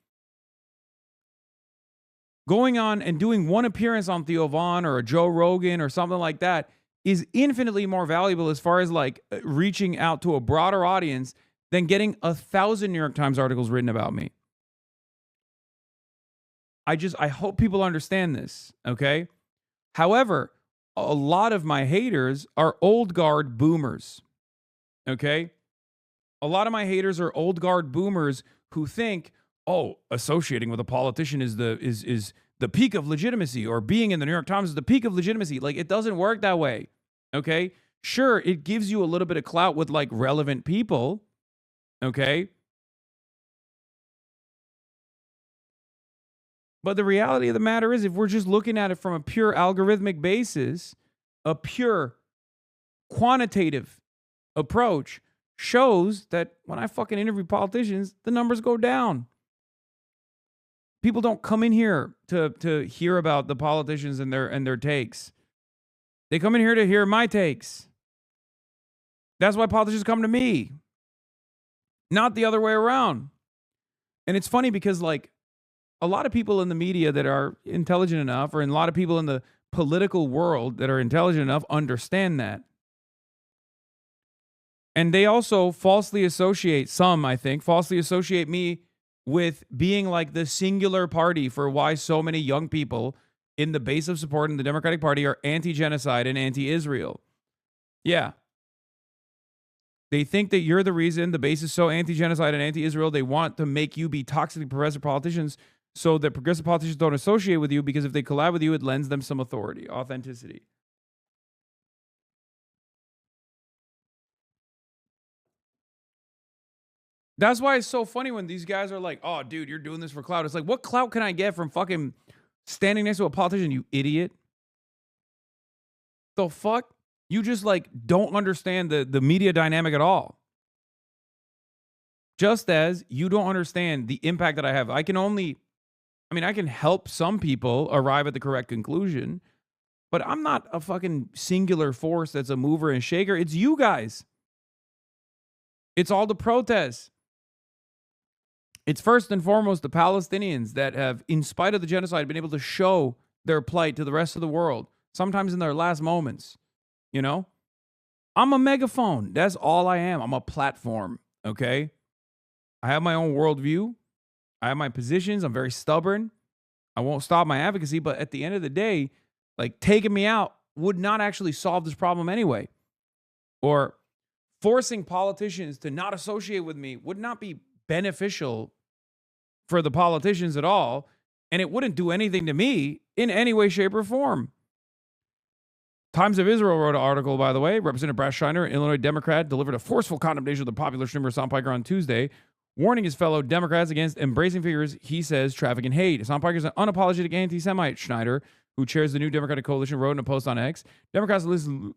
Going on and doing one appearance on Theo Vaughn or a Joe Rogan or something like that is infinitely more valuable as far as like reaching out to a broader audience than getting 1,000 New York Times articles written about me. I hope people understand this, okay? However, a lot of my haters are old guard boomers, okay? A lot of my haters are old guard boomers who think, oh, associating with a politician is the peak of legitimacy, or being in the New York Times is the peak of legitimacy. Like, it doesn't work that way. Okay? Sure, it gives you a little bit of clout with like relevant people. Okay? But the reality of the matter is, if we're just looking at it from a pure algorithmic basis, a pure quantitative approach shows that when I fucking interview politicians, the numbers go down. People don't come in here to hear about the politicians and their takes. They come in here to hear my takes. That's why politicians come to me, not the other way around. And it's funny because, like, a lot of people in the media that are intelligent enough, or a lot of people in the political world that are intelligent enough, understand that. And they also falsely associate, some, I think, falsely associate me with being like the singular party for why so many young people in the base of support in the Democratic Party are anti-genocide and anti-Israel. Yeah. They think that you're the reason the base is so anti-genocide and anti-Israel. They want to make you be toxically progressive politicians so that progressive politicians don't associate with you, because if they collab with you, it lends them some authority, authenticity. That's why it's so funny when these guys are like, oh, dude, you're doing this for clout. It's like, what clout can I get from fucking standing next to a politician, you idiot? The fuck? You just like don't understand the media dynamic at all. Just as you don't understand the impact that I have. I can help some people arrive at the correct conclusion, but I'm not a fucking singular force that's a mover and shaker. It's you guys. It's all the protests. It's first and foremost the Palestinians that have, in spite of the genocide, been able to show their plight to the rest of the world, sometimes in their last moments. You know? I'm a megaphone. That's all I am. I'm a platform, okay? I have my own worldview. I have my positions. I'm very stubborn. I won't stop my advocacy, but at the end of the day, like, taking me out would not actually solve this problem anyway. Or forcing politicians to not associate with me would not be beneficial for the politicians at all, and it wouldn't do anything to me in any way, shape, or form. Times of Israel wrote an article, by the way. Representative Brad Scheiner, an Illinois Democrat, delivered a forceful condemnation of the popular streamer Hasan Piker on Tuesday, warning his fellow Democrats against embracing figures he says traffic in hate. Hasan Piker is an unapologetic anti-Semite. Schneider, who chairs the new Democratic coalition, wrote in a post on X, Democrats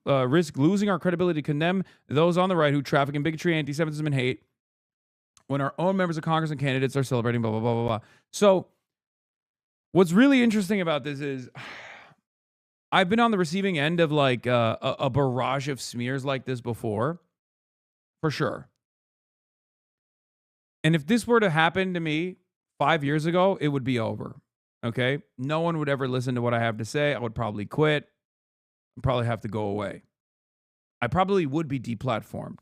risk losing our credibility to condemn those on the right who traffic in bigotry, anti-Semitism, and hate when our own members of Congress and candidates are celebrating blah, blah, blah, blah, blah. So what's really interesting about this is I've been on the receiving end of like a barrage of smears like this before, for sure. And if this were to happen to me 5 years ago, it would be over, okay? No one would ever listen to what I have to say. I would probably quit. I'd probably have to go away. I probably would be deplatformed.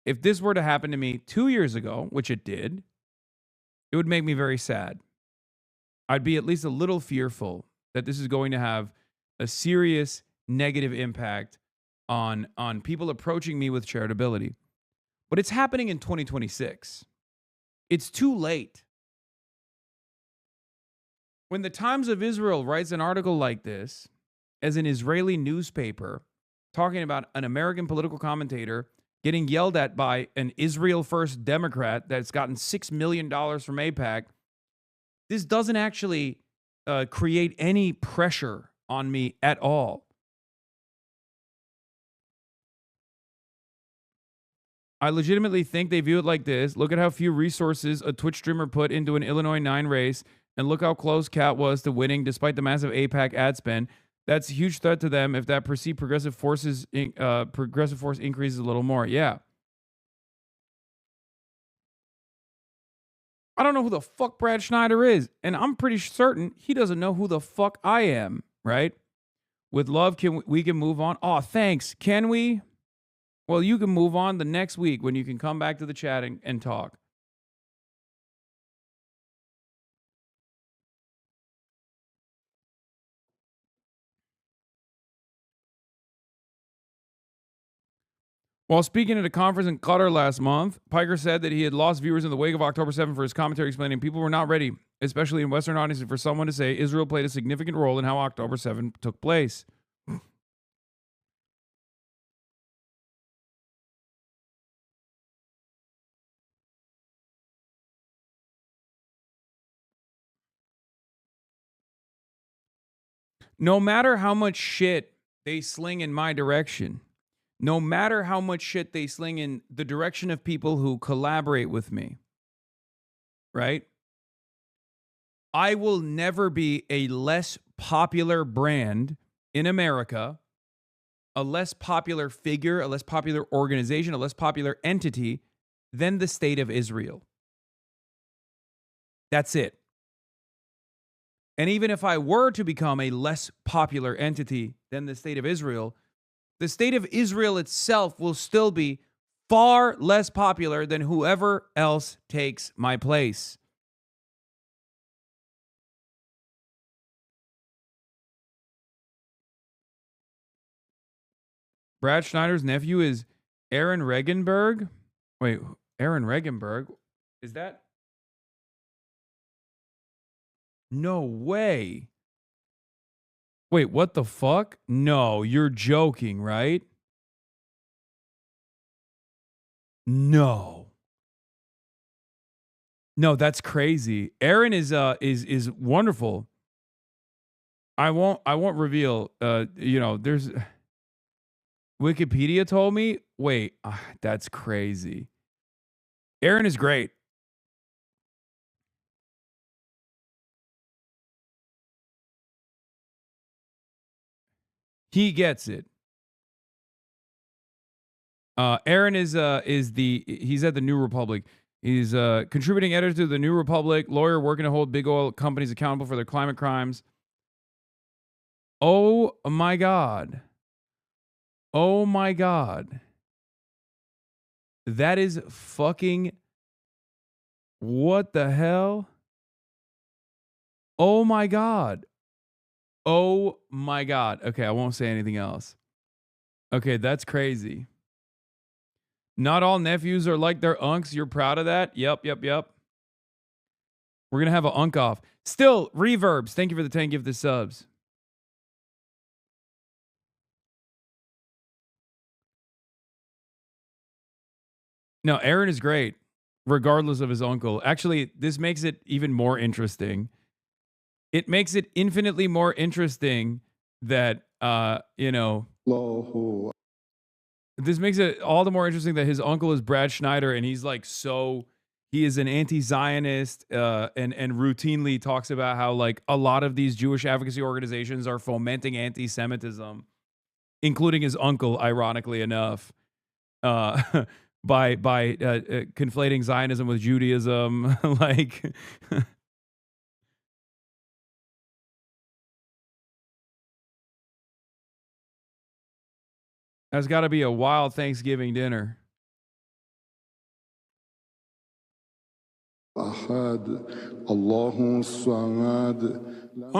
If this were to happen to me 2 years ago, which it did, it would make me very sad. I'd be at least a little fearful that this is going to have a serious negative impact on people approaching me with charitability. But it's happening in 2026. It's too late. When the Times of Israel writes an article like this, as an Israeli newspaper, talking about an American political commentator getting yelled at by an Israel First Democrat that's gotten $6 million from AIPAC, this doesn't actually create any pressure on me at all. I legitimately think they view it like this. Look at how few resources a Twitch streamer put into an Illinois 9 race, and look how close Cat was to winning despite the massive AIPAC ad spend. That's a huge threat to them if that perceived progressive force increases a little more. Yeah. I don't know who the fuck Brad Schneider is, and I'm pretty certain he doesn't know who the fuck I am, right? With love, we can move on. Oh, thanks. Can we? Well, you can move on the next week when you can come back to the chat and talk. While speaking at a conference in Qatar last month, Piker said that he had lost viewers in the wake of October 7th for his commentary explaining people were not ready, especially in Western audiences, for someone to say Israel played a significant role in how October 7th took place. No matter how much shit they sling in my direction, no matter how much shit they sling in the direction of people who collaborate with me, right? I will never be a less popular brand in America, a less popular figure, a less popular organization, a less popular entity than the state of Israel. That's it. And even if I were to become a less popular entity than the state of Israel itself will still be far less popular than whoever else takes my place. Brad Schneider's nephew is Aaron Regenberg. Wait, Aaron Regenberg? Is that? No way. Wait, what the fuck? No, you're joking, right? No. No, that's crazy. Aaron is wonderful. I won't reveal there's Wikipedia told me. Wait, that's crazy. Aaron is great. He gets it. Aaron he's at the New Republic. He's contributing editor to the New Republic, lawyer working to hold big oil companies accountable for their climate crimes. Oh my God. Oh my God. That is fucking, what the hell? Oh my God. Oh my God. Okay, I won't say anything else. Okay, that's crazy. Not all nephews are like their unks. You're proud of that? Yep. We're going to have an unk off. Still, Reverbs. Thank you for the 10 gifted subs. No, Aaron is great, regardless of his uncle. Actually, this makes it even more interesting. It makes it infinitely more interesting that, this makes it all the more interesting that his uncle is Brad Schneider, and he's like, he is an anti-Zionist, and routinely talks about how like a lot of these Jewish advocacy organizations are fomenting anti-Semitism, including his uncle, ironically enough, by conflating Zionism with Judaism, like. That's got to be a wild Thanksgiving dinner. On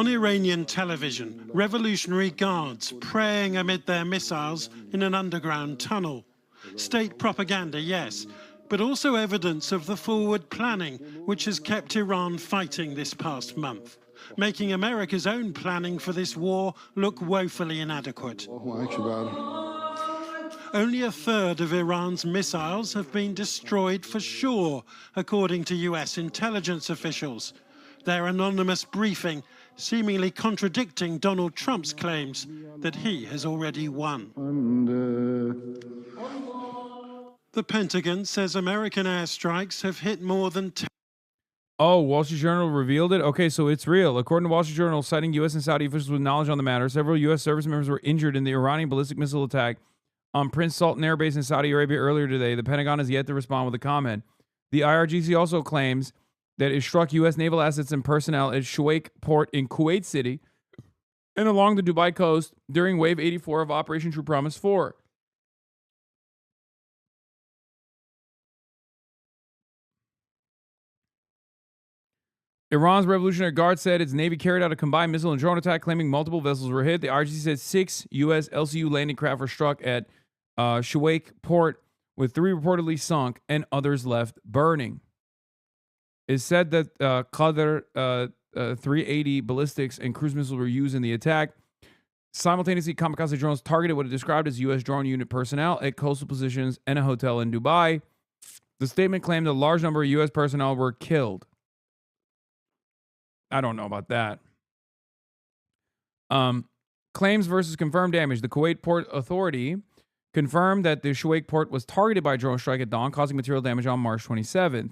Iranian television, revolutionary guards praying amid their missiles in an underground tunnel. State propaganda, yes, but also evidence of the forward planning which has kept Iran fighting this past month, making America's own planning for this war look woefully inadequate. Only a third of Iran's missiles have been destroyed for sure, according to US intelligence officials. Their anonymous briefing seemingly contradicting Donald Trump's claims that he has already won. The Pentagon says American airstrikes have hit more than 10. Oh, Wall Street Journal revealed it? Okay, so it's real. According to Wall Street Journal, citing U.S. and Saudi officials with knowledge on the matter, several U.S. service members were injured in the Iranian ballistic missile attack on Prince Sultan Air Base in Saudi Arabia earlier today. The Pentagon has yet to respond with a comment. The IRGC also claims that it struck U.S. naval assets and personnel at Shuaik Port in Kuwait City and along the Dubai coast during Wave 84 of Operation True Promise 4. Iran's Revolutionary Guard said its Navy carried out a combined missile and drone attack, claiming multiple vessels were hit. The IRGC said 6 U.S. LCU landing craft were struck at Shuaik port, with 3 reportedly sunk and others left burning. It's said that Qadr 380 ballistics and cruise missiles were used in the attack. Simultaneously, kamikaze drones targeted what it described as U.S. drone unit personnel at coastal positions and a hotel in Dubai. The statement claimed a large number of U.S. personnel were killed. I don't know about that. Claims versus confirmed damage. The Kuwait Port Authority confirmed that the Shuaik port was targeted by a drone strike at dawn, causing material damage on March 27th.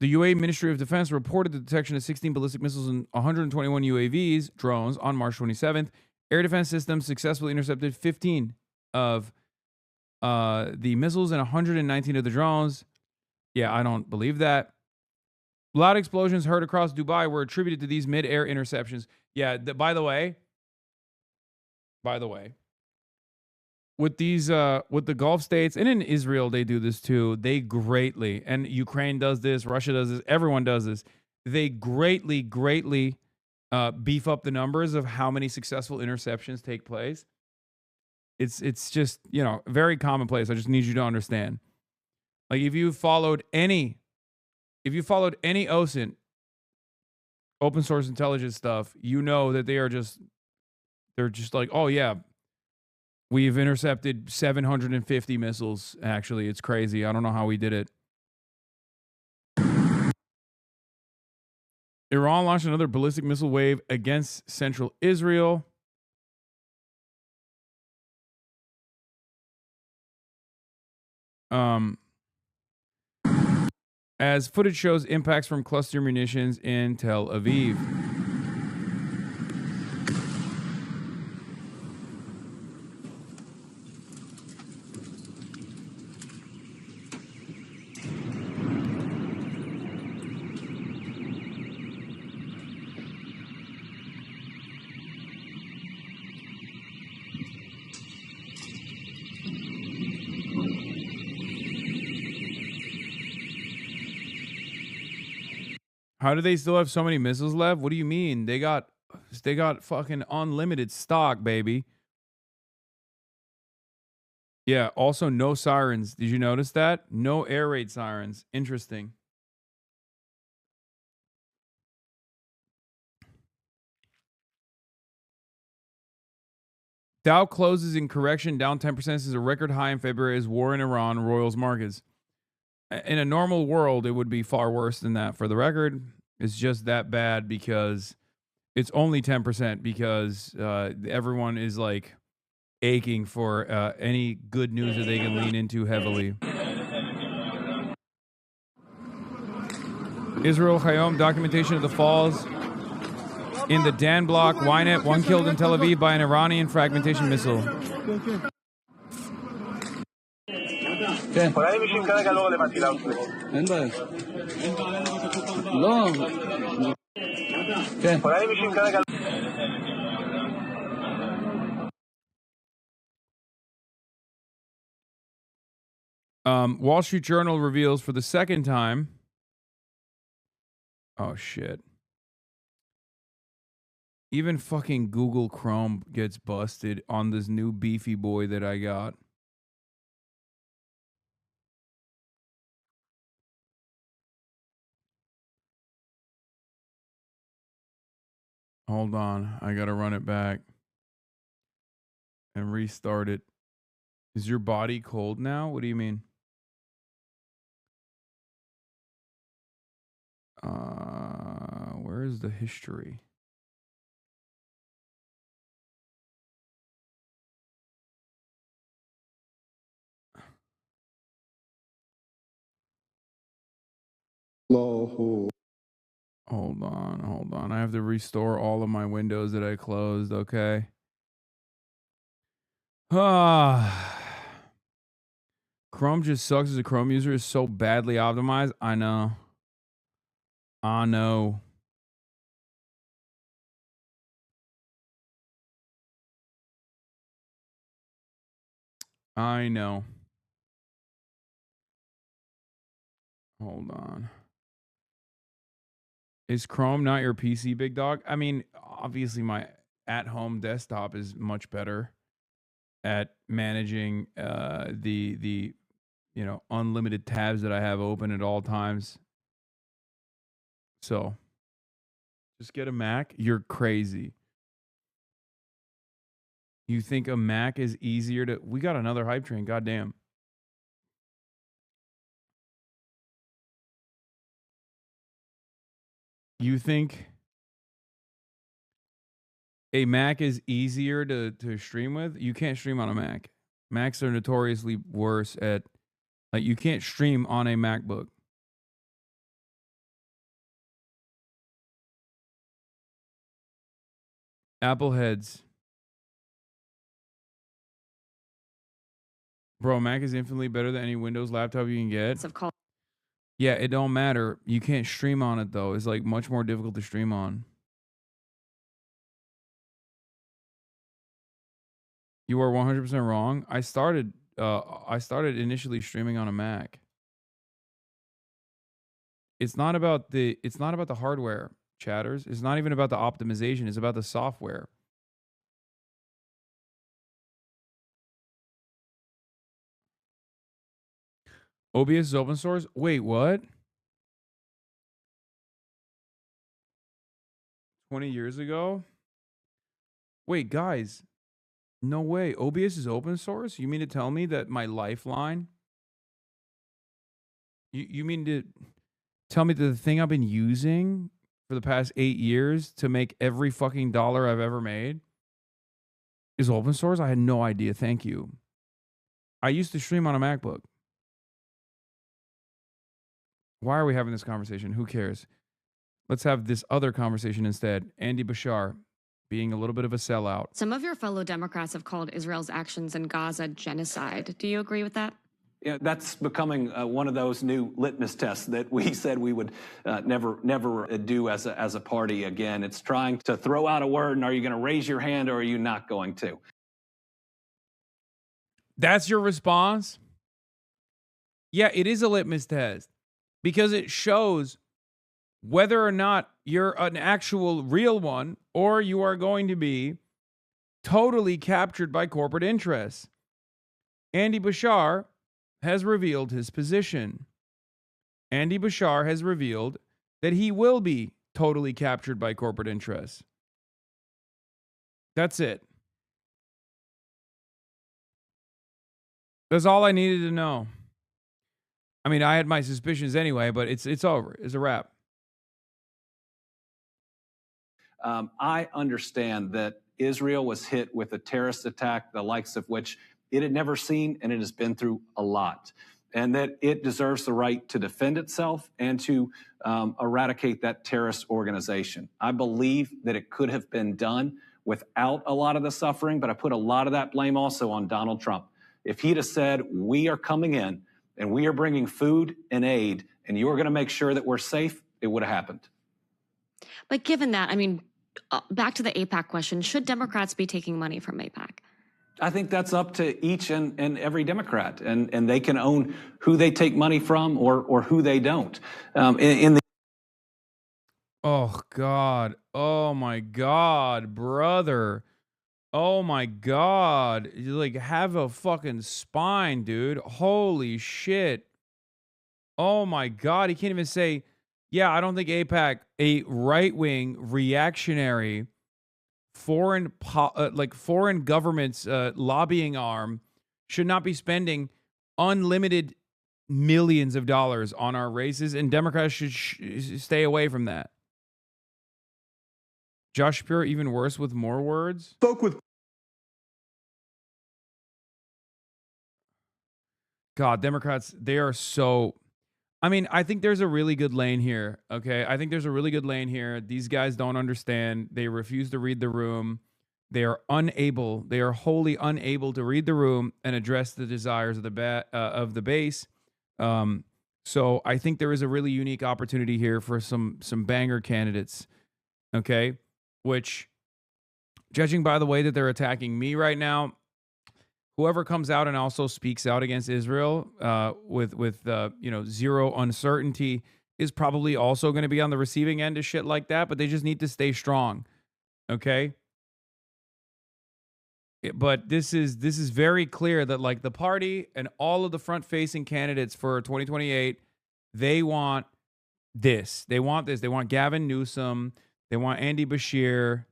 The UAE Ministry of Defense reported the detection of 16 ballistic missiles and 121 UAVs, drones, on March 27th. Air defense systems successfully intercepted 15 of the missiles and 119 of the drones. Yeah, I don't believe that. Loud explosions heard across Dubai were attributed to these mid-air interceptions. Yeah, by the way, with these, with the Gulf states and in Israel, they do this too. They greatly, and Ukraine does this, Russia does this, everyone does this. They greatly beef up the numbers of how many successful interceptions take place. It's just, very commonplace. I just need you to understand. Like if you followed any OSINT, open source intelligence stuff, you know that they're just like, oh yeah, we've intercepted 750 missiles. Actually, it's crazy. I don't know how we did it. Iran launched another ballistic missile wave against central Israel. As footage shows impacts from cluster munitions in Tel Aviv. How do they still have so many missiles left? What do you mean? They got fucking unlimited stock, baby. Yeah, also no sirens. Did you notice that? No air raid sirens. Interesting. Dow closes in correction, down 10% since a record high in February as war in Iran roils markets. In a normal world, it would be far worse than that. For the record, it's just that bad because it's only 10% because everyone is like aching for any good news that they can lean into heavily. Israel Hayom documentation of the falls in the Dan block, Ynet, 1 killed in Tel Aviv by an Iranian fragmentation missile. Wall Street Journal reveals for the second time. Oh, shit. Even fucking Google Chrome gets busted on this new beefy boy that I got. Hold on. I gotta run it back and restart it. Is your body cold now? What do you mean? Where is the history? Hold on. I have to restore all of my windows that I closed, okay? Chrome just sucks as a Chrome user. Is so badly optimized. I know. I know. Hold on. Is Chrome not your PC, big dog? I mean, obviously my at-home desktop is much better. at managing the unlimited tabs that I have open at all times. So just get a Mac. You're crazy. You think a Mac is easier to... We got another hype train. Goddamn. You think a Mac is easier to stream with? You can't stream on a Mac. Macs are notoriously worse at... Like, you can't stream on a MacBook. Apple heads. Bro, Mac is infinitely better than any Windows laptop you can get. Yeah, it don't matter. You can't stream on it, though. It's, like, much more difficult to stream on. You are 100% wrong. I started initially streaming on a Mac. It's not about the hardware, chatters. It's not even about the optimization. It's about the software. OBS is open source? Wait, what? 20 years ago? Wait, guys. No way. OBS is open source? You mean to tell me that my Lifeline? You mean to tell me that the thing I've been using for the past 8 years to make every fucking dollar I've ever made is open source? I had no idea. Thank you. I used to stream on a MacBook. Why are we having this conversation? Who cares? Let's have this other conversation instead. Andy Bashar being a little bit of a sellout. Some of your fellow Democrats have called Israel's actions in Gaza genocide. Do you agree with that? Yeah, that's becoming one of those new litmus tests that we said we would never do as a party again. It's trying to throw out a word, and are you going to raise your hand or are you not going to? That's your response? Yeah, it is a litmus test because it shows whether or not you're an actual real one or you are going to be totally captured by corporate interests. Andy Bashar has revealed his position. Andy Bashar has revealed that he will be totally captured by corporate interests. That's it. That's all I needed to know. I mean, I had my suspicions anyway, but it's over. It's a wrap. I understand that Israel was hit with a terrorist attack, the likes of which it had never seen, and it has been through a lot, and that it deserves the right to defend itself and to eradicate that terrorist organization. I believe that it could have been done without a lot of the suffering, but I put a lot of that blame also on Donald Trump. If he'd have said, we are coming in and we are bringing food and aid, and you're going to make sure that we're safe, it would have happened. But given that, I mean, back to the AIPAC question, should Democrats be taking money from AIPAC? I think that's up to each and every Democrat, and they can own who they take money from or who they don't. Oh, God. Oh, my God, brother. Oh, my God. You, like, have a fucking spine, dude. Holy shit. Oh, my God. He can't even say, yeah, I don't think AIPAC, a right-wing, reactionary, foreign government's lobbying arm, should not be spending unlimited millions of dollars on our races, and Democrats should stay away from that. Josh Shapiro, even worse with more words. Spoke with. God, Democrats, they are so... I mean, I think there's a really good lane here, okay? I think there's a really good lane here. These guys don't understand. They refuse to read the room. They are wholly unable to read the room and address the desires of the base. So I think there is a really unique opportunity here for some banger candidates, okay? Which, judging by the way that they're attacking me right now, whoever comes out and also speaks out against Israel with zero uncertainty is probably also going to be on the receiving end of shit like that, but they just need to stay strong, okay? But this is very clear that like the party and all of the front-facing candidates for 2028, they want this. They want this. They want Gavin Newsom. They want Andy Bashir.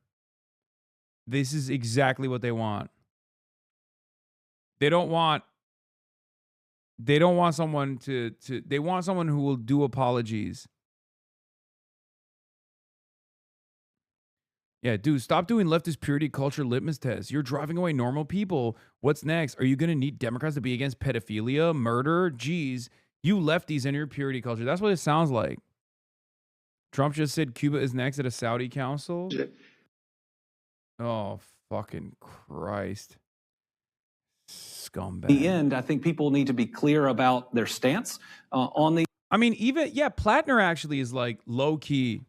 This is exactly what they want. They don't want someone they want someone who will do apologies. Yeah, dude, stop doing leftist purity culture litmus tests. You're driving away normal people. What's next? Are you going to need Democrats to be against pedophilia, murder? Geez, you lefties and your purity culture. That's what it sounds like. Trump just said Cuba is next at a Saudi council. Oh, fucking Christ. Scumbag. In the end, I think people need to be clear about their stance on the. I mean, Plattner actually is like low key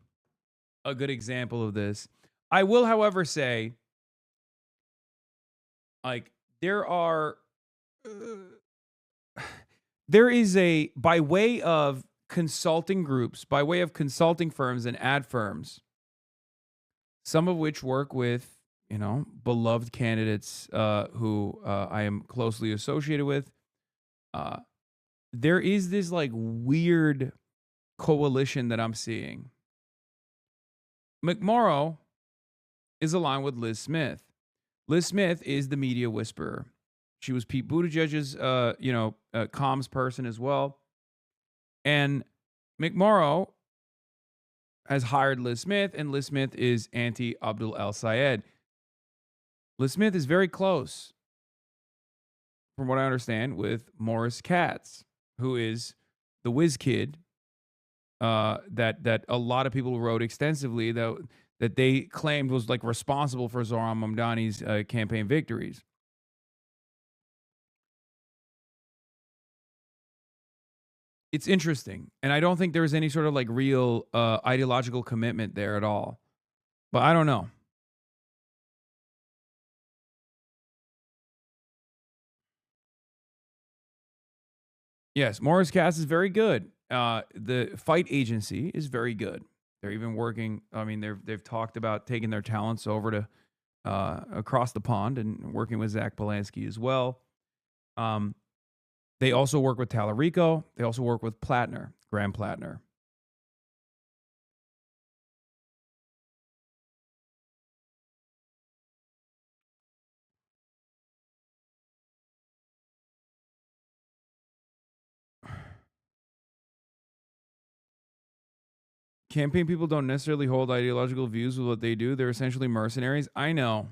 a good example of this. I will, however, say, like, there is by way of consulting groups, by way of consulting firms and ad firms, some of which work with, beloved candidates who I am closely associated with. There is this like weird coalition that I'm seeing. McMorrow is aligned with Liz Smith. Liz Smith is the media whisperer. She was Pete Buttigieg's, comms person as well. And McMorrow has hired Liz Smith, and Liz Smith is anti-Abdul El-Sayed. Liz Smith is very close, from what I understand, with Morris Katz, who is the whiz kid that a lot of people wrote extensively that they claimed was like responsible for Zohran Mamdani's campaign victories. It's interesting, and I don't think there's any sort of like real ideological commitment there at all. But I don't know. Yes, Morris Katz is very good. The Fight Agency is very good. They're even working. I mean, they've talked about taking their talents over to across the pond and working with Zach Polanski as well. They also work with Tallarico. They also work with Plattner, Graham Plattner. Campaign people don't necessarily hold ideological views with what they do. They're essentially mercenaries. I know.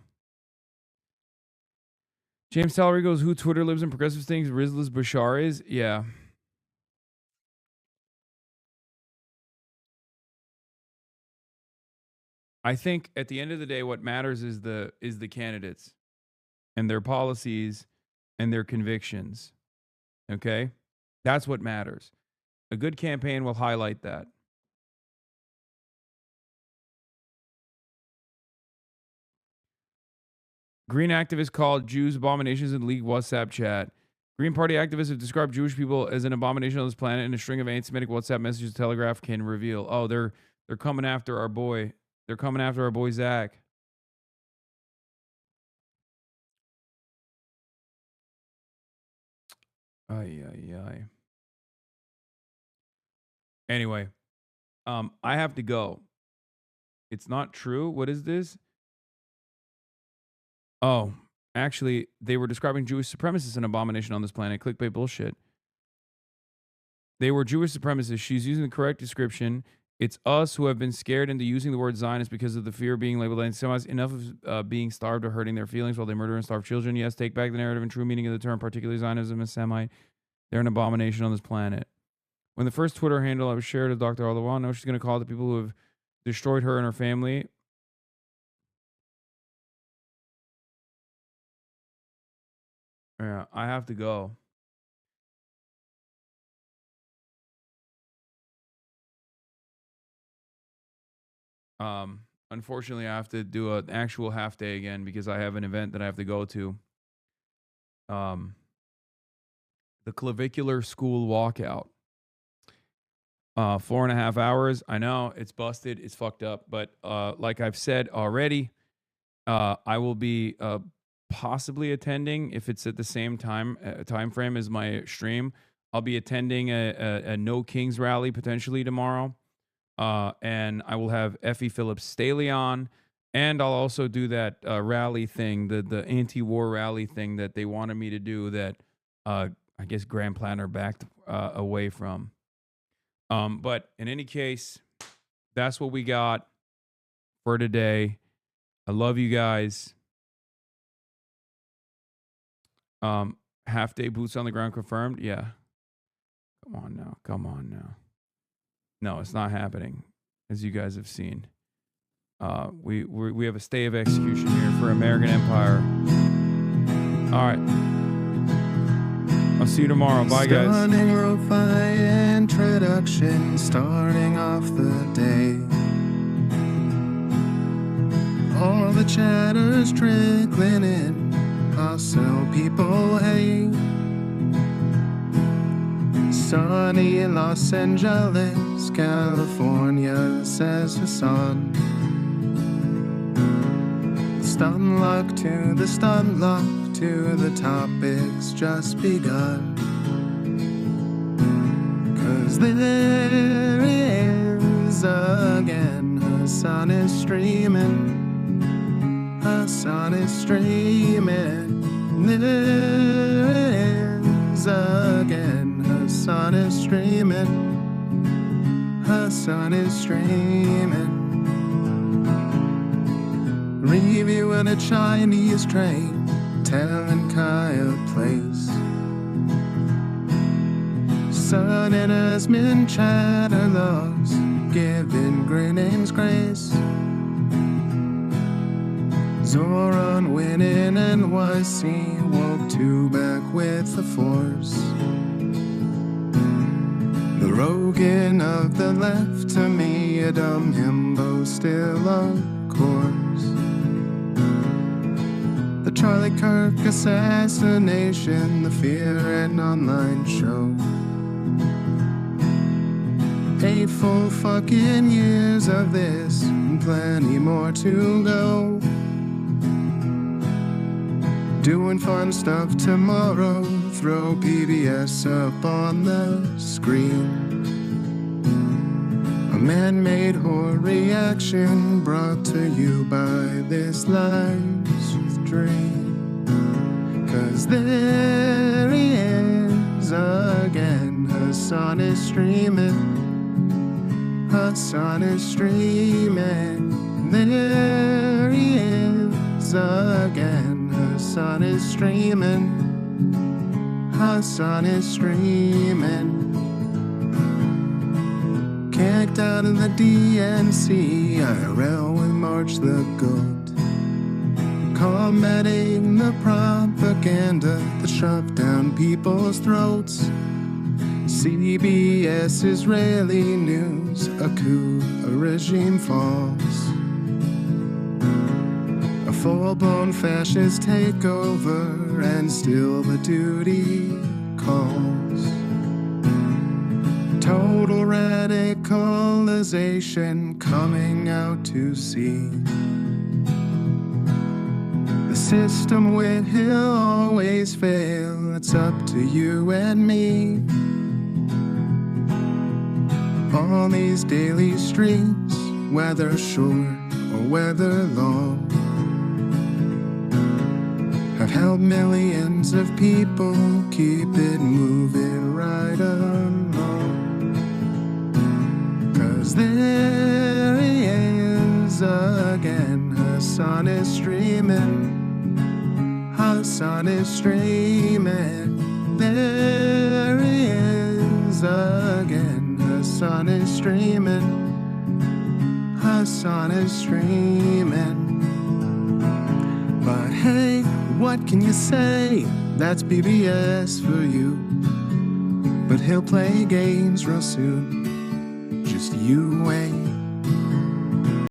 James Tallarico goes, who Twitter lives in progressive things, Rizlas Bashar is? Yeah. I think at the end of the day, what matters is the candidates and their policies and their convictions. Okay? That's what matters. A good campaign will highlight that. Green activists called Jews abominations in League WhatsApp chat. Green Party activists have described Jewish people as an abomination on this planet, and a string of anti-Semitic WhatsApp messages Telegraph can reveal. Oh, they're coming after our boy. They're coming after our boy Zach. Ay. Anyway, I have to go. It's not true. What is this? Oh, actually, they were describing Jewish supremacists an abomination on this planet. Clickbait bullshit. They were Jewish supremacists. She's using the correct description. It's us who have been scared into using the word Zionist because of the fear of being labeled anti-Semites. Enough of being starved or hurting their feelings while they murder and starve children. Yes, take back the narrative and true meaning of the term, particularly Zionism and Semite. They're an abomination on this planet. When the first Twitter handle I was shared as Dr. Arlawan, no, she's going to call the people who have destroyed her and her family. Yeah, I have to go. Unfortunately, I have to do an actual half day again because I have an event that I have to go to. The clavicular school walkout. 4.5 hours. I know it's busted. It's fucked up. But like I've said already, I will be possibly attending, if it's at the same time frame as my stream. I'll be attending a No Kings rally potentially tomorrow. And I will have Effie Phillips Staley on. And I'll also do that rally thing, the anti-war rally thing that they wanted me to do that I guess Grand Planner backed away from. But in any case, that's what we got for today. I love you guys. Half day boots on the ground confirmed. Yeah. Come on now. Come on now. No, it's not happening, as you guys have seen. We have a stay of execution here for American Empire. All right. I'll see you tomorrow. Bye, guys. Stunning Rofi introduction, starting off the day. All the chatter's trickling in. Hustle people hate. Sunny in Los Angeles, California, says Hasan. Stun luck to the stun luck to the topics just begun. 'Cause there he is again. Hasan is streaming. Hasan is streaming. There is again. Hasan is streaming. Hasan is streaming. Reviewing a Chinese train, telling Kaya place. Sun and Asmin chatter loves, giving greetings grace. Zoran winning NYC, woke two back with the force. The Rogan of the left, to me a dumb himbo still of course. The Charlie Kirk assassination, the fear and online show. 8 full fucking years of this, and plenty more to go. Doing fun stuff tomorrow, throw PBS up on the screen. A man-made horror reaction brought to you by this live stream. 'Cause there he is again. Hasan is streaming. Hasan is streaming. There he is again. Hasan is streaming. Hasan is streaming. Kicked out of the DNC, IRL we march the goat. Combating the propaganda that shoved down people's throats. CBS Israeli news, a coup, a regime falls. A full-blown fascist takeover, and still the duty calls. Total radicalization coming out to see. The system will always fail, it's up to you and me. On these daily streets, whether short or whether long, have helped millions of people keep it moving right along. 'Cause there he is again. Hasan is streaming. Hasan is streaming. There he is again. Hasan is streaming. Hasan is streaming. But hey, what can you say? That's PBS for you. But he'll play games real soon. Just you wait.